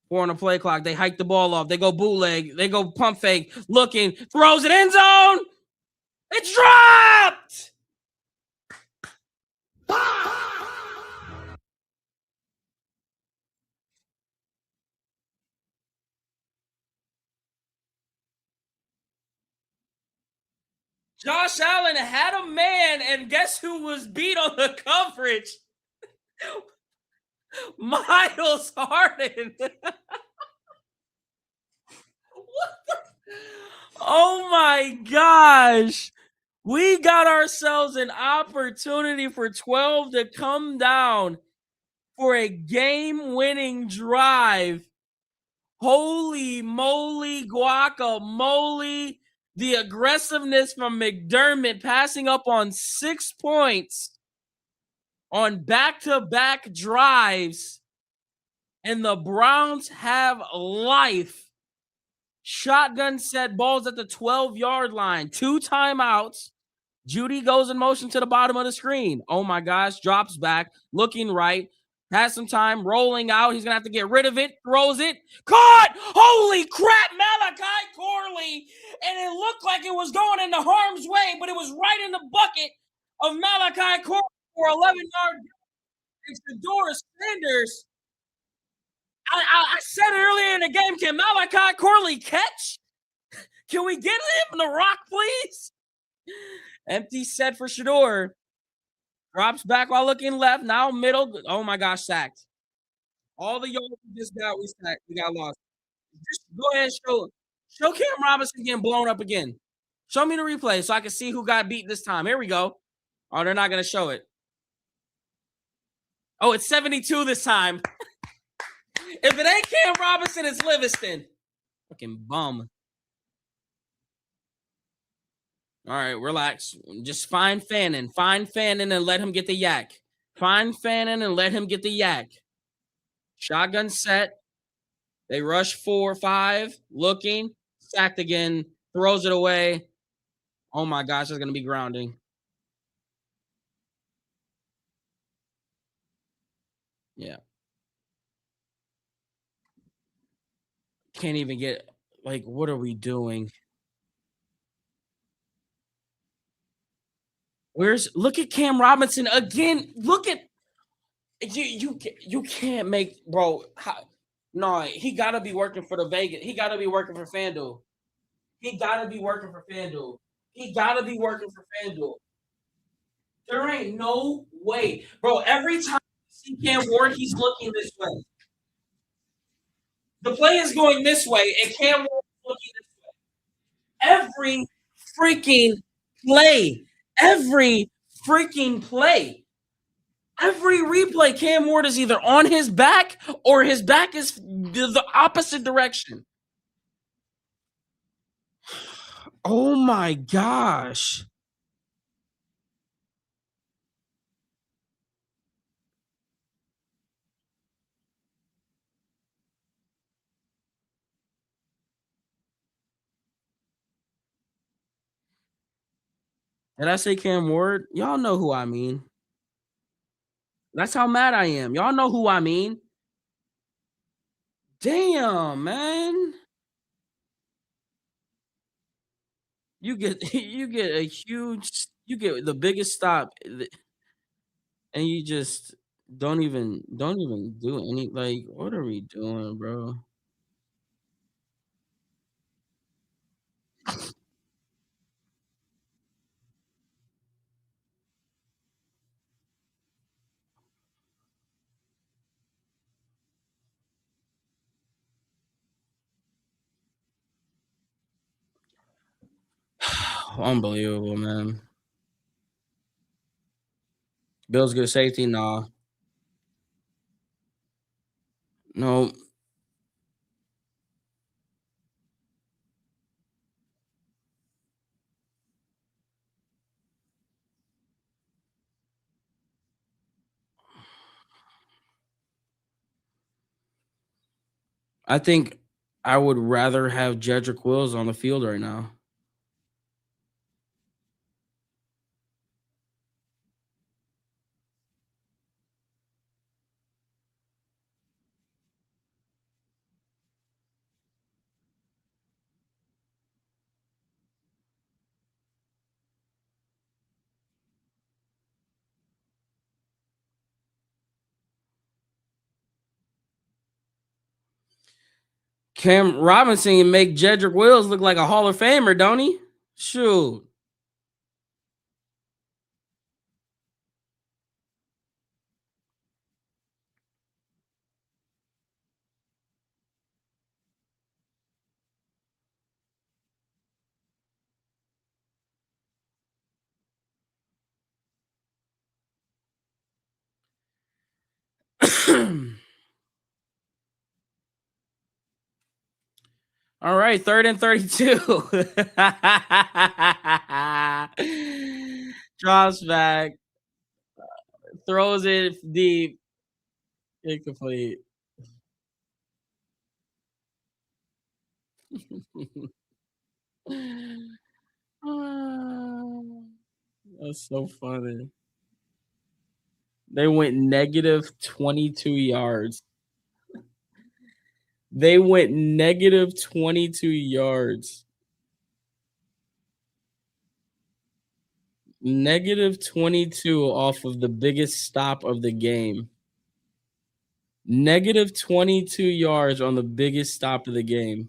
4 on the play clock. They hike the ball off. They go bootleg. They go pump fake. Looking. Throws it end zone. It's dropped. Josh Allen had a man, and guess who was beat on the coverage? Miles Harden. Oh my gosh. We got ourselves an opportunity for 12 to come down for a game-winning drive. Holy moly, guacamole. The aggressiveness from McDermott passing up on 6 points on back-to-back drives. And the Browns have life. Shotgun set, balls at the 12-yard line. 2 timeouts. Judy goes in motion to the bottom of the screen. Oh my gosh, drops back, looking right. Has some time, rolling out. He's going to have to get rid of it. Throws it. Caught! Holy crap, Malachi Corley. And it looked like it was going into harm's way, but it was right in the bucket of Malachi Corley for 11-yard. It's the Doris Sanders. I said it earlier in the game. Can Malachi Corley catch? Can we get him the rock, please? Empty set for Shador. Drops back while looking left. Now middle. Oh my gosh, sacked. All the yards we just got, we sacked. We got lost. Just go ahead and show Cam Robinson getting blown up again. Show me the replay so I can see who got beat this time. Here we go. Oh, they're not going to show it. Oh, it's 72 this time. If it ain't Cam Robinson, it's Livingston. Fucking bum. All right, relax. Just find Fannin. Find Fannin and let him get the yak. Find Fannin and let him get the yak. Shotgun set. They rush 4, 5. Looking. Sacked again. Throws it away. Oh my gosh, there's going to be grounding. Yeah. Can't even get, like, what are we doing? Look at Cam Robinson again. Look at you can't make, bro. No, he gotta be working for the Vegas. He gotta be working for FanDuel. He gotta be working for FanDuel. He gotta be working for FanDuel. There ain't no way, bro. Every time I see Cam Ward, he's looking this way. The play is going this way, and Cam Ward is looking this way. Every freaking play. Every freaking play. Every replay, Cam Ward is either on his back or his back is the opposite direction. Oh my gosh. Did I say Cam Ward? Y'all know who I mean. That's how mad I am. Y'all know who I mean. Damn, man. You get you get the biggest stop and you just don't even do any, like, what are we doing, bro? Unbelievable, man. Bills get a safety? Nah. No. I think I would rather have Jedrick Wills on the field right now. Cam Robinson make Jedrick Wills look like a Hall of Famer, don't he? Shoot. All right, 3rd and 32. Drops back, throws it deep, incomplete. Ah, that's so funny. They went negative 22 yards. They went negative 22 yards. Negative 22 off of the biggest stop of the game. Negative 22 yards on the biggest stop of the game.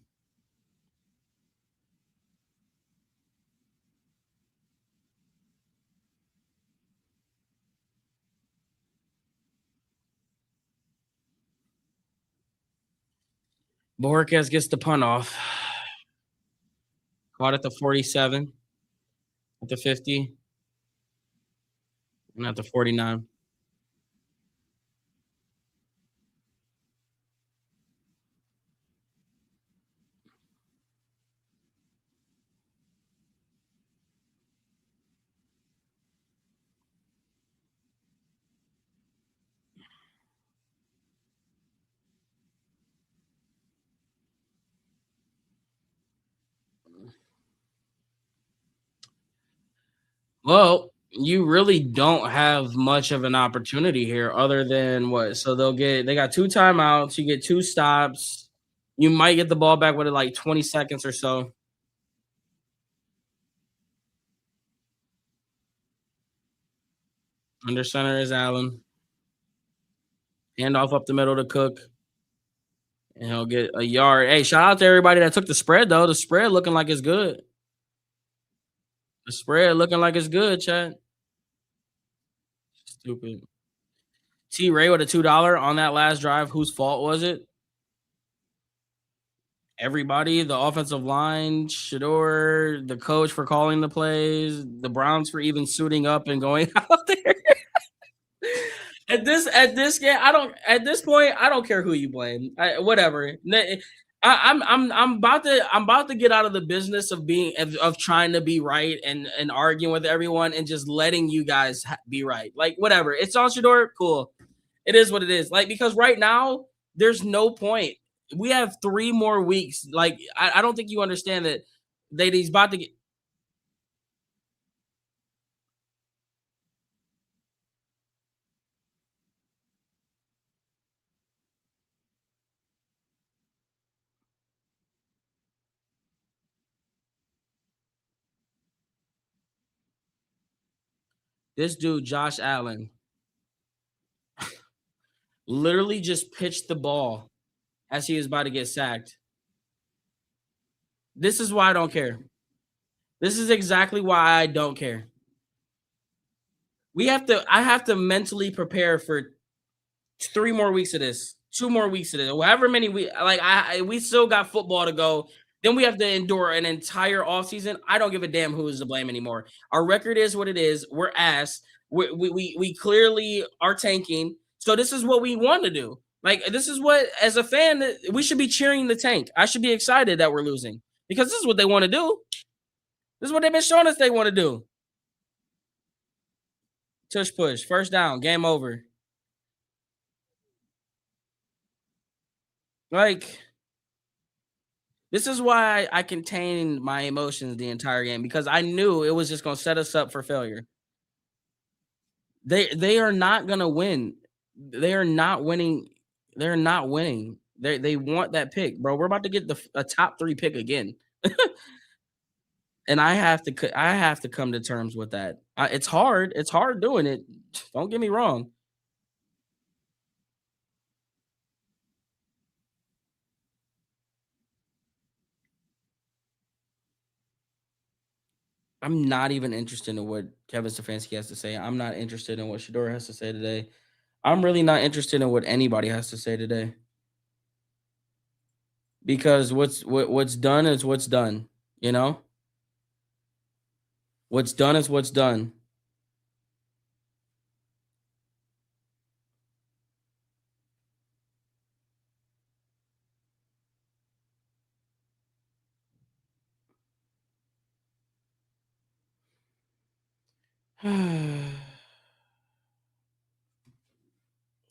Borges gets the punt off. Caught at the 47, at the 50, and at the 49. Well, you really don't have much of an opportunity here other than what? So they got 2 timeouts, you get 2 stops. You might get the ball back with like 20 seconds or so. Under center is Allen. Handoff up the middle to Cook, and he'll get a yard. Hey, shout out to everybody that took the spread though. The spread looking like it's good. The spread looking like it's good, Chad. Stupid. T Ray with a $2 on that last drive. Whose fault was it? Everybody, the offensive line, Shador, the coach for calling the plays, the Browns for even suiting up and going out there. At this game, I don't at this point, I don't care who you blame. Whatever. I'm about to get out of the business of of trying to be right and arguing with everyone and just letting you guys be right. Like whatever. It's on Shador, cool. It is what it is. Like because right now there's no point. We have 3 more weeks. Like I don't think you understand that he's about to get this dude Josh Allen literally just pitched the ball as he was about to get sacked. This is why I don't care. This is exactly why I don't care. I have to mentally prepare for 3 more weeks of this, 2 more weeks of this, however many we still got football to go. Then we have to endure an entire offseason. I don't give a damn who is to blame anymore. Our record is what it is. We're ass. We clearly are tanking. So this is what we want to do. Like this is what, as a fan, we should be cheering the tank. I should be excited that we're losing because this is what they want to do. This is what they've been showing us they want to do. Tush push, first down, game over. Like this is why I contained my emotions the entire game because I knew it was just going to set us up for failure. They are not gonna win. They are not winning. They're not winning. They want that pick, bro. We're about to get a top 3 pick again, and I have to come to terms with that. It's hard. It's hard doing it. Don't get me wrong. I'm not even interested in what Kevin Stefanski has to say. I'm not interested in what Shador has to say today. I'm really not interested in what anybody has to say today because what's done is what's done. You know, what's done is what's done.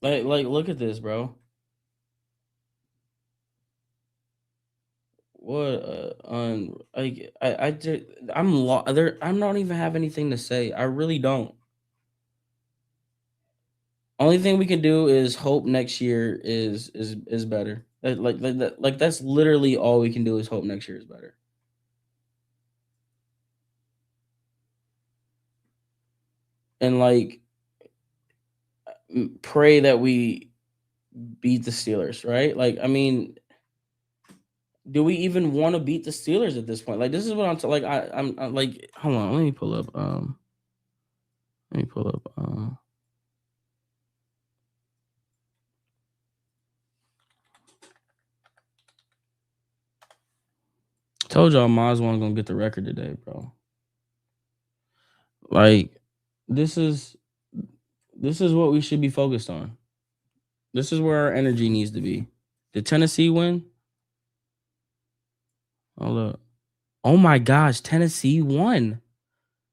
Like, look at this, bro. What on like I just there. I'm not even have anything to say. I really don't. Only thing we can do is hope next year is better. Like that's literally all we can do is hope next year is better. And like pray that we beat the Steelers, right? Like I mean, do we even want to beat the Steelers at this point? Like this is what like I'm like hold on, let me pull up let me pull up told y'all Maz wasn't gonna get the record today, bro. Like this is this is what we should be focused on. This is where our energy needs to be. Did Tennessee win? Oh look. Oh my gosh, Tennessee won.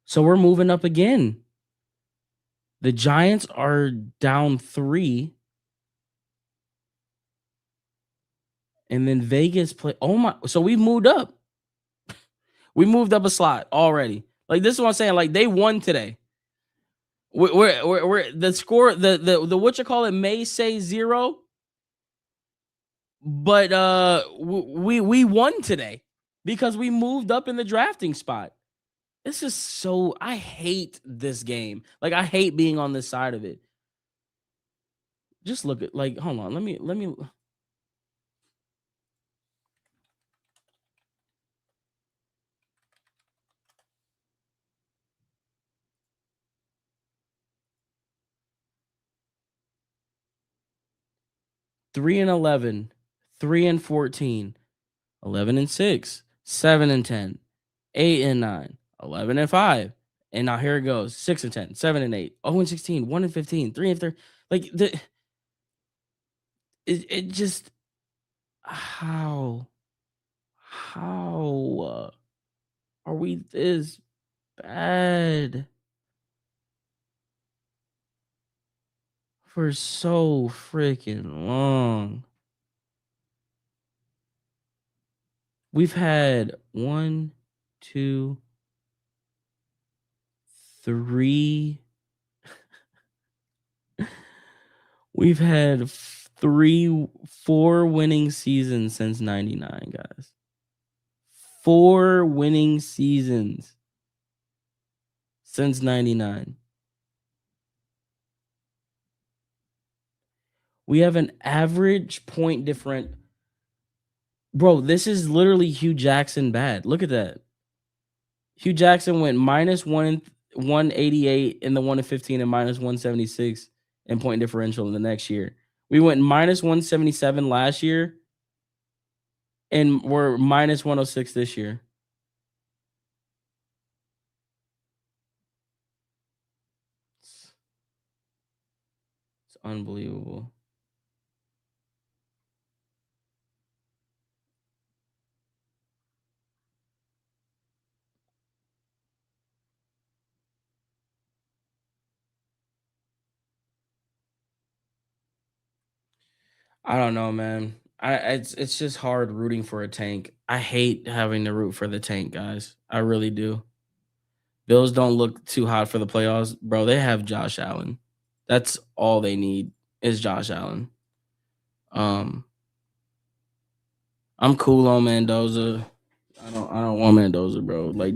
So we're moving up again. The Giants are down 3. And then Vegas play. Oh my, so we moved up. We moved up a slot already. Like this is what I'm saying. Like they won today. We're the score, the what you call it may say 0, but we won today because we moved up in the drafting spot. This is so I hate this game. Like I hate being on this side of it. Just look at like hold on. Let me 3-11, 3-14, 11-6, 7-10, 8-9, 11-5. And now here it goes. 6-10, 7-8, 0-16, 1-15, 3-3. Like it just how how are we this bad for so freaking long? We've had 1, 2, 3. We've had 4 winning seasons since 99, guys. 4 winning seasons since 99. We have an average point different. Bro, this is literally Hugh Jackson bad. Look at that. Hugh Jackson went -1 and 188 in the 1-15 and -176 in point differential in the next year. We went -177 last year. and we're minus 106 this year. It's unbelievable. I don't know, man. It's just hard rooting for a tank. I hate having to root for the tank, guys. I really do. Bills don't look too hot for the playoffs, bro. They have Josh Allen. That's all they need is Josh Allen. Um, I'm cool on Mendoza. I don't want Mendoza, bro. Like,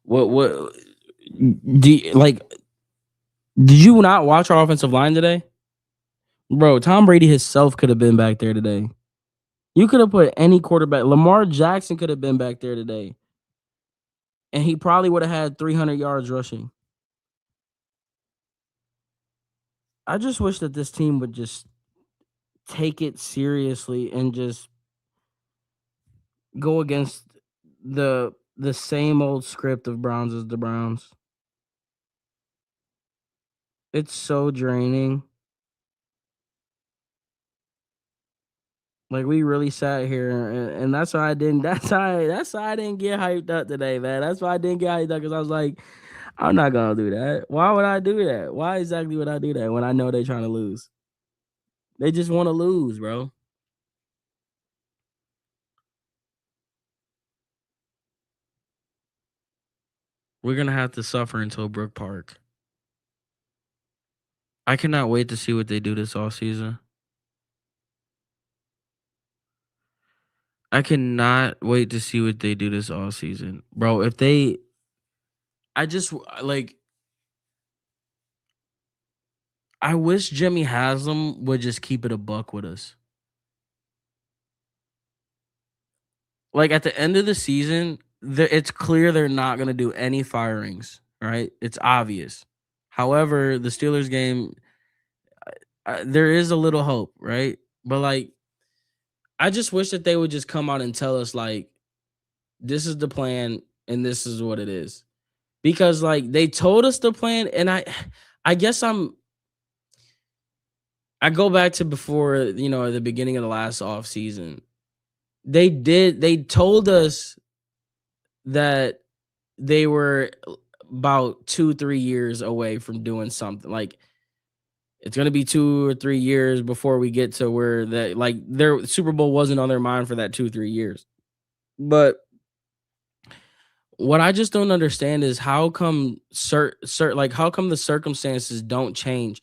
what like? Did you not watch our offensive line today, bro? Tom Brady himself could have been back there today. You could have put any quarterback. Lamar Jackson could have been back there today, and he probably would have had 300 yards rushing. I just wish that this team would just take it seriously and just go against the same old script of Browns as the Browns. It's so draining. Like we really sat here, and that's why I didn't. That's why I didn't get hyped up today, man. That's why I didn't get hyped up because I was like, I'm not gonna do that. Why would I do that? Why exactly would I do that when I know they're trying to lose? They just want to lose, bro. We're gonna have to suffer until Brook Park. I cannot wait to see what they do this off season. I cannot wait to see what they do this all season, bro. If they, I just like, I wish Jimmy Haslam would just keep it a buck with us. Like at the end of the season, it's clear they're not gonna do any firings, right? It's obvious. However, the Steelers game, there is a little hope, right? But like, I just wish that they would just come out and tell us like, this is the plan and this is what it is. Because like they told us the plan, and I guess I go back to before, at the beginning of the last off season. They told us that they were about 2-3 years away from doing something. Like it's gonna be 2 or 3 years before we get to where that like their Super Bowl wasn't on their mind for that 2-3 years. But what I just don't understand is how come like how come the circumstances don't change.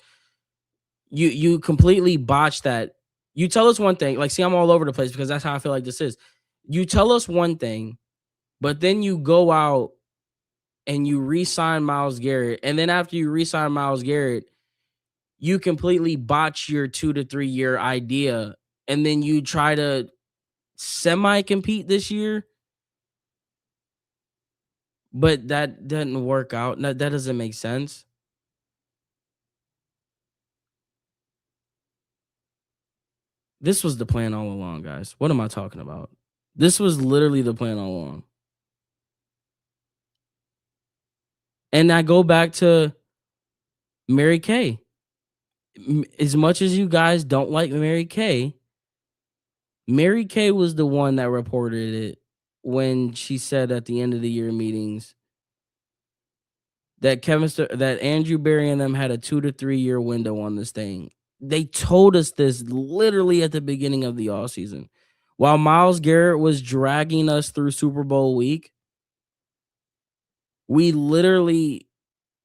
You completely botch that. You tell us one thing, like, see, I'm all over the place because that's how I feel like this is. You tell us one thing, but then you go out and you re-sign Myles Garrett, and then after you re-sign Myles Garrett, you completely botch your 2 to 3 year idea, and then you try to semi-compete this year, but that doesn't work out. That doesn't make sense. This was the plan all along, guys. What am I talking about? This was literally the plan all along. And I go back to Mary Kay. As much as you guys don't like Mary Kay was the one that reported it when she said at the end of the year meetings that that Andrew Berry and them had a 2 to 3 year window on this thing. They told us this literally at the beginning of the off season. While Myles Garrett was dragging us through Super Bowl week, we literally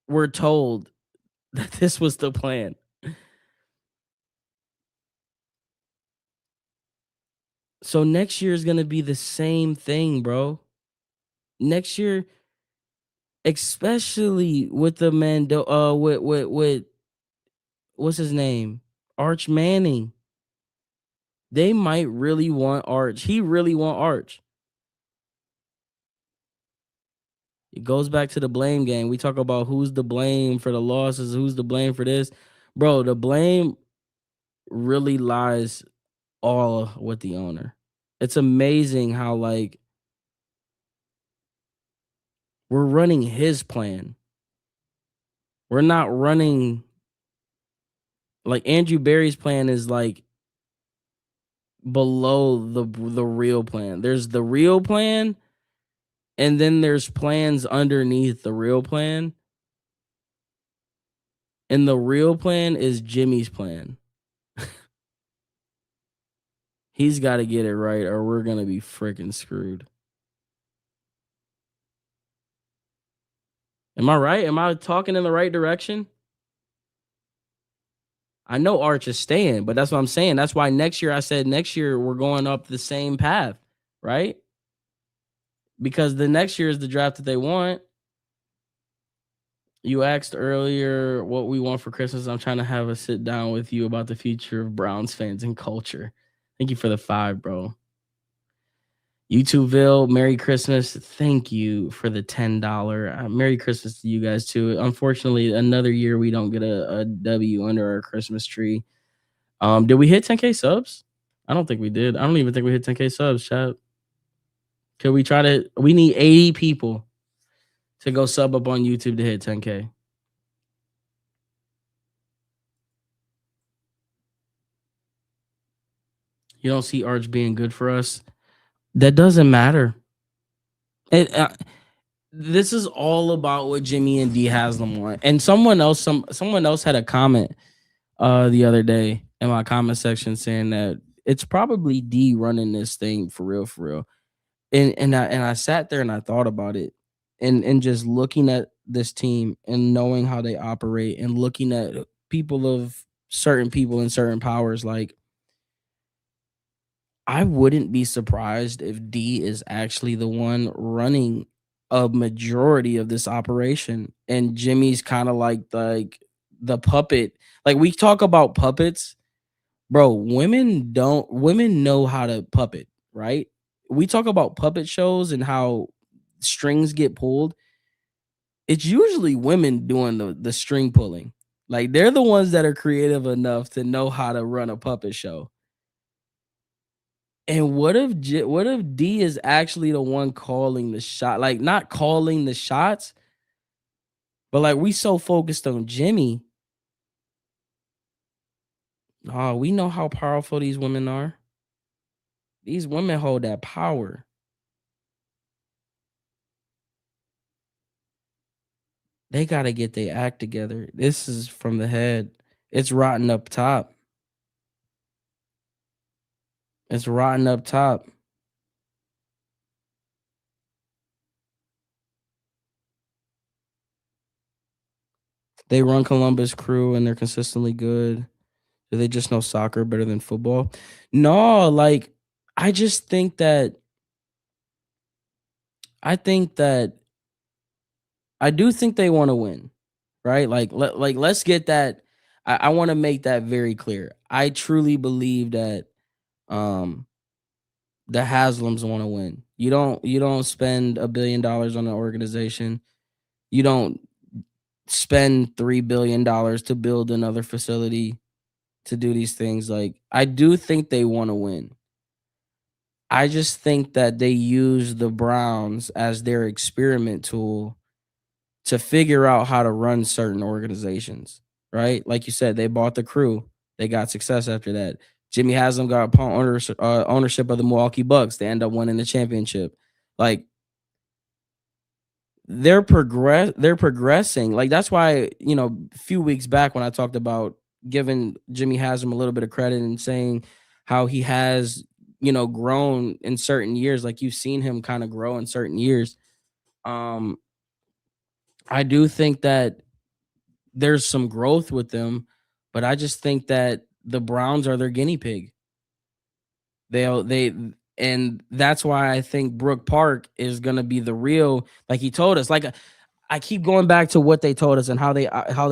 were told that this was the plan. So next year is gonna be the same thing, bro. Next year, especially with the with what's his name? Arch Manning. They might really want Arch. He really want Arch. It goes back to the blame game. We talk about who's the blame for the losses, who's the blame for this. Bro, the blame really lies all with the owner. It's amazing how, like, we're running his plan. We're not running like, Andrew Berry's plan is, like, below the real plan. There's the real plan, and then there's plans underneath the real plan, and the real plan is Jimmy's plan. He's gotta get it right or we're gonna be freaking screwed. Am I right? Am I talking in the right direction? I know Arch is staying, but that's what I'm saying. That's why next year I said next year we're going up the same path, right? Because the next year is the draft that they want. You asked earlier what we want for Christmas. I'm trying to have a sit down with you about the future of Browns fans and culture. Thank you for the 5, bro. YouTubeville, Merry Christmas. Thank you for the $10. Merry Christmas to you guys too. Unfortunately, another year we don't get a W under our Christmas tree. Did we hit 10K subs? I don't think we did. I don't even think we hit 10K subs, chat. Could we try to? We need 80 people to go sub up on YouTube to hit 10K. You don't see Arch being good for us. That doesn't matter. It, this is all about what Jimmy and D Haslam want. And someone else had a comment the other day in my comment section saying that it's probably D running this thing for real, for real. And I sat there and I thought about it and just looking at this team and knowing how they operate and looking at people of certain people and certain powers, like I wouldn't be surprised if D is actually the one running a majority of this operation and Jimmy's kind of like the puppet. Like we talk about puppets, bro, women know how to puppet, right? We talk about puppet shows and how strings get pulled. It's usually women doing the string pulling. Like they're the ones that are creative enough to know how to run a puppet show. And what if D is actually the one calling the shot? Like not calling the shots, but like we so focused on Jimmy. Oh, we know how powerful these women are. These women hold that power. They gotta get their act together. This is from the head. It's rotten up top. It's rotten up top. They run Columbus Crew and they're consistently good. Do they just know soccer better than football? No, like I just think that I think that I do think they want to win, right? Like let's get that. I want to make that very clear. I truly believe that um the Haslams want to win. You don't spend $1 billion on an organization. You don't spend $3 billion to build another facility to do these things. Like I do think they want to win. I just think that they use the Browns as their experiment tool to figure out how to run certain organizations, right? Like you said, they bought the crew. They got success after that. Jimmy Haslam got ownership of the Milwaukee Bucks. They end up winning the championship. Like they're progressing. Like that's why, a few weeks back when I talked about giving Jimmy Haslam a little bit of credit and saying how he has, grown in certain years, like you've seen him kind of grow in certain years. Um, I do think that there's some growth with them, but I just think that the Browns are their guinea pig. They and that's why I think Brook Park is gonna be the real, like he told us. Like I keep going back to what they told us and how they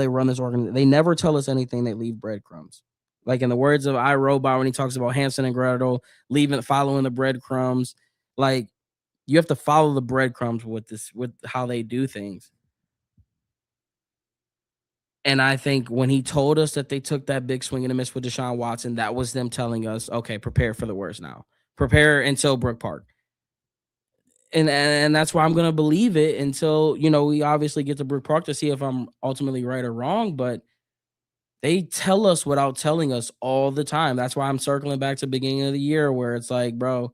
run this organization. They never tell us anything. They leave breadcrumbs. Like in the words of iRobot when he talks about Hanson and Gretel following the breadcrumbs. Like you have to follow the breadcrumbs with how they do things. And I think when he told us that they took that big swing and a miss with Deshaun Watson, that was them telling us, okay, prepare for the worst now. Prepare until Brook Park. And that's why I'm gonna believe it until, we obviously get to Brook Park to see if I'm ultimately right or wrong, but they tell us without telling us all the time. That's why I'm circling back to the beginning of the year where it's like, bro,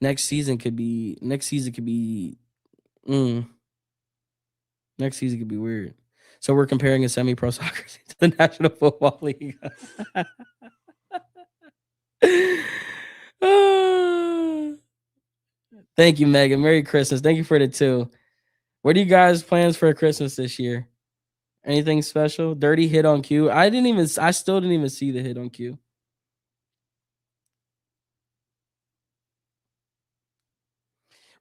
next season could be mm, next season could be weird. So we're comparing a semi-pro soccer season to the National Football League. Thank you, Megan. Merry Christmas. Thank you for the 2. What are you guys' plans for Christmas this year? Anything special? Dirty hit on Q. I still didn't even see the hit on Q.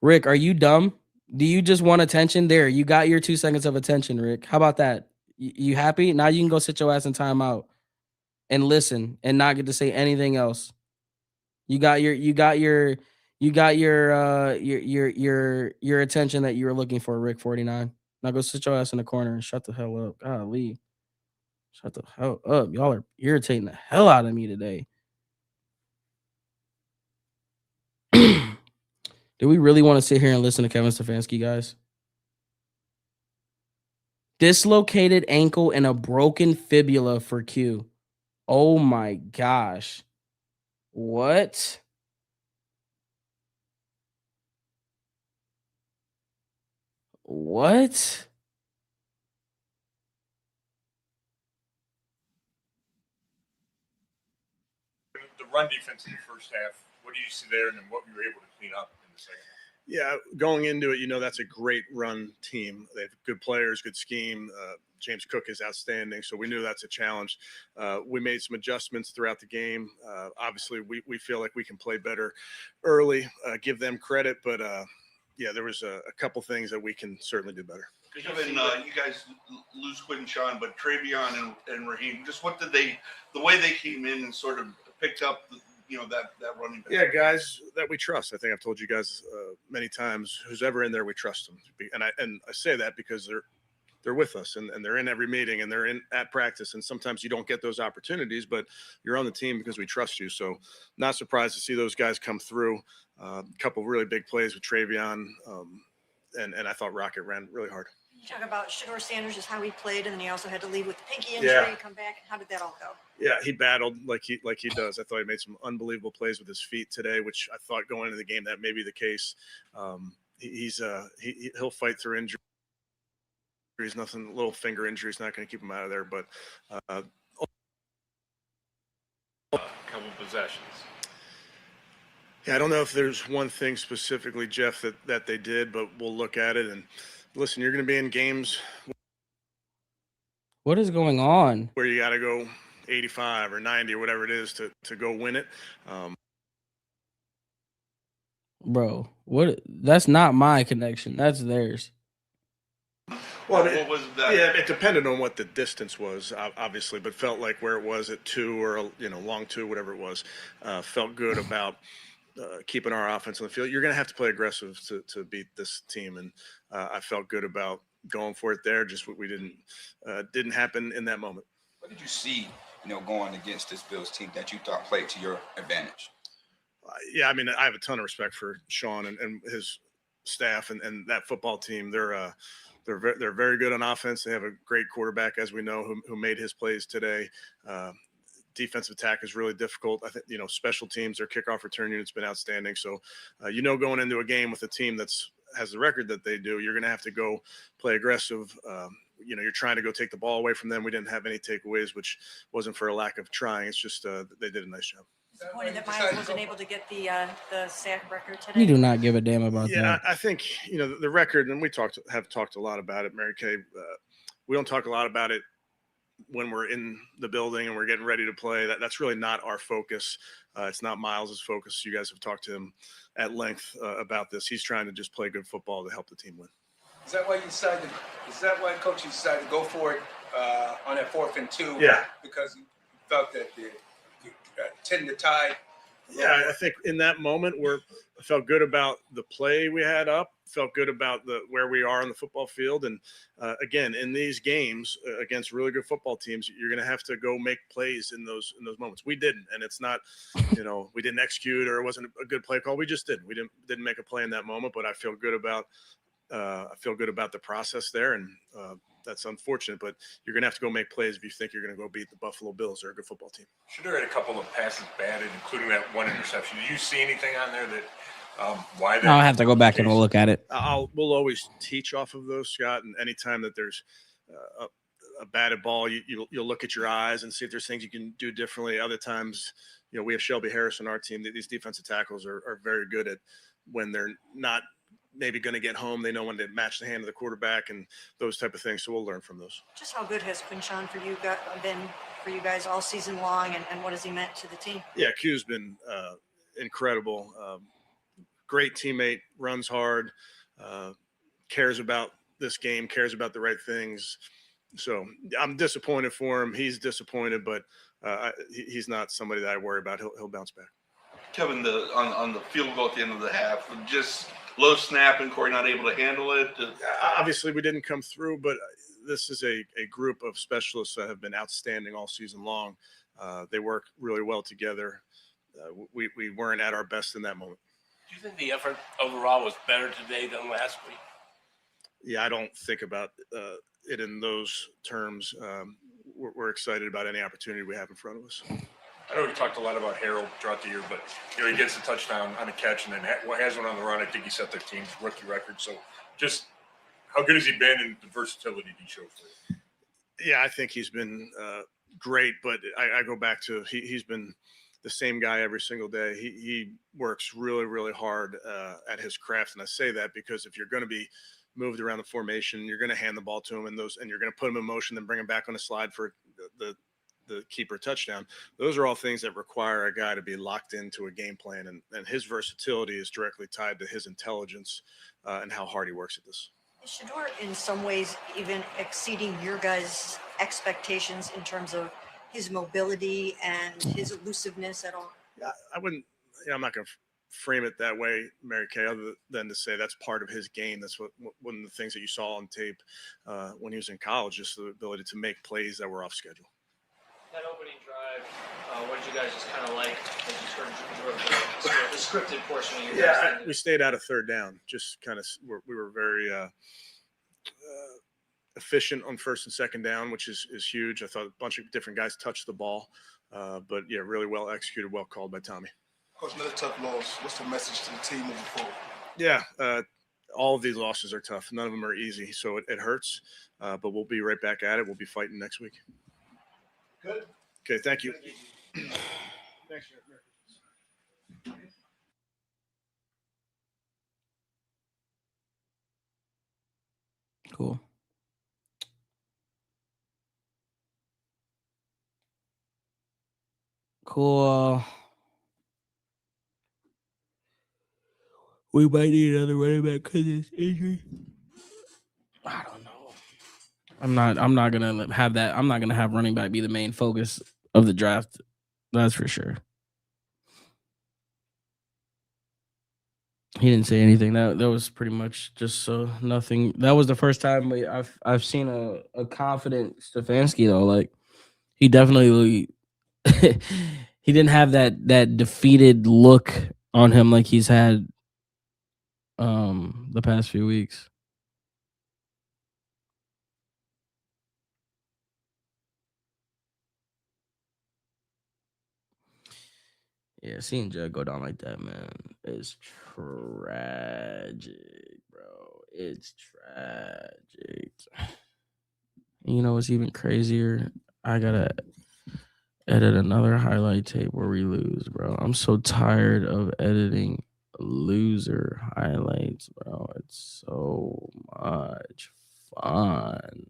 Rick, are you dumb? Do you just want attention? There, you got your 2 seconds of attention, Rick. How about that? You happy? Now you can go sit your ass in timeout and listen and not get to say anything else. You got your attention that you were looking for, Rick 49. Now go sit your ass in the corner and shut the hell up. Golly. Shut the hell up. Y'all are irritating the hell out of me today. Do we really want to sit here and listen to Kevin Stefanski, guys? Dislocated ankle and a broken fibula for Q. Oh my gosh. What? What? The run defense in the first half, what did you see there, and then what were you able to clean up in the second half? Yeah, going into it, that's a great run team. They have good players, good scheme. James Cook is outstanding, so we knew that's a challenge. We made some adjustments throughout the game. Obviously, we feel like we can play better early, give them credit, but yeah, there was a couple things that we can certainly do better. Kevin, you guys lose Quinn Sean, but Travion and Raheem, just what did the way they came in and sort of picked up that running back? Yeah, guys that we trust. I think I've told you guys many times, who's ever in there, we trust them. And I say that because they're with us and they're in every meeting and they're at practice. And sometimes you don't get those opportunities, but you're on the team because we trust you. So not surprised to see those guys come through. A couple of really big plays with Travion. And I thought Rocket ran really hard. You talk about Shador Sanders, just how he played, and then he also had to leave with the pinky injury, come back. How did that all go? Yeah, he battled like he does. I thought he made some unbelievable plays with his feet today, which I thought going into the game that may be the case. He'll fight through injuries. Nothing, little finger injuries, not going to keep him out of there. But Couple possessions. Yeah, I don't know if there's one thing specifically, Jeff, that they did, but we'll look at it. And listen, you're going to be in games. What is going on? Where you got to go 85 or 90 or whatever it is to go win it. Bro, that's not my connection. That's theirs. Well, what was that? Yeah, it depended on what the distance was, obviously, but felt like where it was at 2 or long 2, whatever it was, felt good about keeping our offense on the field. You're going to have to play aggressive to beat this team, and I felt good about going for it there. Just what we didn't happen in that moment. What did you see, going against this Bills team that you thought played to your advantage? Yeah, I mean, I have a ton of respect for Sean and his staff and that football team. They're very good on offense. They have a great quarterback, as we know, who made his plays today. Defensive attack is really difficult. I think, special teams, their kickoff return unit's been outstanding. So, going into a game with a team has the record that they do, you're going to have to go play aggressive. You're trying to go take the ball away from them. We didn't have any takeaways, which wasn't for a lack of trying. It's just they did a nice job. Disappointed that Miles wasn't able to get the sack record today. You do not give a damn about that. Yeah, I think the record, and we have talked a lot about it, Mary Kay. We don't talk a lot about it when we're in the building and we're getting ready to play. That's really not our focus. It's not Miles's focus. You guys have talked to him at length about this. He's trying to just play good football to help the team win. Is that why coach decided to go for it on that 4th and 2? Yeah, because he felt that the 10 to tie Yeah, I think in that moment I felt good about the play we had up, felt good about where we are on the football field, and again, in these games against really good football teams, you're going to have to go make plays in those moments. We didn't, and it's not, we didn't execute or it wasn't a good play call. We just didn't. We didn't make a play in that moment, but I feel good about the process there, and that's unfortunate, but you're going to have to go make plays if you think you're going to go beat the Buffalo Bills. They're a good football team. Shedeur had a couple of passes batted, including that one interception. Did you see anything on there that why that? I'll have to go back and look at it. We'll always teach off of those, Scott, and anytime that there's a batted ball, you'll look at your eyes and see if there's things you can do differently. Other times, we have Shelby Harris on our team. These defensive tackles are very good at when they're not maybe going to get home. They know when to match the hand of the quarterback and those type of things. So we'll learn from those. Just how good has Quinshawn been for you guys all season long, and what has he meant to the team? Yeah, Q's been incredible. Great teammate, runs hard, cares about this game, cares about the right things. So I'm disappointed for him. He's disappointed, but he's not somebody that I worry about. He'll bounce back. Kevin, on the field goal at the end of the half, just low snap and Corey not able to handle it. Obviously, we didn't come through, but this is a group of specialists that have been outstanding all season long. They work really well together. We weren't at our best in that moment. Do you think the effort overall was better today than last week? Yeah, I don't think about it in those terms. We're excited about any opportunity we have in front of us. I know we talked a lot about Harold throughout the year, but he gets a touchdown on a catch and then has one on the run. I think he set their team's rookie record. So just how good has he been and the versatility he showed for you? Yeah, I think he's been great, but I go back to he's been the same guy every single day. He works really, really hard at his craft, and I say that because if you're going to be moved around the formation, you're going to hand the ball to him and you're going to put him in motion, then bring him back on a slide for the keeper touchdown. Those are all things that require a guy to be locked into a game plan, and his versatility is directly tied to his intelligence and how hard he works at this. Is Shedeur in some ways even exceeding your guys' expectations in terms of his mobility and his elusiveness at all? Yeah, I wouldn't. I'm not going to frame it that way, Mary Kay, other than to say that's part of his game. That's one of the things that you saw on tape when he was in college, just the ability to make plays that were off schedule. That opening drive, what did you guys just kind of like as you sort of the scripted portion of your Yeah, we stayed out of third down. Just kind of, we were very efficient on first and second down, which is huge. I thought a bunch of different guys touched the ball, but yeah, really well executed, well called by Tommy. Coach, another tough loss. What's the message to the team moving forward? Yeah, all of these losses are tough. None of them are easy, so it hurts, but we'll be right back at it. We'll be fighting next week. Good. Okay, thank you. Thanks, Cool. Cool. We might need another running back because of this injury. I don't know. I'm not gonna have that. I'm not gonna have running back be the main focus of the draft. That's for sure. He didn't say anything. That was pretty much just nothing. That was the first time I've seen a confident Stefanski though. Like he definitely he didn't have that defeated look on him like he's had the past few weeks. Yeah, seeing Judd go down like that, man, is tragic, bro. It's tragic. You know what's even crazier? I gotta edit another highlight tape where we lose, bro. I'm so tired of editing loser highlights, bro. It's so much fun.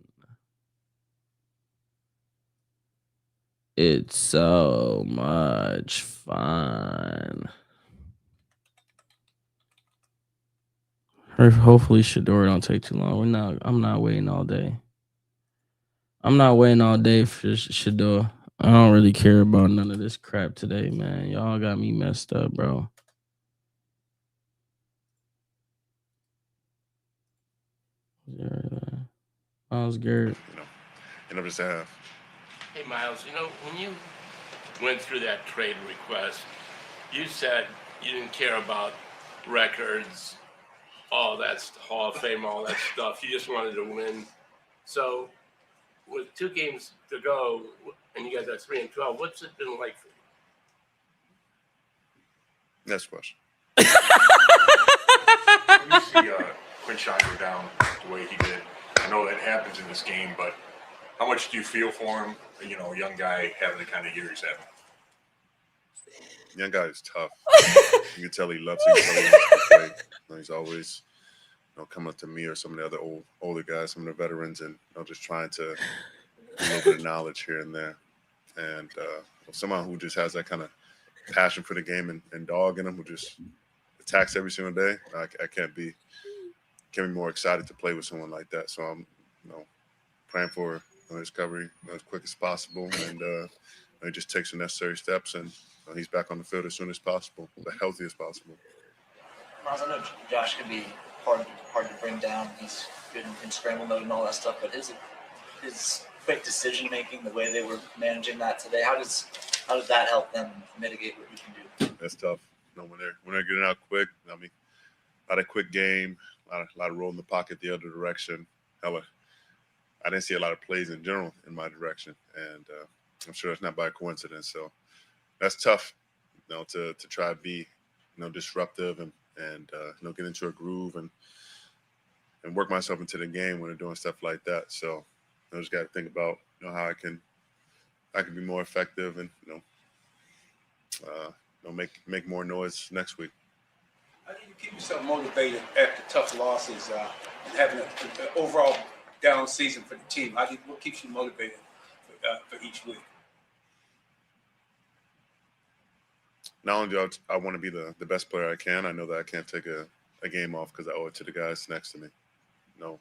It's so much fun. Hopefully Shedeur don't take too long. I'm not waiting all day. I'm not waiting all day for Shedeur. I don't really care about none of this crap today, man. Y'all got me messed up, bro. Miles Garrett. You never just have. Hey, Miles, when you went through that trade request, you said you didn't care about records, all that Hall of Fame, all that stuff. You just wanted to win. So, with 2 games to go, and you guys are 3-12, what's it been like for you? Next question. When you see Quinshon go down the way he did, I know that happens in this game, but how much do you feel for him? A young guy having the kind of year he's having. Young guy is tough. You can tell he loves it. He wants to play. He's always, coming up to me or some of the other older guys, some of the veterans, and just trying to get a little bit of knowledge here and there. And someone who just has that kind of passion for the game and dog in him, who just attacks every single day. I can't be more excited to play with someone like that. So I'm, praying for his recovery as quick as possible, and he just takes the necessary steps, and he's back on the field as soon as possible, the healthiest possible. Miles, I know Josh can be hard to bring down. He's good in scramble mode and all that stuff, but his quick decision making, the way they were managing that today, how does that help them mitigate what you can do? That's tough. When they're getting out quick, a lot of quick game, a lot of roll in the pocket the other direction. I didn't see a lot of plays in general in my direction, and I'm sure it's not by coincidence. So that's tough, to try to be, disruptive and get into a groove and work myself into the game when they're doing stuff like that. So I just got to think about how I can be more effective and make more noise next week. How do you keep yourself motivated after tough losses and having an overall down season for the team? What keeps you motivated for each week? Not only do I want to be the best player I can, I know that I can't take a game off because I owe it to the guys next to me. I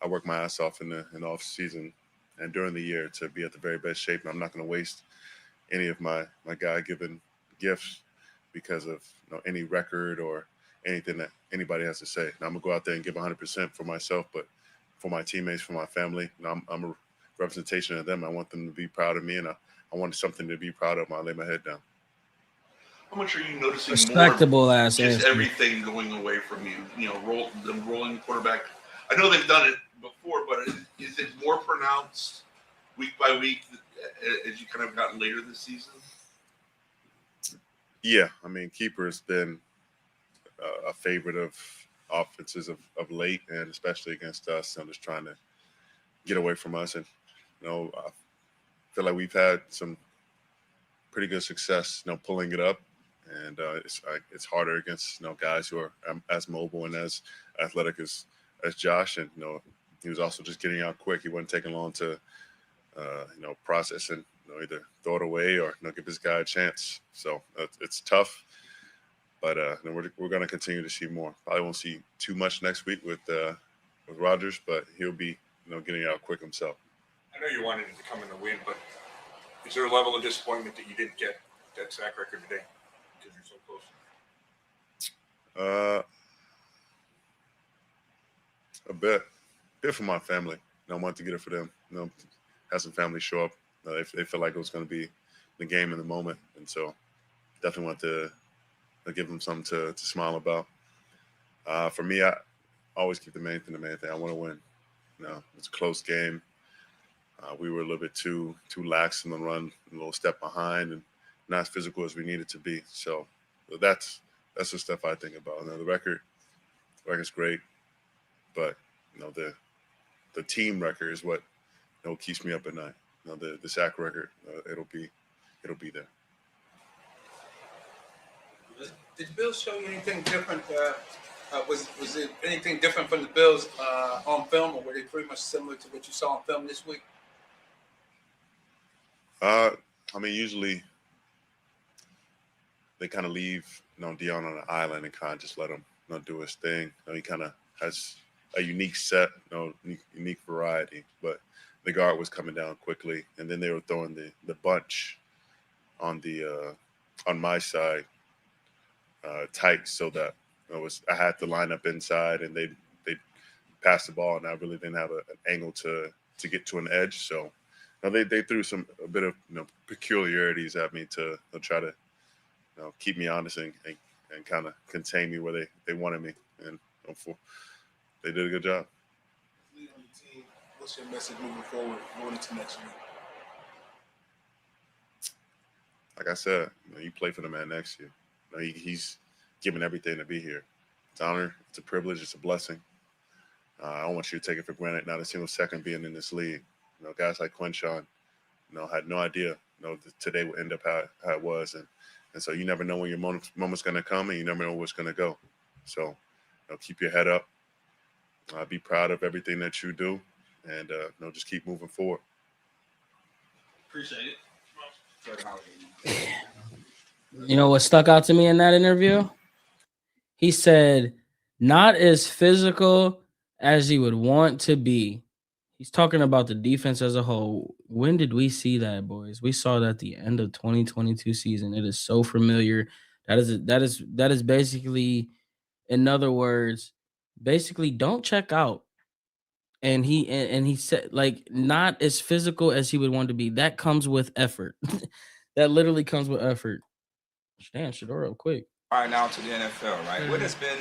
work my ass off in the off season and during the year to be at the very best shape, and I'm not going to waste any of my God-given gifts because of any record or anything that anybody has to say. Now, I'm going to go out there and give 100% for myself, but for my teammates, for my family, I'm a representation of them. I want them to be proud of me, and I want something to be proud of when I lay my head down. How much are you noticing Respectable more ass just answer. everything going away from you? Them rolling quarterback. I know they've done it before, but is it more pronounced week by week as you kind of gotten later this season? Yeah, keeper has been a favorite of offenses of late, and especially against us. I'm just trying to get away from us, and I feel like we've had some pretty good success, pulling it up, and it's harder against guys who are as mobile and as athletic as Josh, and he was also just getting out quick. He wasn't taking long to process and either throw it away or give this guy a chance. So it's tough, but we're going to continue to see more. Probably won't see too much next week with Rodgers, but he'll be getting out quick himself. I know you wanted it to come in the win, but is there a level of disappointment that you didn't get that sack record today because you're so close? A bit for my family. I wanted to get it for them. Have some family show up. They feel like it was going to be the game in the moment, and so definitely want to give them something to smile about. For me, I always keep the main thing. I want to win. It's a close game. We were a little bit too lax in the run, a little step behind, and not as physical as we needed to be. So that's the stuff I think about. The record's great, but the team record is what keeps me up at night. The sack record, it'll be there. Did the Bills show you anything different? Was it anything different from the Bills on film, or were they pretty much similar to what you saw on film this week? Usually they kind of leave Dion on an island and kind of just let him do his thing. He kind of has a unique set, unique variety. But the guard was coming down quickly, and then they were throwing the bunch on the on my side tight, so that I had to line up inside, and they passed the ball, and I really didn't have an angle to get to an edge. So they threw a bit of peculiarities at me to try to keep me honest and kind of contain me where they wanted me, and they did a good job. Lead on the team. What's your message moving forward, going into next week? Like I said, you play for the man next to you. He's given everything to be here. It's an honor. It's a privilege. It's a blessing. I don't want you to take it for granted. Not a single second being in this league. Guys like Quinshawn, had no idea, that today would end up how it was, and so you never know when your moment's going to come, and you never know what's going to go. So, keep your head up. Be proud of everything that you do, and just keep moving forward. Appreciate it. You know what stuck out to me in that interview? He said, not as physical as he would want to be. He's talking about the defense as a whole. When did we see that, boys? We saw that at the end of 2022 season. It is so familiar. That is basically, in other words, basically don't check out. And he said, like, not as physical as he would want to be. That comes with effort. That literally comes with effort. Damn, Shador real quick. All right, now to the NFL, right? What has been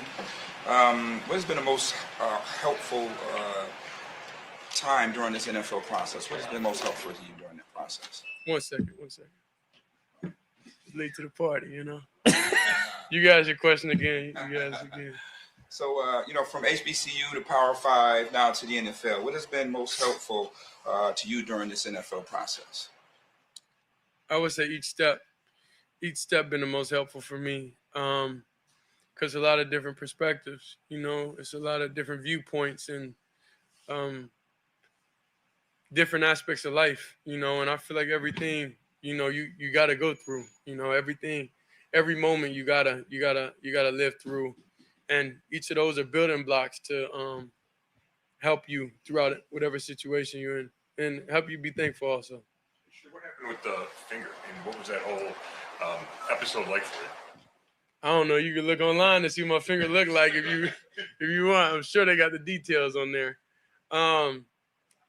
the most helpful time during this NFL process? What has been most helpful to you during that process? One second. Late to the party, You guys, your question again. So, from HBCU to Power 5, now to the NFL, what has been most helpful to you during this NFL process? I would say each step been the most helpful for me, because a lot of different perspectives, it's a lot of different viewpoints and different aspects of life, and I feel like everything, you got to go through, everything, every moment you gotta live through, and each of those are building blocks to help you throughout whatever situation you're in, and help you be thankful also. What happened with the finger, and what was that whole episode like for you? I don't know. You can look online to see what my finger look like if you want. I'm sure they got the details on there. I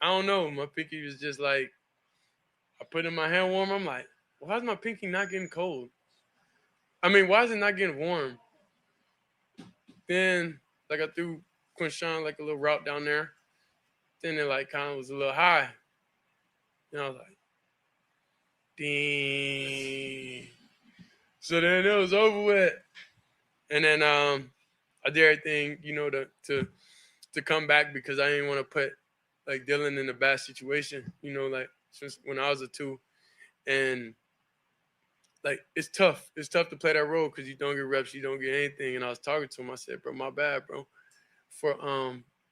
don't know. My pinky was just like, I put in my hand warmer. I'm like, why is my pinky not getting cold? I mean, why is it not getting warm? Then, like, I threw Quinshawn like a little route down there. Then it like kind of was a little high. And I was like, dang. So then it was over with. And then I did everything, to come back, because I didn't want to put like Dylan in a bad situation, like since when I was a 2. And like it's tough. It's tough to play that role because you don't get reps, you don't get anything. And I was talking to him. I said, bro, my bad, bro, for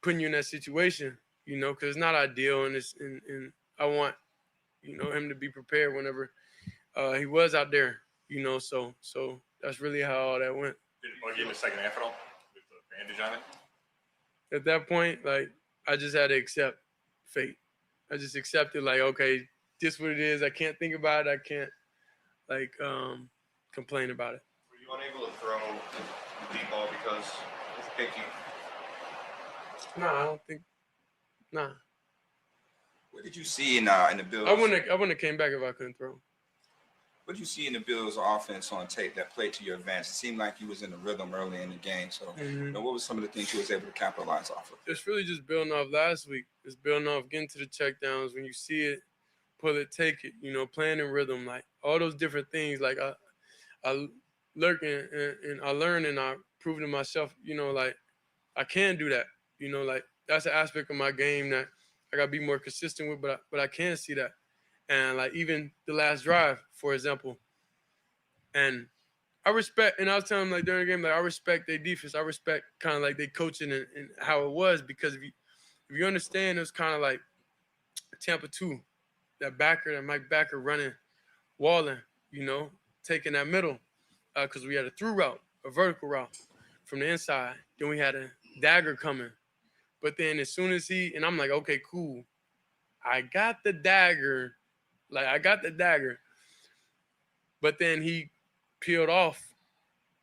putting you in that situation, because it's not ideal, and and I want, him to be prepared whenever he was out there, so that's really how all that went. Did it bug you in the second half at all with the bandage on it? At that point, like, I just had to accept fate. I just accepted, like, okay, this what it is. I can't think about it. I can't, like, complain about it. Were you unable to throw the deep ball because it's picky? No, I don't think. Nah. What did you see in the Bills? I wouldn't have came back if I couldn't throw. What did you see in the Bills' offense on tape that played to your advantage? It seemed like you was in the rhythm early in the game. So, what was some of the things you was able to capitalize off of? It's really just building off last week. It's building off getting to the checkdowns. When you see it, pull it, take it. Playing in rhythm, like all those different things. Like I lurk and I learn and I prove to myself, like I can do that. Like that's an aspect of my game that I gotta be more consistent with. But I can see that. And like even the last drive, for example, and I respect, and I was telling them like during the game, like I respect their defense. I respect kind of like their coaching and how it was, because if you understand, it was kind of like Tampa 2, that Mike Backer running, walling, taking that middle, because we had a through route, a vertical route from the inside. Then we had a dagger coming, but then as soon as and I'm like, okay, cool. I got the dagger. Like, I got the dagger. But then he peeled off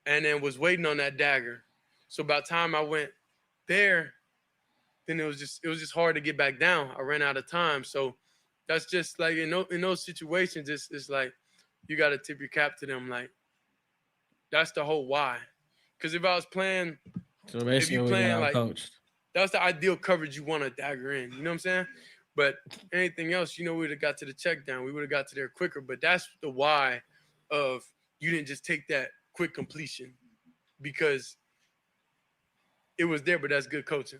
and then was waiting on that dagger. So by the time I went there, then it was just hard to get back down. I ran out of time. So that's just like in those situations, it's like you got to tip your cap to them. Like, that's the whole why. Because if I was playing, So if basically, you we got playing like, outcoached. that's the ideal coverage you want a dagger in. You know what I'm saying? But anything else, we would have got to the check down. We would have got to there quicker. But that's the why of you didn't just take that quick completion, because it was there. But that's good coaching.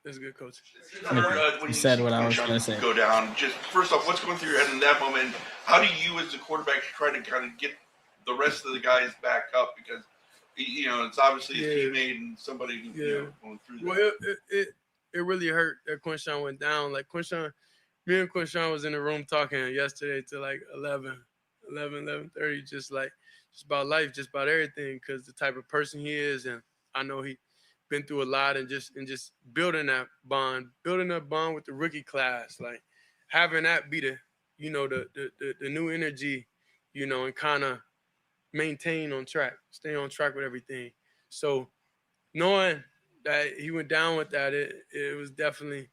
That's good coaching. When You said what I was Sean gonna say. Go down. Just first off, what's going through your head in that moment? How do you, as the quarterback, try to kind of get the rest of the guys back up? Because it's obviously a teammate and somebody who going through that. Well, it really hurt that Quinshawn went down. Like, me and Quinshawn was in the room talking yesterday to like 11:30, just about life, just about everything, because the type of person he is, and I know he been through a lot, and just building that bond with the rookie class, like having that be the new energy, and kind of maintain on track, stay on track with everything. So knowing that he went down with that, it was definitely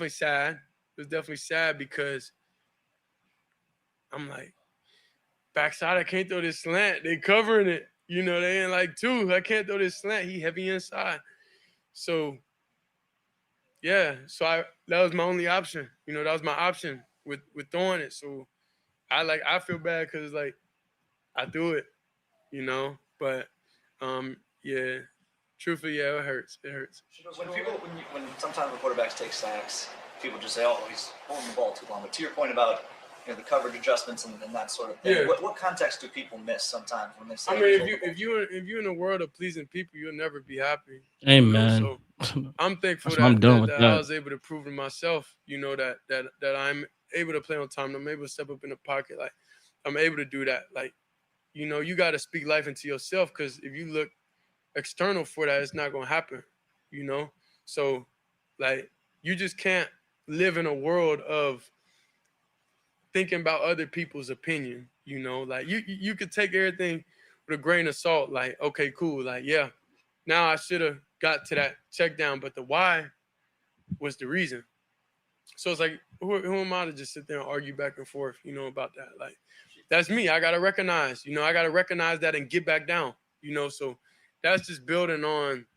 sad. It was definitely sad because I'm like, backside, I can't throw this slant. They covering it. They in like two. I can't throw this slant. He heavy inside. So yeah, that was my only option. That was my option with throwing it. So I feel bad because like I threw it, but yeah, truthfully, yeah, it hurts. It hurts. When sometimes the quarterbacks take sacks, people just say, "Oh, he's holding the ball too long." But to your point about the coverage adjustments and that sort of thing, what context do people miss sometimes when they say? I mean, if you're in a world of pleasing people, you'll never be happy. Amen. So I'm thankful I'm doing with that that. I was able to prove to myself, that I'm able to play on time. I'm able to step up in the pocket. Like, I'm able to do that. Like, you got to speak life into yourself, because if you look external for that, it's not going to happen, So, like, you just can't live in a world of thinking about other people's opinion, Like, you could take everything with a grain of salt. Like, okay, cool. Like, yeah, now I should have got to that check down, but the why was the reason. So it's like, who am I to just sit there and argue back and forth, about that? Like, that's me. I got to recognize, I got to recognize that and get back down, So that's just building on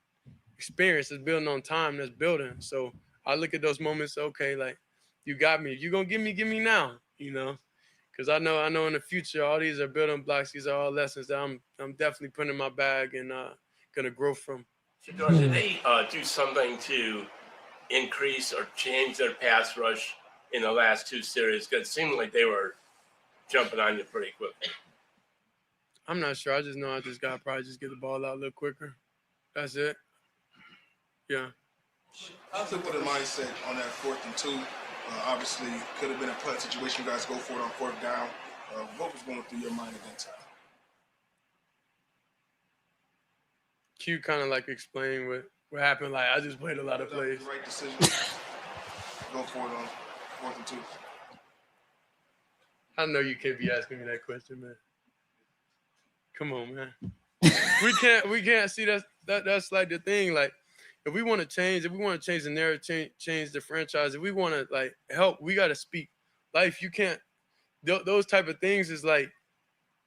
experience. It's building on time. That's building. So I look at those moments, okay, like, you got me. If you're going to give me now, because I know in the future, all these are building blocks. These are all lessons that I'm definitely putting in my bag and going to grow from. Did they do something to increase or change their pass rush in the last two series? Because it seemed like they were jumping on you pretty quickly. I'm not sure. I just know I just got to probably just get the ball out a little quicker. That's it. Yeah. How's it with the mindset on that 4th and 2? Obviously, could have been a punt situation. You guys go for it on 4th down. What was going through your mind at that time? Q kind of like explained what happened. Like, I just played a lot of plays. Right decision. Go for it on 4th and 2. I know you can't be asking me that question, man. Come on, man. we can't see that's like the thing. Like, if we want to change the narrative, change the franchise, if we want to like help, we got to speak life. You can't. Those type of things is like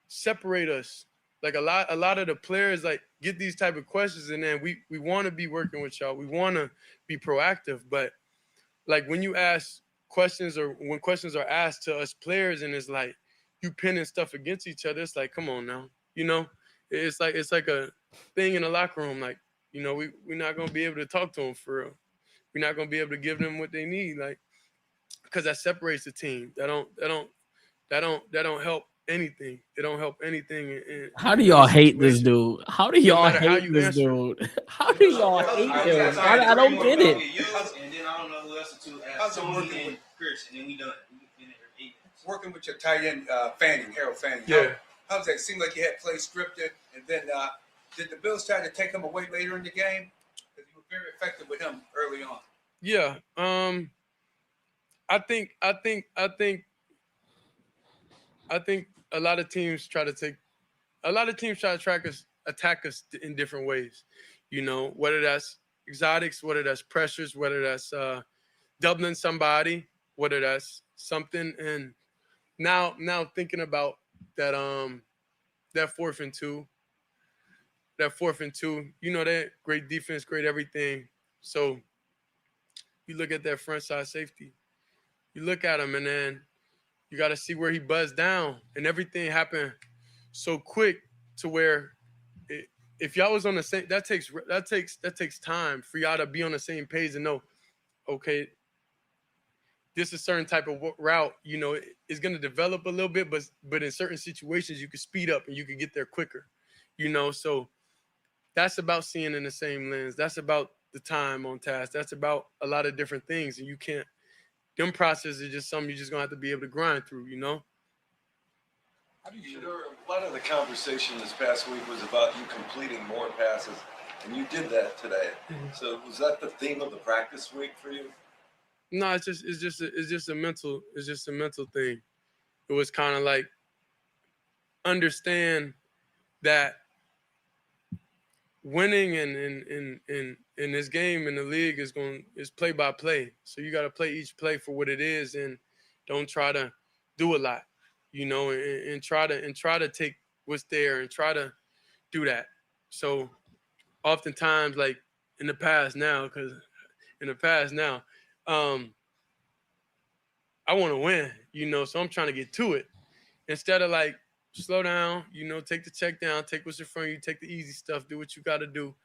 separate us. Like, a lot of the players like get these type of questions, and then we want to be working with y'all. We want to be proactive, but like when you ask questions or when questions are asked to us players, and it's like you pinning stuff against each other, it's like, come on now, it's like a thing in the locker room. Like, we're not gonna be able to talk to them for real. We're not gonna be able to give them what they need, like, because that separates the team. That don't help anything. It don't help anything. How do y'all hate this dude? How do y'all matter how hate you this answer. dude? How do y'all hate him? I don't get it. And then I don't know who else to ask. Tony and Chris, and then we done. Working with your tight end, Harold Fanning. Yeah. How does that seem like you had plays scripted, and then did the Bills try to take him away later in the game? Because you were very effective with him early on. Yeah. I think a lot of teams try to attack us in different ways. You know, whether that's exotics, whether that's pressures, whether that's doubling somebody, whether that's something. And now thinking about that that 4th and 2, you know, that great defense, great everything. So you look at that front side safety, you look at him, and then you got to see where he buzzed down, and everything happened so quick to where if y'all was on the same, that takes time for y'all to be on the same page and know, okay, this is a certain type of route, you know, it's going to develop a little bit, but in certain situations you can speed up and you can get there quicker, you know. So that's about seeing in the same lens. That's about the time on task. That's about a lot of different things, and you can't. Them processes are just something you're just gonna have to be able to grind through, you know. A lot of the conversation this past week was about you completing more passes, and you did that today. So was that the theme of the practice week for you? No, it's just a mental thing. It was kind of like understand that winning in this game in the league is play by play. So you got to play each play for what it is, and don't try to do a lot, you know, and try to take what's there and try to do that. So oftentimes, like in the past now, I want to win, you know, so I'm trying to get to it instead of like slow down, you know, take the check down, take what's in front of you, take the easy stuff, do what you got to do.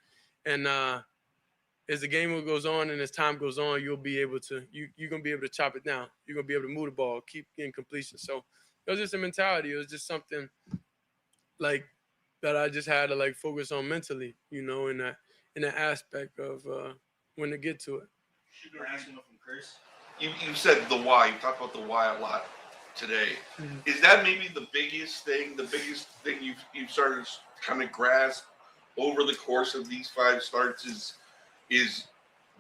And as the game goes on and as time goes on, you're going to be able to chop it down. You're going to be able to move the ball, keep getting completion. So it was just a mentality. It was just something like that I just had to like focus on mentally, you know, in that aspect of when to get to it. You said the why. You talked about the why a lot today. Mm-hmm. Is that maybe the biggest thing you've started to kind of grasp over the course of these 5 starts is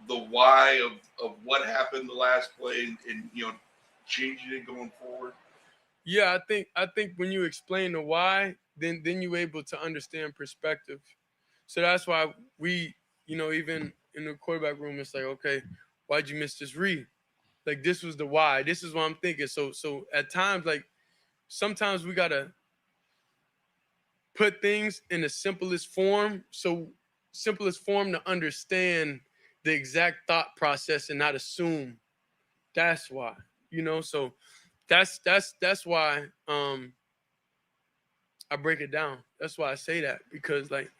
the why of what happened the last play and you know, changing it going forward? Yeah, I think when you explain the why, then you're able to understand perspective. So that's why we, you know, even in the quarterback room, it's like, okay, why'd you miss this read? Like, this was the why. This is what I'm thinking. So at times, like, sometimes we gotta put things in the simplest form. So simplest form to understand the exact thought process and not assume. That's why, you know. So that's why I break it down. That's why I say that, because like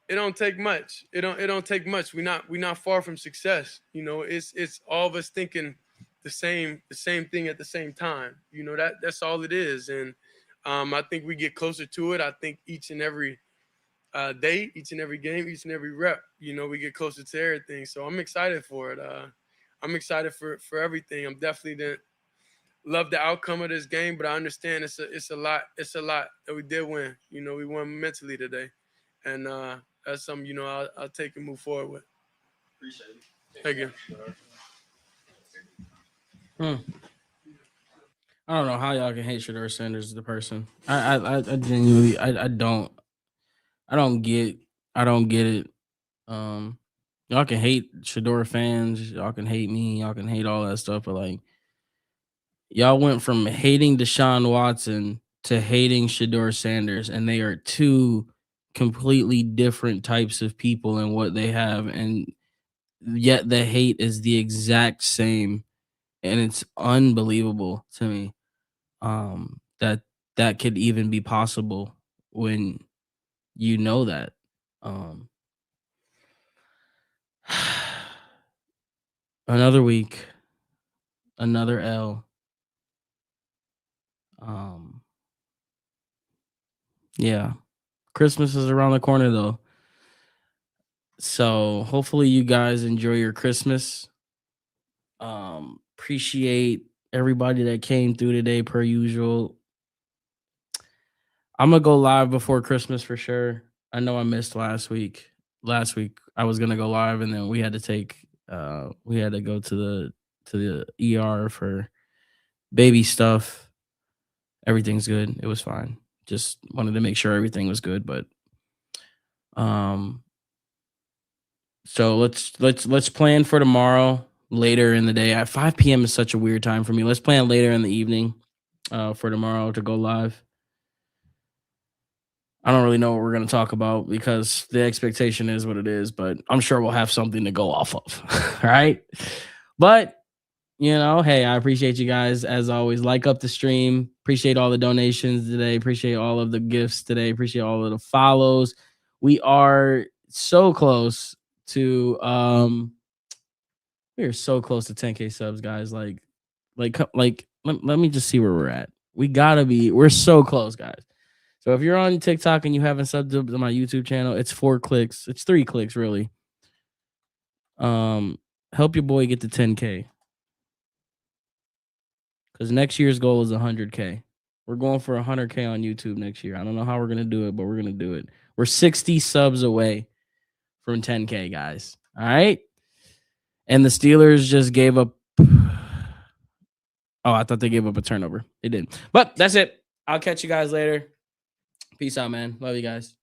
it don't take much. It don't take much. We're not far from success. You know, it's all of us thinking the same thing at the same time. You know, that's all it is. And I think we get closer to it. I think each and every day, each and every game, each and every rep, you know, we get closer to everything. So I'm excited for it. I'm excited for everything. I'm definitely didn't love the outcome of this game, but I understand it's a lot that we did win. You know, we won mentally today, and that's something, you know, I'll take and move forward with. Appreciate it. Thank you. I don't know how y'all can hate Shedeur Sanders as the person. I genuinely I don't get it. Y'all can hate Shedeur fans, y'all can hate me, y'all can hate all that stuff, but like y'all went from hating Deshaun Watson to hating Shedeur Sanders, and they are 2 completely different types of people in what they have, and yet the hate is the exact same, and it's unbelievable to me that could even be possible when you know that. Another week, another L. Yeah, Christmas is around the corner though, so hopefully you guys enjoy your Christmas. Appreciate everybody that came through today per usual. I'm gonna go live before Christmas for sure. I know I missed last week. Last week I was gonna go live, and then we had to take We had to go to the ER for baby stuff. Everything's good. It was fine. Just wanted to make sure everything was good, but so let's plan for tomorrow later in the day. At 5 p.m. is such a weird time for me. Let's plan later in the evening for tomorrow to go live. I don't really know what we're going to talk about because the expectation is what it is, but I'm sure we'll have something to go off of. Right? But, hey, I appreciate you guys as always. Like up the stream. Appreciate all the donations today. Appreciate all of the gifts today. Appreciate all of the follows. We are so close to we are so close to 10K subs, guys. Like let me just see where we're at. We're so close, guys. So if you're on TikTok and you haven't subbed to my YouTube channel, it's 4 clicks. It's 3 clicks, really. Help your boy get to 10K. Because next year's goal is 100K. We're going for 100K on YouTube next year. I don't know how we're going to do it, but we're going to do it. We're 60 subs away from 10K, guys. All right? And the Steelers just gave up. Oh, I thought they gave up a turnover. They didn't. But that's it. I'll catch you guys later. Peace out, man. Love you guys.